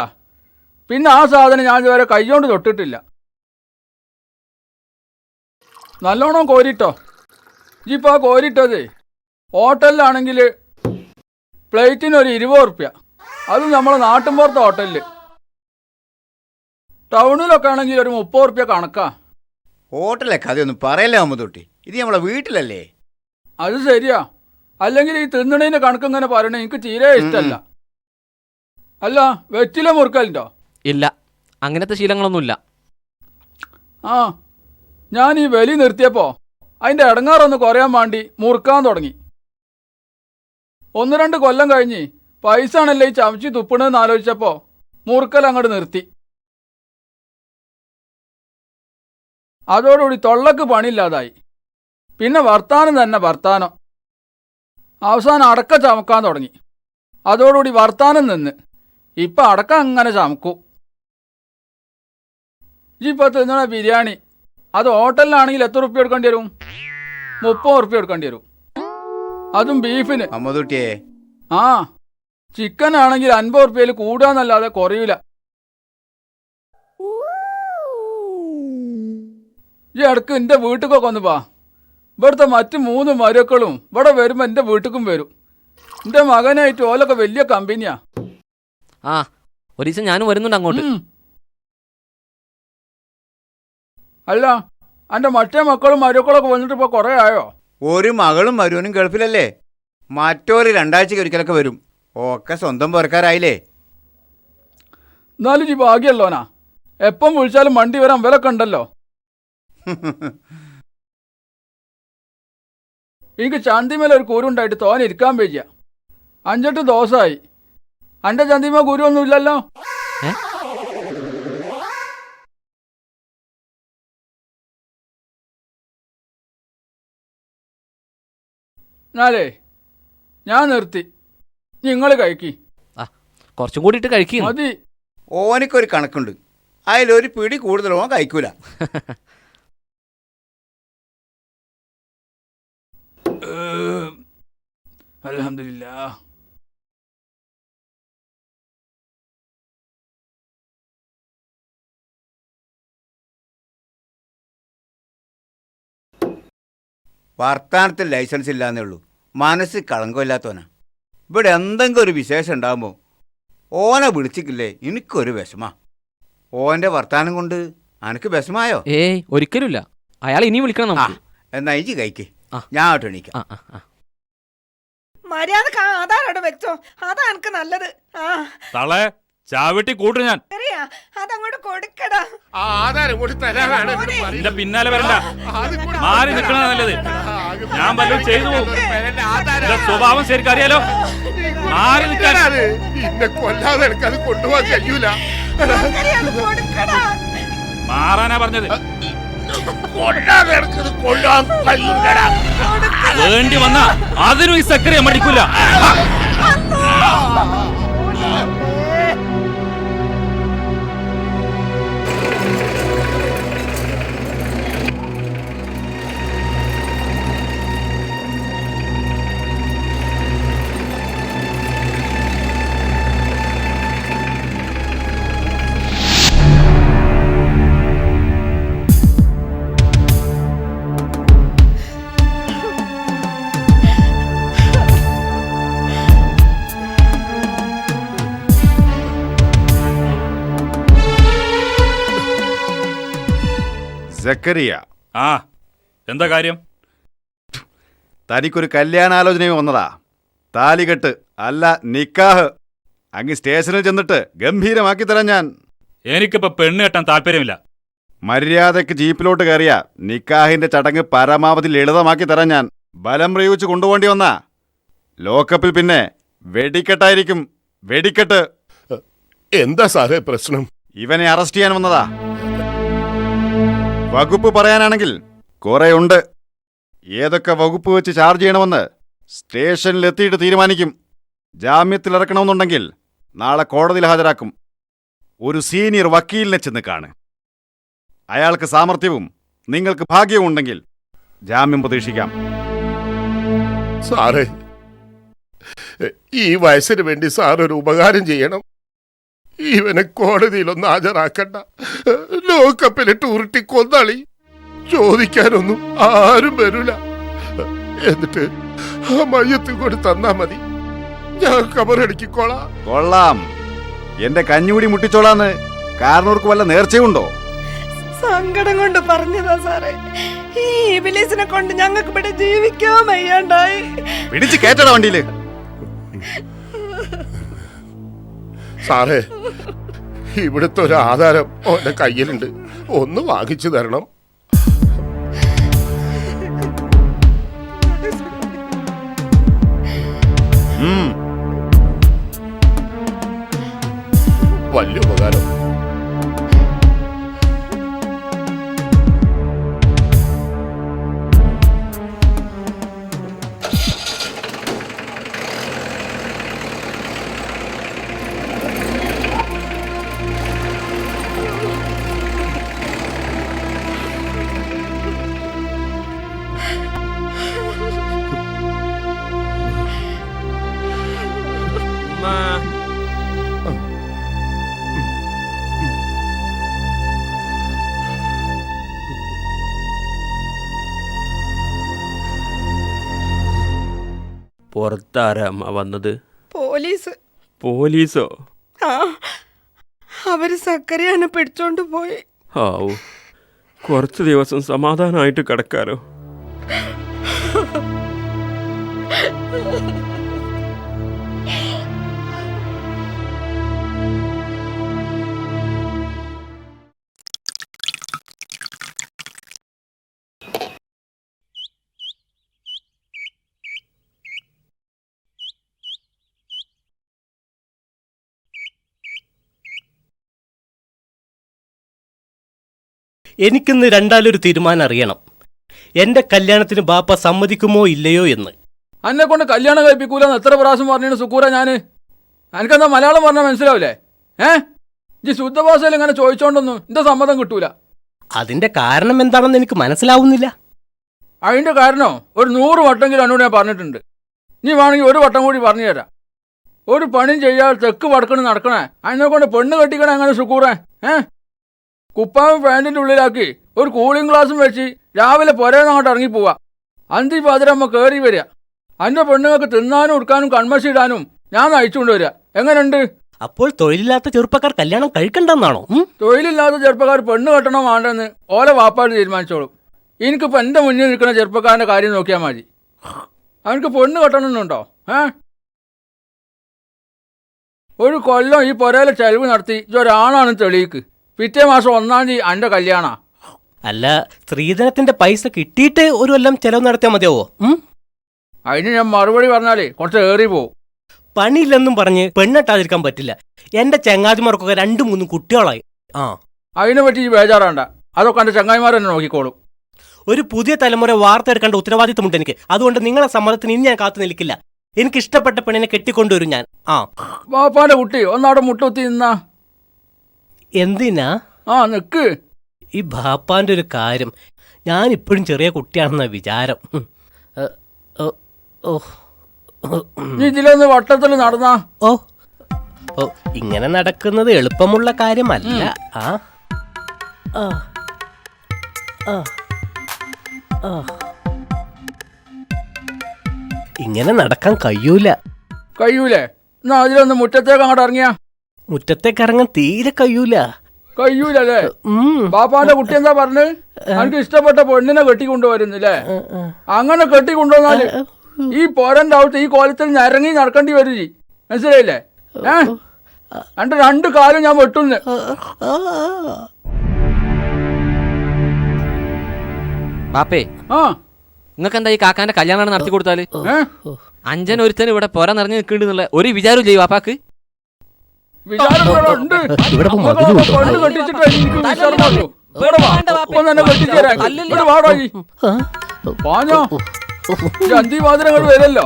പിന്നെ ആ സാധനം ഞാൻ ഇതുവരെ കൈകൊണ്ട് തൊട്ടിട്ടില്ല. നല്ലോണം കോരിട്ടോ. ഇജിപ്പോൾ ആ കോരിട്ടത് ഹോട്ടലിലാണെങ്കിൽ പ്ലേറ്റിന് ഒരു 20 ഉറുപ്പ്യ. അത് നമ്മളെ നാട്ടിൻപുറത്തെ ഹോട്ടലിൽ. ടൗണിലൊക്കെ ആണെങ്കിൽ ഒരു 30 ഉറുപ്പ്യ കണക്കാ. ഹോട്ടലൊക്കെ അതൊന്നും പറയല്ലേ അമ്മതൊട്ടി, ഇത് നമ്മളെ വീട്ടിലല്ലേ. അത് ശരിയാ. അല്ലെങ്കിൽ ഈ തിന്നണേൻ്റെ കണക്ക് ഇങ്ങനെ പറയണേ എനിക്ക് തീരെ ഇഷ്ടമല്ല. അല്ല വെറ്റില മുറുക്കലുണ്ടോ? ഇല്ല, അങ്ങനത്തെ ശീലങ്ങളൊന്നുമില്ല. ഞാൻ ഈ വലി നിർത്തിയപ്പോൾ അതിൻ്റെ ഇടങ്ങാറൊന്ന് കുറയാൻ വേണ്ടി മുറുക്കാൻ തുടങ്ങി. 1-2 കൊല്ലം കഴിഞ്ഞ് പൈസ ആണല്ലേ ഈ ചമച്ച് തുപ്പണെന്ന് ആലോചിച്ചപ്പോൾ മുറുക്കൽ അങ്ങോട്ട് നിർത്തി. അതോടുകൂടി തൊള്ളക്ക് പണിയില്ലാതായി. പിന്നെ വർത്താനം തന്നെ വർത്താനം. അവസാനം അടക്ക ചമക്കാൻ തുടങ്ങി. അതോടുകൂടി വർത്താനം നിന്ന് ഇപ്പം അടക്ക അങ്ങനെ ചമക്കൂ. ഇപ്പം തിന്നണ ബിരിയാണി അത് ഹോട്ടലിലാണെങ്കിൽ എത്ര ഉറുപ്പ്യ എടുക്കേണ്ടി വരും? 30 ഉറുപ്പ്യ എടുക്കേണ്ടി വരും. അതും ബീഫിന്. അമ്മതൊട്ടിയെ ചിക്കൻ ആണെങ്കിൽ 50 ഉറുപ്പ്യയിൽ കൂടുകയെന്നല്ലാതെ കുറയൂല. ഈ ഇടക്ക് എൻ്റെ വീട്ടിലൊക്കെ ഒന്ന് വാ. ഇവിടുത്തെ മറ്റ് 3 മരുക്കളും ഇവിടെ വരുമ്പോൾ എൻ്റെ വീട്ടിലും വരും. എൻ്റെ മകനായിട്ട് ഓലൊക്കെ വലിയ കമ്പനിയാ. ഒരു ദിവസം ഞാനും വരുന്നുണ്ട് അങ്ങോട്ട്. അല്ല എൻ്റെ മറ്റേ മക്കളും മരുക്കളൊക്കെ വന്നിട്ട് ഇപ്പോൾ കുറേ ആയോ? ഒരു മകളും മരുവനും ഗൾഫിലല്ലേ. മറ്റൊരു 2 ആഴ്ചയ്ക്ക് ഒരിക്കലൊക്കെ വരും. ഒക്കെ സ്വന്തം പുറക്കാരായില്ലേ. എന്നാലും ഈ ഭാഗ്യമുള്ളവനാ. എപ്പം വിളിച്ചാലും വണ്ടി വരാൻ വിലക്കെ ഉണ്ടല്ലോ. എനിക്ക് ചന്തിമേല ഒരു കുരുണ്ടായിട്ട് തോനെ ഇരിക്കാൻ വയ്യ. 5-8 ദിവസമായി. എൻ്റെ ചന്തിമ കുരുവൊന്നുമില്ലല്ലോ. എന്നാലേ ഞാൻ നിർത്തി. നിങ്ങൾ കഴിക്കി. കുറച്ചും കൂടിയിട്ട് കഴിക്കും. മതി. ഓനിക്കൊരു കണക്കുണ്ട്, അതിലൊരു പിടി കൂടുതൽ ഓൻ കഴിക്കൂല. അൽഹംദുലില്ലാ. വർത്താനത്തിൽ ലൈസൻസ് ഇല്ലാന്നേ ഉള്ളൂ, മനസ്സിൽ കളങ്കമില്ലാത്തവനാ. ഇവിടെ എന്തെങ്കിലും ഒരു വിശേഷം ഉണ്ടാകുമ്പോൾ ഓനെ വിളിച്ചിട്ടില്ലേ എനിക്കൊരു വിഷമാ. ഓൻ്റെ വർത്താനം കൊണ്ട് അനക്ക് വിഷമായോ? ഏയ് ഒരിക്കലുമില്ല. അയാൾ ഇനിയും വിളിക്കണം നമുക്ക്. എന്നാ ഇഞ്ചി കഴിക്ക്, ഞാൻ അങ്ങോട്ട് എണീക്കാം. മര്യാദക്ക് ആധാരം വെച്ചോ, അതാ എനിക്ക് നല്ലത്. തളെ ചാവിട്ടി കൂട്ടു ഞാൻ. അതങ്ങോട്ട് കൊടുക്കടാ. എന്റെ പിന്നാലെ വരണ്ട, മാറി നിൽക്കണ നല്ലത്. ഞാൻ വല്ലതും ചെയ്തു പോകും. എന്റെ സ്വഭാവം ശരിക്കും അറിയാലോ. മാറി നിൽക്കാൻ. കൊണ്ടുപോകാൻ കഴിയൂല. മാറാനാ പറഞ്ഞത്. വേണ്ടി വന്ന അതിനും ഈ സക്കറിയ മടിക്കൂല. സക്കറിയ, എന്താ കാര്യം? തനിക്കൊരു കല്യാണാലോചനയും വന്നതാ. താലികെട്ട് അല്ല നിക്കാഹ്. അങ്ങ് സ്റ്റേഷനിൽ ചെന്നിട്ട് ഗംഭീരമാക്കി തരാം ഞാൻ. എനിക്കിപ്പോ പെണ്ണ് കെട്ടാൻ താല്പര്യമില്ല. മര്യാദയ്ക്ക് ജീപ്പിലോട്ട് കയറിയ നിക്കാഹിന്റെ ചടങ്ങ് പരമാവധി ലളിതമാക്കി തരാം ഞാൻ. ബലം പ്രയോഗിച്ച് കൊണ്ടുപോകേണ്ടി വന്നാ ലോക്കപ്പിൽ പിന്നെ വെടിക്കെട്ടായിരിക്കും. വെടിക്കെട്ട്. എന്താ സാറേ പ്രശ്നം? ഇവനെ അറസ്റ്റ് ചെയ്യാൻ വന്നതാ. വകുപ്പ് പറയാനാണെങ്കിൽ കുറെ ഉണ്ട്. ഏതൊക്കെ വകുപ്പ് വെച്ച് ചാർജ് ചെയ്യണമെന്ന് സ്റ്റേഷനിൽ എത്തിയിട്ട് തീരുമാനിക്കും. ജാമ്യത്തിൽ ഇറക്കണമെന്നുണ്ടെങ്കിൽ നാളെ കോടതിയിൽ ഹാജരാക്കും. ഒരു സീനിയർ വക്കീലിനെ ചെന്ന് കാണ്. അയാൾക്ക് സാമർഥ്യവും നിങ്ങൾക്ക് ഭാഗ്യവും ഉണ്ടെങ്കിൽ ജാമ്യം പ്രതീക്ഷിക്കാം. സാറേ, ഈ വയസ്സിന് വേണ്ടി സാർ ഒരു ഉപകാരം ചെയ്യണം. ഇവനെ കോടതിയിലൊന്നും ഹാജരാക്കണ്ട. ലോക്കപ്പിലിട്ട് ഉരുട്ടി കൊന്നളി. ചോദിക്കാനൊന്നും ആരും വരൂല. എന്നിട്ട് ആ മയ്യത്ത് കൂടി തന്നാ മതി. ഞാൻ കബറടിക്കോളാം. കൊള്ളാം. എന്റെ കഞ്ഞുകൂടി മുട്ടിച്ചോളാന്ന് കാരണവർക്ക് വല്ല നേർച്ചയുണ്ടോ? സങ്കടം കൊണ്ട് പറഞ്ഞതാ സാറേ. ഈ ഇബിലീസിനെ കൊണ്ട് ഞങ്ങൾക്ക് ഇവിടെ ജീവിക്കാൻ വയ്യാണ്ടായി. പിടിച്ച് കേറ്റട വണ്ടിയില്. സാറേ, ഇവിടുത്തെ ഒരു ആധാരം ഓന്റെ കയ്യിലുണ്ട്. ഒന്ന് വാങ്ങിച്ചു തരണം. വലിയ ഉപകാരം. പുറത്താരാ അമ്മ വന്നത്? പോലീസ്. പോലീസോ? അവര് സക്കറിയാനെ പിടിച്ചോണ്ട് പോയി. ആവൂ, കുറച്ച് ദിവസം സമാധാനമായിട്ട് കിടക്കാലോ. എനിക്കിന്ന് രണ്ടാലൊരു തീരുമാനം അറിയണം. എൻ്റെ കല്യാണത്തിന് ബാപ്പ സമ്മതിക്കുമോ ഇല്ലയോ എന്ന്. എന്നെ കൊണ്ട് കല്യാണം കഴിപ്പിക്കൂലെന്ന് എത്ര പ്രാവശ്യം പറഞ്ഞു സുക്കൂറ ഞാൻ. എനിക്കെന്താ മലയാളം പറഞ്ഞാൽ മനസ്സിലാവില്ലേ? ഈ ശുദ്ധഭാഷയിൽ ഇങ്ങനെ ചോദിച്ചോണ്ടൊന്നും എന്റെ സമ്മതം കിട്ടൂല. അതിന്റെ കാരണം എന്താണെന്ന് എനിക്ക് മനസ്സിലാവുന്നില്ല. അതിന്റെ കാരണം ഒരു 100 വട്ടെങ്കിലും എന്നോട് ഞാൻ പറഞ്ഞിട്ടുണ്ട്. നീ വേണമെങ്കിൽ ഒരു വട്ടം കൂടി പറഞ്ഞു തരാം. ഒരു പണിയും ചെയ്യാതെ തെക്ക് വടക്കണ് നടക്കണേ, അതിനെ കൊണ്ട് പെണ്ണ് കെട്ടിക്കണേ അങ്ങനെ സുക്കൂറേ. കുപ്പാവും പാൻറ്റിൻ്റെ ഉള്ളിലാക്കി ഒരു കൂളിംഗ് ഗ്ലാസും വെച്ച് രാവിലെ പുരേന്ന് അങ്ങോട്ട് ഇറങ്ങിപ്പോവാ. അന്തി പാതിരമ്മ കയറി വരിക. അതിൻ്റെ പെണ്ണുങ്ങൾക്ക് തിന്നാനും ഉടുക്കാനും കൺമശി ഇടാനും ഞാൻ അയച്ചുകൊണ്ട് വരിക. എങ്ങനെയുണ്ട്? അപ്പോൾ തൊഴിലില്ലാത്ത ചെറുപ്പക്കാർ കല്യാണം കഴിക്കണ്ടെന്നാണോ? തൊഴിലില്ലാത്ത ചെറുപ്പക്കാർ പെണ്ണ് കെട്ടണോ വേണ്ടെന്ന് ഓലെ വാപ്പാട് തീരുമാനിച്ചോളും. എനിക്കിപ്പോൾ എൻ്റെ മുന്നിൽ നിൽക്കുന്ന ചെറുപ്പക്കാരൻ്റെ കാര്യം നോക്കിയാൽ മതി. അവനക്ക് പെണ്ണ് കെട്ടണമെന്നുണ്ടോ? ഒരു കൊല്ലം ഈ പുരയിലെ ചെലവ് നടത്തി ഇതൊരാണാണ് തെളിയിക്ക്. പിറ്റേ മാസം 1-ാം തീയതി എൻ്റെ കല്യാണ. അല്ല, സ്ത്രീധനത്തിന്റെ പൈസ കിട്ടിയിട്ട് ഒരു കൊല്ലം ചെലവ് നടത്തിയാൽ മതിയാവോ? അതിന് ഞാൻ മറുപടി പറഞ്ഞാലേ കുറച്ച് ഏറി പോവും. പണിയില്ലെന്നും പറഞ്ഞ് പെണ്ണെട്ടാതിരിക്കാൻ പറ്റില്ല. എന്റെ ചങ്ങാതിമാർക്കൊക്കെ 2-3 കുട്ടികളായി. അതിനെ പറ്റി ഈ ബേജാറാണ്ട. അതൊക്കെ എൻ്റെ ചങ്ങായിമാർ തന്നെ നോക്കിക്കോളും. ഒരു പുതിയ തലമുറ വാർത്തെടുക്കേണ്ട ഉത്തരവാദിത്തമുണ്ട് എനിക്ക്. അതുകൊണ്ട് നിങ്ങളെ സമ്മതത്തിന് ഇനി ഞാൻ കാത്തു നിൽക്കില്ല. എനിക്ക് ഇഷ്ടപ്പെട്ട പെണ്ണിനെ കെട്ടിക്കൊണ്ടുവരും ഞാൻ. ബാപ്പാന്റെ കുട്ടി ഒന്നവിടെ മുട്ടുത്തി നിന്നാ. എന്തിനാ? നിക്ക്. ഈ ബാപ്പാന്റെ ഒരു കാര്യം, ഞാൻ ഇപ്പോഴും ചെറിയ കുട്ടിയാണെന്ന വിചാരം. ഇതിലൊന്ന് വട്ടത്തിൽ നടന്നാ. ഇങ്ങനെ നടക്കുന്നത് എളുപ്പമുള്ള കാര്യമല്ല. ഇങ്ങനെ നടക്കാൻ കഴിയൂലേ? എന്നാ അതിലൊന്ന് മുറ്റത്തേക്ക് അങ്ങോട്ട് ഇറങ്ങിയാ. മുറ്റത്തേക്ക് ഇറങ്ങാൻ തീരെ കഴിയൂലല്ലേ? ബാപ്പാന്റെ കുട്ടി എന്താ പറഞ്ഞ്? എനിക്ക് ഇഷ്ടപ്പെട്ട പെണ്ണിനെ കെട്ടിക്കൊണ്ടുവരുന്നില്ലേ? അങ്ങനെ കെട്ടിക്കൊണ്ടുവന്നാല് ഈ പോരന്റെ അവിടുത്തെ ഈ കോലത്തിൽ നിരങ്ങി നടക്കേണ്ടി വരും. മനസ്സിലായില്ലേ? എന്റെ 2 കാലും ഞാൻ വെട്ടുന്നു. ബാപ്പേ, നിങ്ങൾക്ക് എന്താ ഈ കാക്കാന്റെ കല്യാണം നടത്തി കൊടുത്താല്? അഞ്ചൻ ഒരുത്തന് ഇവിടെ പോരാ നിറഞ്ഞു നിൽക്കുന്നുള്ള ഒരു വിചാരം ചെയ്യും ബാപ്പാക്ക്? വരല്ലോ,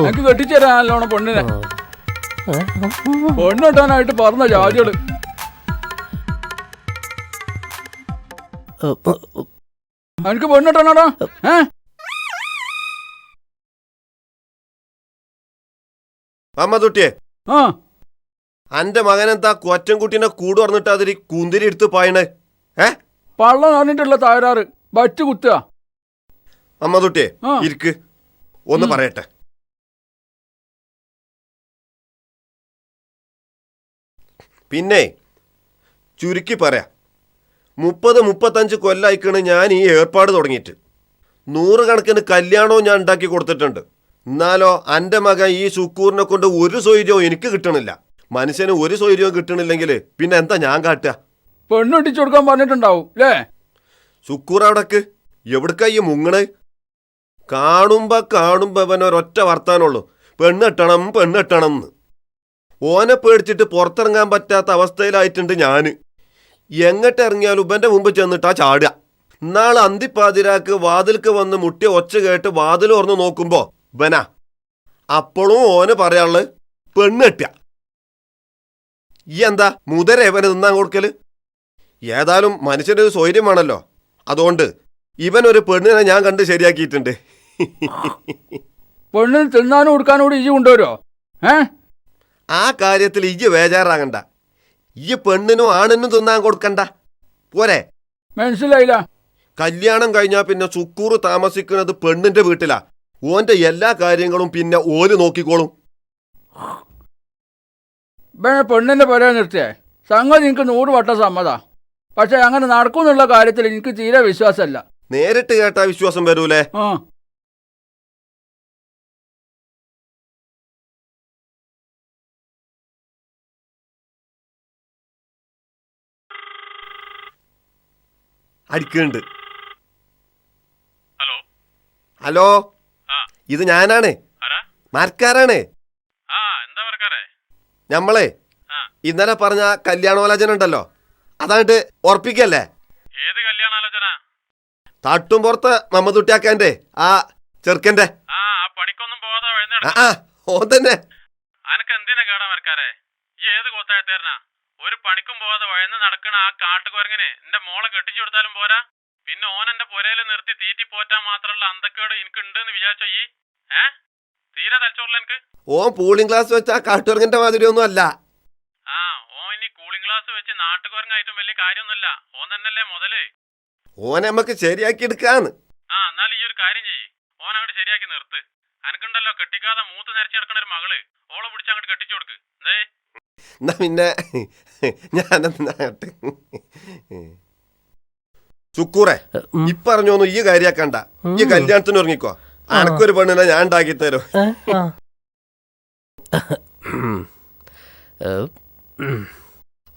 എനിക്ക് കെട്ടിച്ചേരാ നല്ലോണം പെണ്ണിനെ. പെണ്ണിട്ടാനായിട്ട് പറഞ്ഞ ജാതികള്. എനിക്ക് പെണ്ണിട്ടാനാടാ. അമ്മതുട്ടിയെ, അന്റെ മകനെന്താ കൊറ്റൻകുട്ടീനെ കൂട് പറഞ്ഞിട്ട് അതിരി കുന്തിരി എടുത്ത് പായണേ? പള്ള നിറഞ്ഞിട്ടുള്ള തകരാറ് ബറ്റ് കുത്തുക. അമ്മതുട്ടിയെ ഇരിക്ക്, ഒന്ന് പറയട്ടെ. പിന്നെ ചുരുക്കി പറയാം, 30-35 കൊല്ലായിക്കാണ് ഞാൻ ഈ ഏർപ്പാട് തുടങ്ങിയിട്ട്. 100 കണക്കിന് കല്യാണവും ഞാൻ ഉണ്ടാക്കി കൊടുത്തിട്ടുണ്ട്. എന്നാലോ എൻ്റെ മകൻ ഈ സുക്കൂറിനെ കൊണ്ട് ഒരു സൗകര്യവും എനിക്ക് കിട്ടണില്ല. മനുഷ്യന് ഒരു സൗകര്യവും കിട്ടണില്ലെങ്കിൽ പിന്നെ എന്താ ഞാൻ കാട്ടുക? പെണ്ണിട്ടിച്ചു കൊടുക്കാൻ പറഞ്ഞിട്ടുണ്ടാവും അല്ലേ? സുക്കൂർ അവിടക്ക് എവിടക്കാ ഈ മുങ്ങണ്? കാണുമ്പോ അവൻ ഒരൊറ്റ വർത്താനുള്ളൂ, പെണ്ണെട്ടണം എന്ന്. ഓനെ പേടിച്ചിട്ട് പുറത്തിറങ്ങാൻ പറ്റാത്ത അവസ്ഥയിലായിട്ടുണ്ട് ഞാൻ. എങ്ങോട്ട് ഇറങ്ങിയാലും ഉപ്പൻ്റെ മുമ്പ് ചെന്നിട്ടാ ചാടുക. നാളെ അന്തിപ്പാതിരാക്ക് വാതിൽക്ക് വന്ന് മുട്ടിയ ഒച്ച കേട്ട് വാതിൽ തുറന്ന് നോക്കുമ്പോ ബനാ അപ്പോഴും ഓന് പറയാനുള്ളത് പെണ്ണെട്ടുക. ഈ എന്താ മുതരേവന് തിന്നാൻ കൊടുക്കല്? ഏതായാലും മനുഷ്യനൊരു സ്വൈര്യം വേണല്ലോ. അതുകൊണ്ട് ഇവനൊരു പെണ്ണിനെ ഞാൻ കണ്ട് ശരിയാക്കിയിട്ടുണ്ട്. പെണ്ണിന് തിന്നാനും കൊടുക്കാനും കൂടി ഇജ്ജ് കൊണ്ടുവരോ? ആ കാര്യത്തിൽ ഇജ്ജ് ബേജാറാകണ്ട. ഈ പെണ്ണിനും ആണിനും തിന്നാൻ കൊടുക്കണ്ട, പോരെ? മനസ്സിലായില്ല. കല്യാണം കഴിഞ്ഞാൽ പിന്നെ സുക്കൂർ താമസിക്കുന്നത് പെണ്ണിന്റെ വീട്ടിലാ. ഓന്റെ എല്ലാ കാര്യങ്ങളും പിന്നെ ഓല് നോക്കിക്കോളും. പെണ്ണിന്റെ പുര നിർത്തിയേ സംഗതി എനിക്ക് 100 വട്ടം സമ്മതാ. പക്ഷെ അങ്ങനെ നടക്കുന്നുള്ള കാര്യത്തിൽ എനിക്ക് തീരെ വിശ്വാസമല്ല. നേരിട്ട് കേട്ടാ വിശ്വാസം വരൂലേ? അടിക്കുന്നുണ്ട്. ഹലോ, ഇത് ഞാനാണ്, മരക്കാരാണ്. ഞമ്മളെ ഇന്നലെ പറഞ്ഞ കല്യാണോലോചന ഉണ്ടല്ലോ, അതായിട്ട് ഉറപ്പിക്കല്ലേ? തട്ടും പുറത്ത് മമ്മദുട്ടിയാക്കാന്റെ ആ ചെറുക്കന്റെ പണിക്കൊന്നും പോകാതെ ആ ഓൻ തന്നെ. അനക്ക് എന്തിനാ കേടാ മരക്കാരെ? ഈ ഏത് കോത്തായത്തേരനാ? ഒരു പണിക്കും പോകാതെ വഴന്ന് നടക്കണ ആ കാട്ടുകുരങ്ങനെ എന്റെ മോളെ കെട്ടിച്ചു കൊടുത്താലും പോരാ, പിന്നെ ഓൻ എന്റെ പുരയിൽ നിർത്തി തീറ്റി പോറ്റാൻ മാത്രമുള്ള അന്തക്കേട് എനിക്ക് ഉണ്ടെന്ന് വിചാരിച്ചോ ഈ? തീരെ തലച്ചോറില്ല എനിക്ക്. ഓൻ കൂളിംഗ് ഗ്ലാസ് വെച്ച ആ കാട്ടുകുരങ്ങന്റെ മാതിരി ഒന്നും അല്ല. ഓൻ ഇനി കൂളിംഗ് ഗ്ലാസ് വെച്ച് നാട്ടുകുരങ്ങായിട്ടും വലിയ കാര്യമൊന്നുമില്ല. ഓൻ തന്നെയല്ലേ മുതല്. ഓനെ നമുക്ക് ശരിയാക്കി എടുക്കാന്ന്. എന്നാൽ ഈ ഒരു കാര്യം ചെയ്യ്, ഓൻ അങ്ങോട്ട് ശരിയാക്കി നിർത്ത്. അനക്കുണ്ടല്ലോ കെട്ടിക്കാതെ മൂത്ത് നിരച്ച് നടക്കണ ഒരു മകള്, ഓളെ പിടിച്ച് അങ്ങോട്ട് കെട്ടിച്ചു കൊടുക്ക്. എന്നാ പിന്നെ ഞാനെന്നാട്ടെ ചുക്കൂറെ ഇപ്പറഞ്ഞോന്നു ഈ കാര്യാക്കണ്ട. ഈ കല്യാണത്തിന് ഒരുങ്ങിക്കോ. അനക്കൊരു പെണ്ണിനെ ഞാൻ ഉണ്ടാക്കി തരും.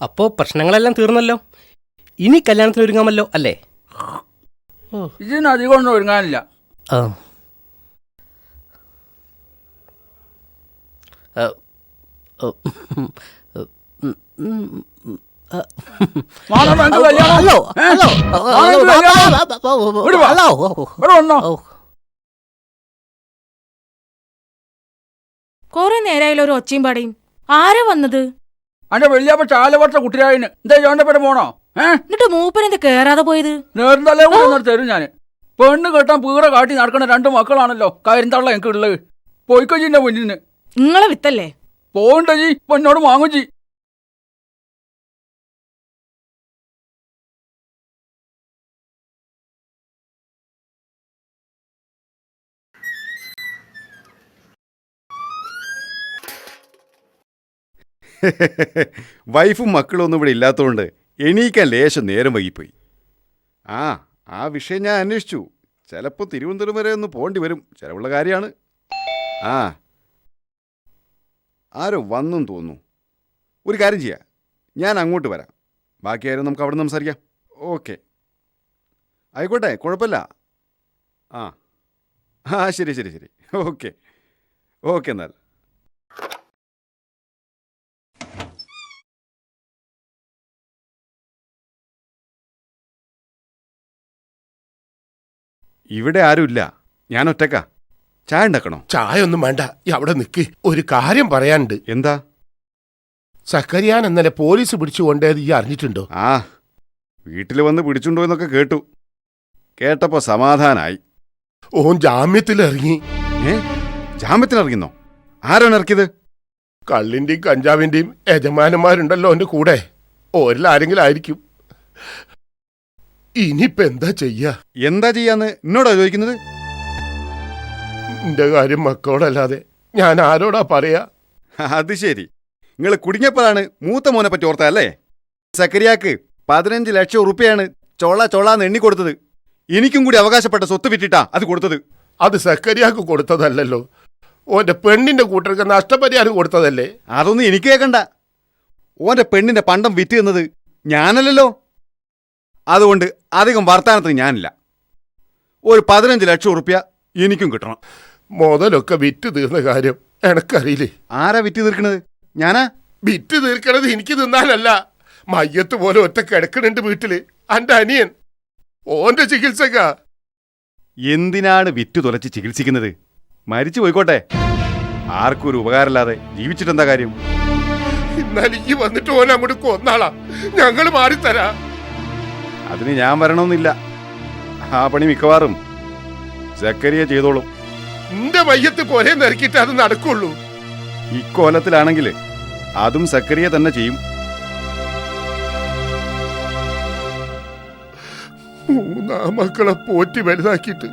അപ്പോ പ്രശ്നങ്ങളെല്ലാം തീർന്നല്ലോ. ഇനി കല്യാണത്തിന് ഒരുങ്ങാമല്ലോ അല്ലേ? ഇതിന് അധികം ഒന്നും ഒരുങ്ങാനില്ല. കൊറേ നേരായാലും ഒരു ഒച്ചയും പാടയും. ആരാ വന്നത്? അന്റെ വെള്ളിയപ്പ ചാലവർഷ കുട്ടിരായിന് എന്താ ചോന്റെ പേര് പോണോ? എന്നിട്ട് മൂപ്പനെന്ത് കേറാതെ പോയത്? നേർന്നല്ലേ തരും ഞാന്. പെണ്ണ് കെട്ടാൻ പീറ കാട്ടി നടക്കണ 2 മക്കളാണല്ലോ കരിന്തള്ള എനിക്ക് ഉള്ളത്. പോയിക്കോ ജിന്റെ മുന്നിന്. നിങ്ങളെ വിത്തല്ലേ? പോണ്ട ജി, എന്നോട് വാങ്ങും ജി. വൈഫും മക്കളും ഒന്നും ഇവിടെ ഇല്ലാത്തതുകൊണ്ട് എണീക്കാൻ ലേശം നേരം വൈകിപ്പോയി. ആ വിഷയം ഞാൻ അന്വേഷിച്ചു. ചിലപ്പോൾ തിരുവനന്തപുരം വരെ ഒന്ന് പോകേണ്ടി വരും. ചിലവുള്ള കാര്യമാണ്. ആരോ വന്നും തോന്നുന്നു. ഒരു കാര്യം ചെയ്യാം, ഞാൻ അങ്ങോട്ട് വരാം. ബാക്കി കാര്യം നമുക്ക് അവിടെ നിന്ന് സംസാരിക്കാം. ഓക്കെ, ആയിക്കോട്ടെ, കുഴപ്പമില്ല. ശരി ശരി ശരി. Okay okay. എന്നാൽ ഇവിടെ ആരുമില്ല, ഞാൻ ഒറ്റക്കാ. ചായ ഉണ്ടാക്കണോ? ചായ ഒന്നും വേണ്ട, അവിടെ നിൽക്ക്. ഒരു കാര്യം പറയാനുണ്ട്. എന്താ? സക്കരിയാൻ ഇന്നലെ പോലീസ് പിടിച്ചു കൊണ്ടേത് ഈ അറിഞ്ഞിട്ടുണ്ടോ? വീട്ടിൽ വന്ന് പിടിച്ചുണ്ടോ എന്നൊക്കെ കേട്ടു. കേട്ടപ്പോ സമാധാനായി. ഓൻ ജാമ്യത്തിലിറങ്ങി. ജാമ്യത്തിലിറങ്ങിന്നോ? ആരാണ് ഇറക്കിയത്? കള്ളിന്റെയും കഞ്ചാവിന്റെയും യജമാനന്മാരുണ്ടല്ലോ എന്റെ കൂടെ, ഓരിലാരെങ്കിലും ആയിരിക്കും. ഇനിയിപ്പ എന്താ ചെയ്യാന്ന് എന്നോടാ ചോദിക്കുന്നത്? എന്റെ കാര്യം മക്കളോടല്ലാതെ ഞാൻ ആരോടാ പറയാ? അത് ശരി, നിങ്ങൾ കുടുങ്ങിയപ്പോഴാണ് മൂത്ത മോനെ പറ്റി ഓർത്തല്ലേ? സക്കരിയാക്ക് 15 ലക്ഷം ഉറുപ്പിയാണ് ചൊള്ളാന്ന് എണ്ണി കൊടുത്തത്. എനിക്കും കൂടി അവകാശപ്പെട്ട സ്വത്ത് വിറ്റിട്ടാ അത് കൊടുത്തത്. അത് സക്കരിയാക്ക് കൊടുത്തതല്ലല്ലോ, ഓന്റെ പെണ്ണിന്റെ കൂട്ടർക്ക് നഷ്ടപരിഹാരം കൊടുത്തതല്ലേ? അതൊന്നും എനിക്ക് കേൾക്കണ്ട. ഓന്റെ പെണ്ണിന്റെ പണ്ടം വിറ്റ് തന്നത് ഞാനല്ലല്ലോ. അതുകൊണ്ട് അധികം വർത്താനത്തിന് ഞാനില്ല. ഒരു 15 ലക്ഷം ഉറുപ്പ്യ എനിക്കും കിട്ടണം. മുതലൊക്കെ വിറ്റ് തീർന്ന കാര്യം എനക്കറിയില്ലേ? ആരാ വിറ്റ് തീർക്കണത്? ഞാനാ? വിറ്റ് തീർക്കണത് എനിക്ക് തിന്നാനല്ല, മയ്യത്ത് പോലെ ഒറ്റ കിടക്കണുണ്ട് വീട്ടില് അന്റെ അനിയൻ, ഓന്റെ ചികിത്സക്ക. എന്തിനാണ് വിറ്റ് തുലച്ച് ചികിത്സിക്കുന്നത്? മരിച്ചു പോയിക്കോട്ടെ, ആർക്കും ഒരു ഉപകാരമില്ലാതെ ജീവിച്ചിട്ടെന്താ കാര്യം? എന്നാൽ ഈ വന്നിട്ട് ഓൻ അങ്ങോട്ട് കൊന്നാളാ, ഞങ്ങള് മാറിത്തരാ. അതിന് ഞാൻ വരണമെന്നില്ല. ആ പണി മിക്കവാറും സക്കരിയ ചെയ്തോളും. എന്റെ മയ്യത്ത് പോലെ നിരക്കിട്ട് അത് നടക്കുള്ളൂ. ഇക്കോലത്തിലാണെങ്കിൽ അതും സക്കരിയ തന്നെ ചെയ്യും. 3 മക്കളെ പോറ്റി വലുതാക്കിയിട്ട്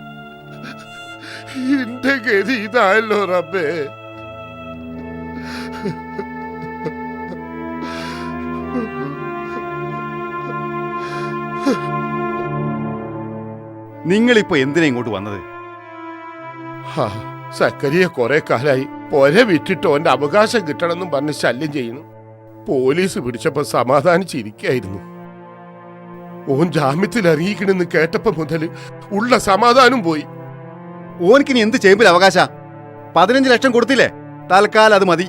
എന്റെ ഗതി ഇതായല്ലോ റബ്ബേ. നിങ്ങളിപ്പോ എന്തിനാ ഇങ്ങോട്ട് വന്നത്? സക്കരിയ കുറെ കാലായി പൊര വിറ്റിട്ട് ഓന്റെ അവകാശം കിട്ടണമെന്നും പറഞ്ഞ് ശല്യം ചെയ്യുന്നു. പോലീസ് പിടിച്ചപ്പോ സമാധാനിച്ചിരിക്കായിരുന്നു. ഓൻ ജാമ്യത്തിൽ ഇറങ്ങിക്കണെന്ന് കേട്ടപ്പോ മുതല് ഉള്ള സമാധാനം പോയി. ഓനിക്കിനി എന്ത് ചെയ്യുമ്പോൾ അവകാശ? 15 ലക്ഷം കൊടുത്തില്ലേ? തൽക്കാലം അത് മതി.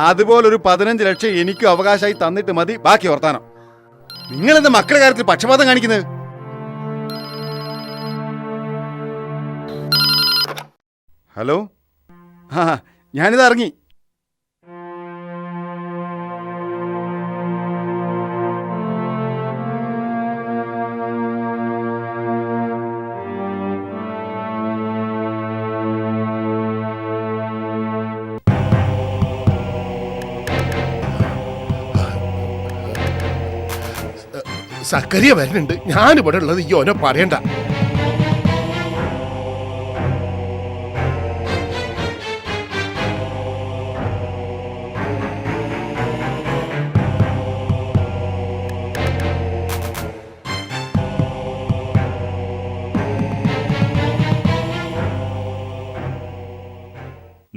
അതുപോലൊരു 15 ലക്ഷം എനിക്കും അവകാശമായി തന്നിട്ട് മതി ബാക്കി വർത്താനം. നിങ്ങളെന്താ മക്കളുടെ കാര്യത്തിൽ പക്ഷപാതം കാണിക്കുന്നത്? ഹലോ, ആ ഞാനിത് ഇറങ്ങി. സക്കരിയ വരുന്നുണ്ട്. ഞാനിവിടെ ഉള്ളത് ഈ ഓനോ പറയണ്ട.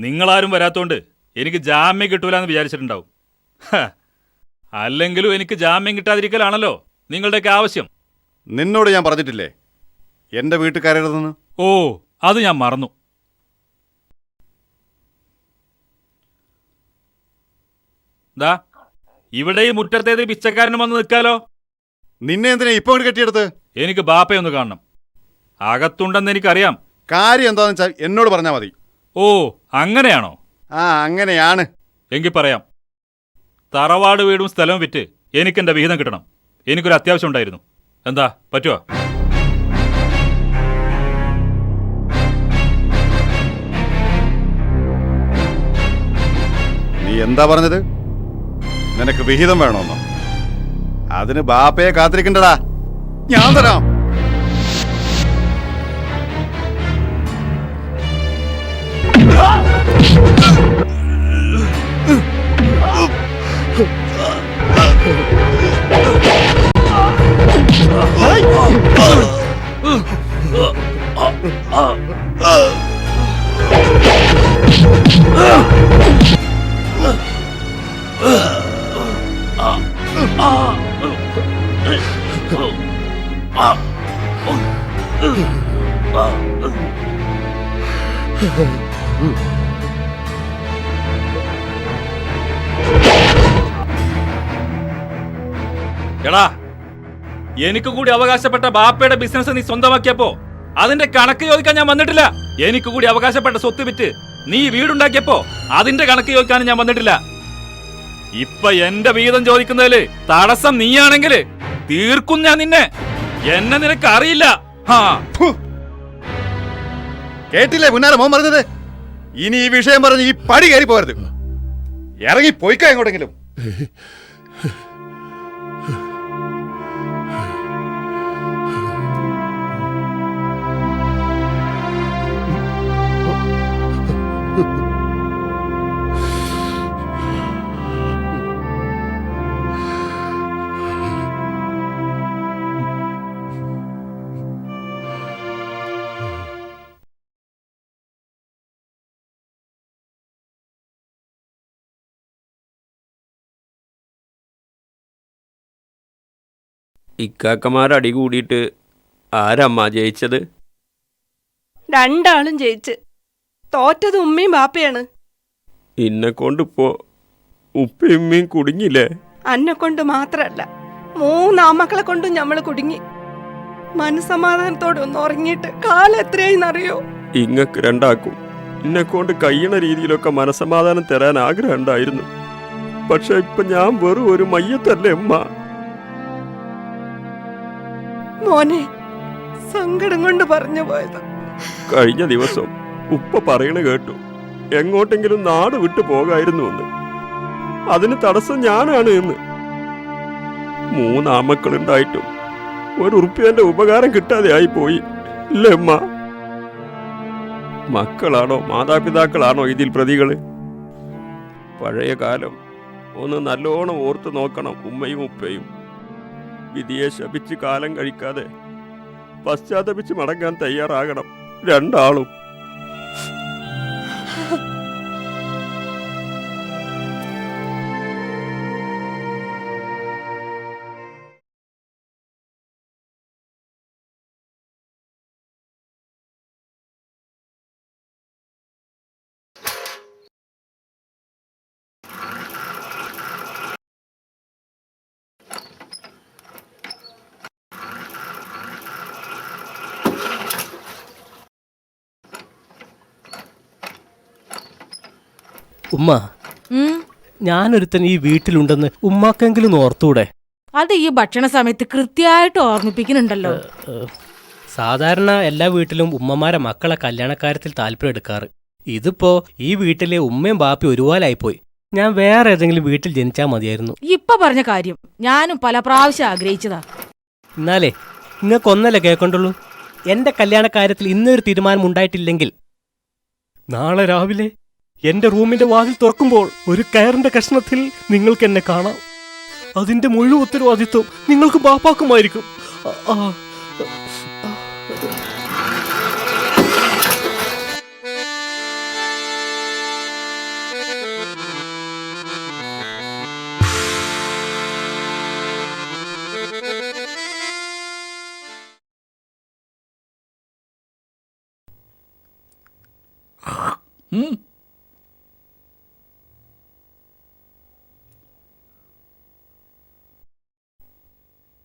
നിങ്ങളാരും വരാത്തോണ്ട് എനിക്ക് ജാമ്യം കിട്ടൂലെന്ന് വിചാരിച്ചിട്ടുണ്ടാവും. അല്ലെങ്കിലും എനിക്ക് ജാമ്യം കിട്ടാതിരിക്കലാണല്ലോ നിങ്ങളുടെയൊക്കെ ആവശ്യം. നിന്നോട് ഞാൻ പറഞ്ഞിട്ടില്ലേ എന്റെ വീട്ടുകാരെന്ന്? ഓ, അത് ഞാൻ മറന്നു. ദാ ഇവിടെ ഈ മുറ്റത്തേത് പിച്ചക്കാരനും വന്ന് നിൽക്കാലോ. നിന്നെ എന്തിനാ ഇപ്പൊ കെട്ടിയെടുത്ത്? എനിക്ക് ബാപ്പയൊന്ന് കാണണം. അകത്തുണ്ടെന്ന് എനിക്കറിയാം. കാര്യം എന്താന്ന് വെച്ചാൽ എന്നോട് പറഞ്ഞാൽ മതി. ഓ, അങ്ങനെയാണോ? ആ, അങ്ങനെയാണ്. എങ്കിൽ പറയാം. തറവാട് വീടും സ്ഥലവും വിറ്റ് എനിക്കെന്റെ വിഹിതം കിട്ടണം. എനിക്കൊരു അത്യാവശ്യം ഉണ്ടായിരുന്നു. എന്താ, പറ്റുമോ? നീ എന്താ പറഞ്ഞത്? നിനക്ക് വിഹിതം വേണമെന്നോ? അതിന് ബാപ്പയെ കാത്തിരിക്കണ്ടടാ, ഞാൻ തരാം. എടാ, എനിക്ക് കൂടി അവകാശപ്പെട്ട ബാപ്പയുടെ ബിസിനസ് നീ സ്വന്തമാക്കിയപ്പോ അതിന്റെ കണക്ക് ചോദിക്കാൻ ഞാൻ വന്നിട്ടില്ല. എനിക്ക് കൂടി അവകാശപ്പെട്ട സ്വത്ത് വിറ്റ് നീ വീടുണ്ടാക്കിയപ്പോ അതിന്റെ കണക്ക് ചോദിക്കാനും ഞാൻ വന്നിട്ടില്ല. ഇപ്പൊ എന്റെ വീതം ചോദിക്കുന്നതില് തടസ്സം നീയാണെങ്കിൽ തീർക്കും ഞാൻ നിന്നെ. എന്നെ നിനക്ക് അറിയില്ല. കേട്ടില്ലേ മുന്നാരെ മോൻ പറഞ്ഞത്? ഇനി ഈ വിഷയം പറഞ്ഞ് ഈ പടി കയറി പോകരുത്. ഇറങ്ങി പോയിക്കാ എങ്ങോട്ടെങ്കിലും. ഇക്കാക്കമാരടി കൂടിയിട്ട് ആരമ്മ ജയിച്ചത്? രണ്ടാളും ജയിച്ച്. തോറ്റത് ഉമ്മയും ബാപ്പയാണ്. ഇന്നെ കൊണ്ടിപ്പോ ഉപ്പയും കുടുങ്ങില്ലേ? അന്നെ കൊണ്ട് മാത്രല്ല, 3 ആമക്കളെ കൊണ്ടും ഞമ്മള് കുടുങ്ങി. മനസമാധാനത്തോടെ ഒന്ന് ഉറങ്ങിയിട്ട് കാലം എത്രയായിന്നറിയോ? ഇങ്ങക്ക് രണ്ടാക്കും എന്നെ കൊണ്ട് കഴിയണ രീതിയിലൊക്കെ മനസമാധാനം തരാൻ ആഗ്രഹം ഉണ്ടായിരുന്നു. പക്ഷെ ഇപ്പൊ ഞാൻ വെറും ഒരു മയ്യത്തല്ലേ അമ്മ. മോനെ, സങ്കടം കൊണ്ട് പറഞ്ഞു പോയത്. കഴിഞ്ഞ ദിവസം ഉപ്പ പറയണ കേട്ടു, എങ്ങോട്ടെങ്കിലും നാട് വിട്ടു പോകായിരുന്നു എന്ന്. അതിന് തടസ്സം ഞാനാണ് എന്ന്. 3 ആമക്കളുണ്ടായിട്ടും ₹1 ഉപകാരം കിട്ടാതെ ആയി പോയി ഇല്ലേ അമ്മ? മക്കളാണോ മാതാപിതാക്കളാണോ ഇതിൽ പ്രതികള്? പഴയ കാലം ഒന്ന് നല്ലോണം ഓർത്ത് നോക്കണം ഉമ്മയും ഉപ്പയും. വിധിയെ ശപിച്ച് കാലം കഴിക്കാതെ പശ്ചാത്തപിച്ച് മടങ്ങാൻ തയ്യാറാകണം രണ്ടാളും. ഉമ്മ, ഞാനൊരുത്തൻ ഈ വീട്ടിലുണ്ടെന്ന് ഉമ്മാക്കെങ്കിലും ഓർത്തൂടെ? അത് ഈ ഭക്ഷണ സമയത്ത് കൃത്യമായിട്ട് ഓർമ്മിപ്പിക്കുന്നുണ്ടല്ലോ. സാധാരണ എല്ലാ വീട്ടിലും ഉമ്മമാരെ മക്കളെ കല്യാണക്കാര്യത്തിൽ താല്പര്യം എടുക്കാറ്. ഇതിപ്പോ ഈ വീട്ടിലെ ഉമ്മയും ബാപ്പയും ഒരുപോലായിപ്പോയി. ഞാൻ വേറെ ഏതെങ്കിലും വീട്ടിൽ ജനിച്ചാൽ മതിയായിരുന്നു. ഇപ്പൊ പറഞ്ഞ കാര്യം ഞാനും പല പ്രാവശ്യം ആഗ്രഹിച്ചതാ. എന്നാലേ നിങ്ങൾക്കൊന്നല്ലേ കേൾക്കണ്ടുള്ളൂ. എന്റെ കല്യാണക്കാര്യത്തിൽ ഇന്നൊരു തീരുമാനം ഉണ്ടായിട്ടില്ലെങ്കിൽ നാളെ രാവിലെ എന്റെ റൂമിന്റെ വാതിൽ തുറക്കുമ്പോൾ ഒരു കയറിന്റെ കഷ്ണത്തിൽ നിങ്ങൾക്ക് എന്നെ കാണാം. അതിന്റെ മുഴുവൻ ഉത്തരവാദിത്വം നിങ്ങൾക്ക് ബാപ്പാക്കുമായിരിക്കും.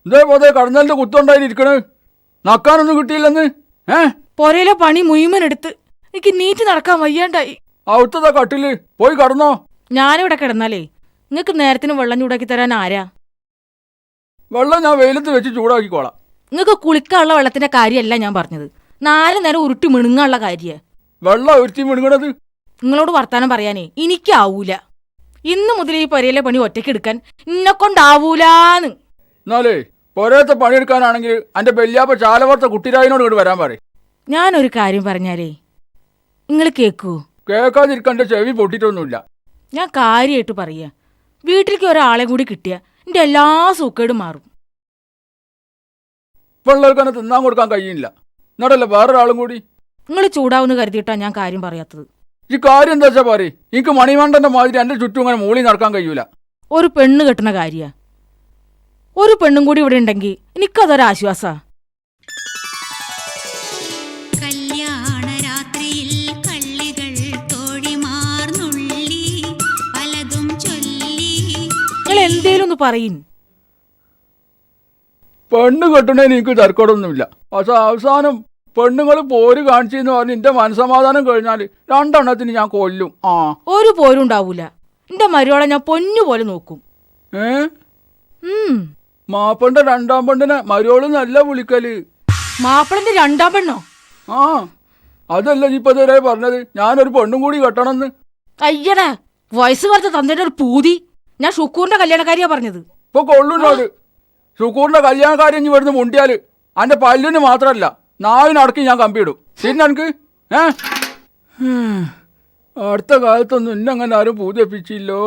ഇതേപോലെ കടന്നലിന്റെ കുത്തുണ്ടായിരിക്കണ്. നക്കാനൊന്നും കിട്ടിയില്ലെന്ന്. പൊരയിലെ പണി മുഴുവൻ എടുത്ത് എനിക്ക് നീറ്റ് നടക്കാൻ വയ്യാണ്ടായി. അവിടുത്തെ കട്ടില് പോയി കടന്നോ. ഞാനിവിടെ കിടന്നാലേ നിങ്ങക്ക് നേരത്തിന് വെള്ളം ചൂടാക്കി തരാൻ ആരാ? വെള്ളം ഞാൻ വെയിലത്ത് വെച്ച് ചൂടാക്കിക്കോളാം. നിങ്ങക്ക് കുളിക്കാനുള്ള വെള്ളത്തിന്റെ കാര്യമല്ല ഞാൻ പറഞ്ഞത്. 4 നേരം ഉരുട്ടി മിണുങ്ങാനുള്ള കാര്യ. വെള്ളം ഉരുട്ടി മിണുങ്ങണത് നിങ്ങളോട് വർത്താനം പറയാനേ എനിക്കാവൂല. ഇന്ന് മുതൽ ഈ പൊരയിലെ പണി ഒറ്റയ്ക്ക് എടുക്കാൻ എന്നെ കൊണ്ടാവൂലാന്ന്. എന്നാലേ പൊരയത്തെ പണിയെടുക്കാനാണെങ്കിൽ എന്റെ ബെല്ലിയാപ്പ ചാലവർത്ത കുട്ടിരായനോട് ഇങ്ങോട്ട് വരാൻ പറയും. ഞാനൊരു കാര്യം പറഞ്ഞാലേ നിങ്ങൾ കേക്കൂ? കേൾക്കാതിരിക്കണ്ട, ചെവി പൊട്ടിട്ടൊന്നുമില്ല. ഞാൻ കാര്യമായിട്ട് പറയാ, വീട്ടിലേക്ക് ഒരാളെ കൂടി കിട്ടിയ എന്റെ എല്ലാ സൂക്കേടും മാറും. പിള്ളേർക്ക് തിന്നാൻ കൊടുക്കാൻ കഴിയില്ല. എന്നടല്ല വേറൊരാളും കൂടി. നിങ്ങൾ ചൂടാവുന്ന കരുതിയിട്ടാ ഞാൻ കാര്യം പറയാത്തത്. ഈ കാര്യം എന്താ വെച്ചാ പറയും. എനിക്ക് മണിമണ്ടന്റെ മാതിരി എന്റെ ചുറ്റും ഇങ്ങനെ മൂളി നടക്കാൻ കഴിയൂല. ഒരു പെണ്ണ് കെട്ടുന്ന കാര്യ. ഒരു പെണ്ണും കൂടി ഇവിടെ ഉണ്ടെങ്കിൽ എനിക്കതൊരാശ്വാസാ. നിങ്ങൾ എന്തേലും ഒന്ന് പറയും. പെണ്ണ് കെട്ടണേന് എനിക്ക് തർക്കടൊന്നുമില്ല. പക്ഷെ അവസാനം പെണ്ണുങ്ങൾ പോര് കാണിച്ചെന്ന് പറഞ്ഞ് എന്റെ മനസമാധാനം കഴിഞ്ഞാല് 2 എണ്ണത്തിന് ഞാൻ കൊല്ലും. ഒരു പോരും ഉണ്ടാവൂല. എന്റെ മരുവളെ ഞാൻ പൊന്നു പോലെ നോക്കും. മാപ്പന്റെ 2ാം പെണ്ണിനെ മരുവള് നല്ല വിളിക്കല്. മാപ്പിളന്റെ 2ാം പെണ്ണോ? അതല്ല ഇപ്പൊ ഇതുവരെ പറഞ്ഞത് ഞാനൊരു പെണ്ണും കൂടി കെട്ടണമെന്ന്. അയ്യടാ, വയസ്സ് കുറച്ച് തന്നിട്ട് ഒരു പൂതി. ഞാൻ ഷുക്കൂറിന്റെ കല്യാണക്കാരിയാ പറഞ്ഞത്. ഇപ്പൊ കൊള്ളുന്നോട് ഷുക്കൂറിന്റെ കല്യാണക്കാരി ഇനി വരുന്ന മുണ്ടിയാല് അന്റെ പല്ലിന് മാത്രല്ല നാവിനടക്കി ഞാൻ കമ്പിയിടും. പിന്നെ എനിക്ക് അടുത്ത കാലത്തൊന്നും ഇന്നങ്ങനെ ആരും പൂതിപ്പിച്ചില്ലോ.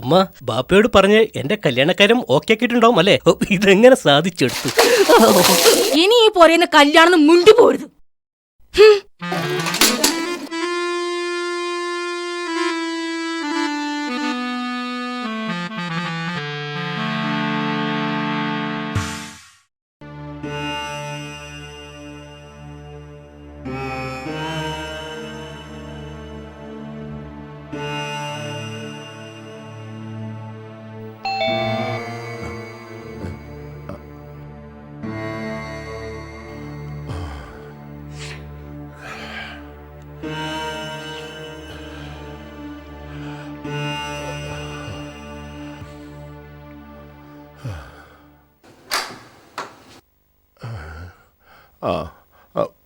ഉമ്മ, ബാപ്പയോട് പറഞ്ഞ് എന്റെ കല്യാണക്കാരും ഓക്കെ ആക്കിയിട്ടുണ്ടാവും അല്ലേ? ഇതെങ്ങനെ സാധിച്ചെടുത്തു? ഇനി ഈ പോരെന്ന് കല്യാണം മുണ്ടി പോരുത്.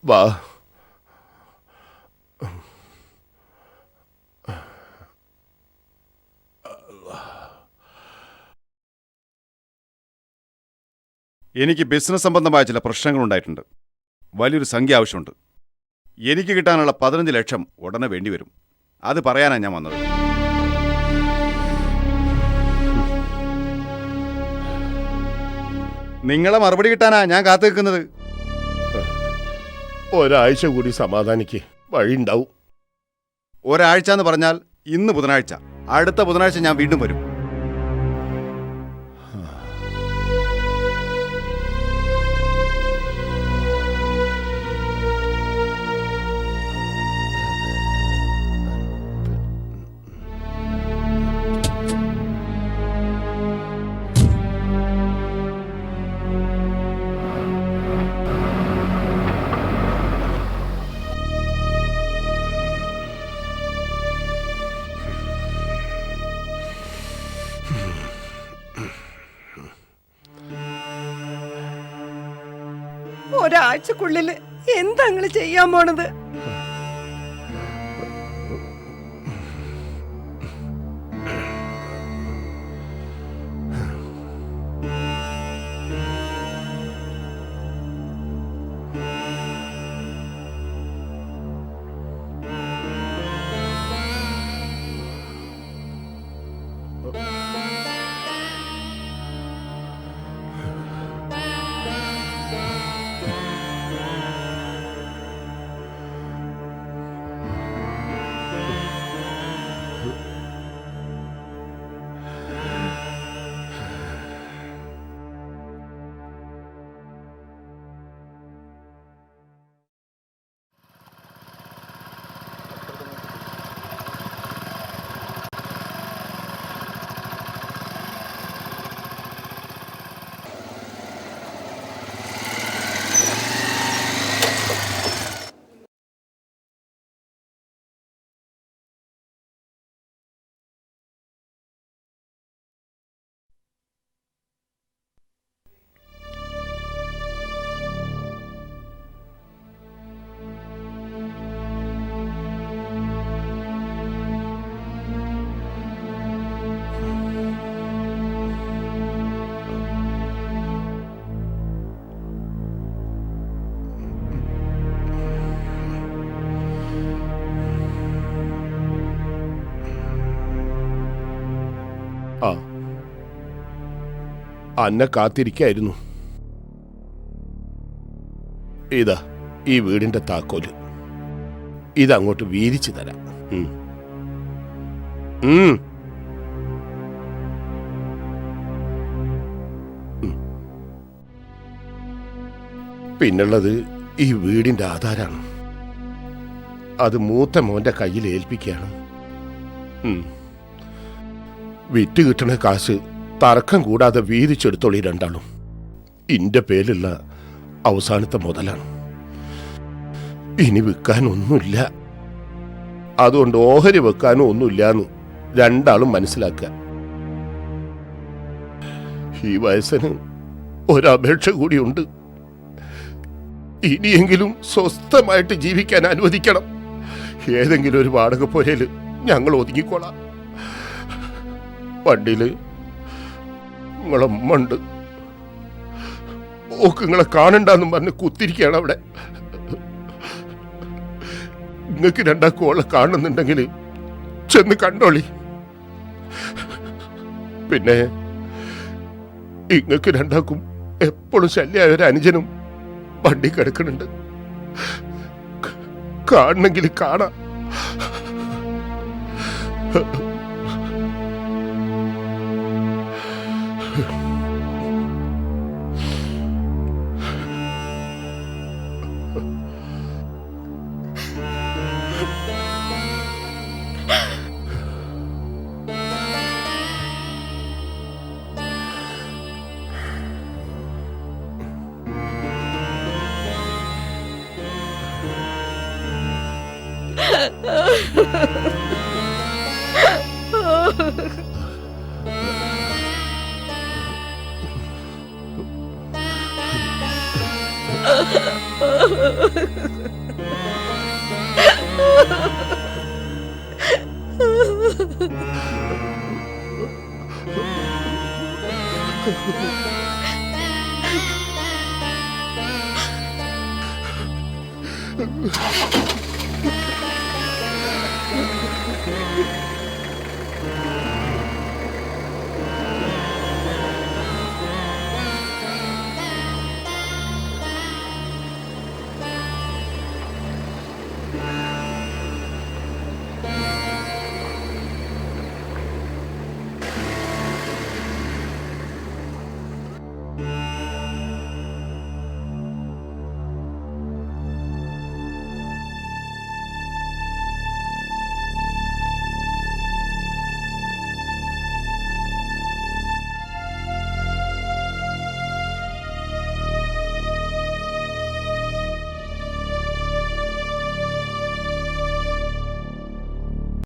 വാ. എനിക്ക് ബിസിനസ് സംബന്ധമായ ചില പ്രശ്നങ്ങൾ ഉണ്ടായിട്ടുണ്ട്. വലിയൊരു സംഖ്യ ആവശ്യമുണ്ട്. എനിക്ക് കിട്ടാനുള്ള 15 ലക്ഷം ഉടനെ വേണ്ടിവരും. അത് പറയാനാണ് ഞാൻ വന്നത്. നിങ്ങളെ മറുപടി കിട്ടാനാ ഞാൻ കാത്തു നിൽക്കുന്നത്. ഒരാഴ്ച കൂടി സമാധാനിക്ക്, വഴിയുണ്ടാവും. ഒരാഴ്ച എന്ന് പറഞ്ഞാൽ ഇന്ന് ബുധനാഴ്ച. അടുത്ത ബുധനാഴ്ച ഞാൻ വീണ്ടും വരും. ഒരാഴ്ചക്കുള്ളില് എന്താ നിങ്ങള് ചെയ്യാൻ പോണത്? ആ, അന്നെ കാത്തിരിക്കായിരുന്നു. ഇതാ ഈ വീടിന്റെ താക്കോല്, ഇതങ്ങോട്ട് വീതിച്ചു തരാം. പിന്നുള്ളത് ഈ വീടിന്റെ ആധാരാണ്. അത് മൂത്ത മോന്റെ കയ്യിൽ ഏൽപ്പിക്കുകയാണ്. വിറ്റ് കിട്ടണ കാശ് തർക്കം കൂടാതെ വീതിച്ചെടുത്തോളി രണ്ടാളും. ഇന്റെ പേരിലുള്ള അവസാനത്തെ മുതലാണ്. ഇനി വിൽക്കാനൊന്നുമില്ല. അതുകൊണ്ട് ഓഹരി വെക്കാനും ഒന്നുമില്ലാന്ന് രണ്ടാളും മനസ്സിലാക്കുക. ഈ വയസ്സിന് ഒരപേക്ഷ കൂടിയുണ്ട്. ഇനിയെങ്കിലും സ്വസ്ഥമായിട്ട് ജീവിക്കാൻ അനുവദിക്കണം. ഏതെങ്കിലും ഒരു വാടകപ്പുരയില് ഞങ്ങൾ ഒതുങ്ങിക്കോളാം. വണ്ടിയില് നിങ്ങളമ്മ ഉണ്ട്. ഓക്ക് നിങ്ങളെ കാണണ്ടെന്നും പറഞ്ഞ് കുത്തിരിക്കുകയാണ് അവിടെ. നിങ്ങൾക്ക് രണ്ടാക്കോളെ കാണുന്നുണ്ടെങ്കിൽ ചെന്ന് കണ്ടോളി. പിന്നെ ഇങ്ങക്ക് രണ്ടാക്കും എപ്പോഴും ശല്യമായ ഒരു അനുജനും വണ്ടി കിടക്കുന്നുണ്ട്. കാണണമെങ്കിൽ കാണാം.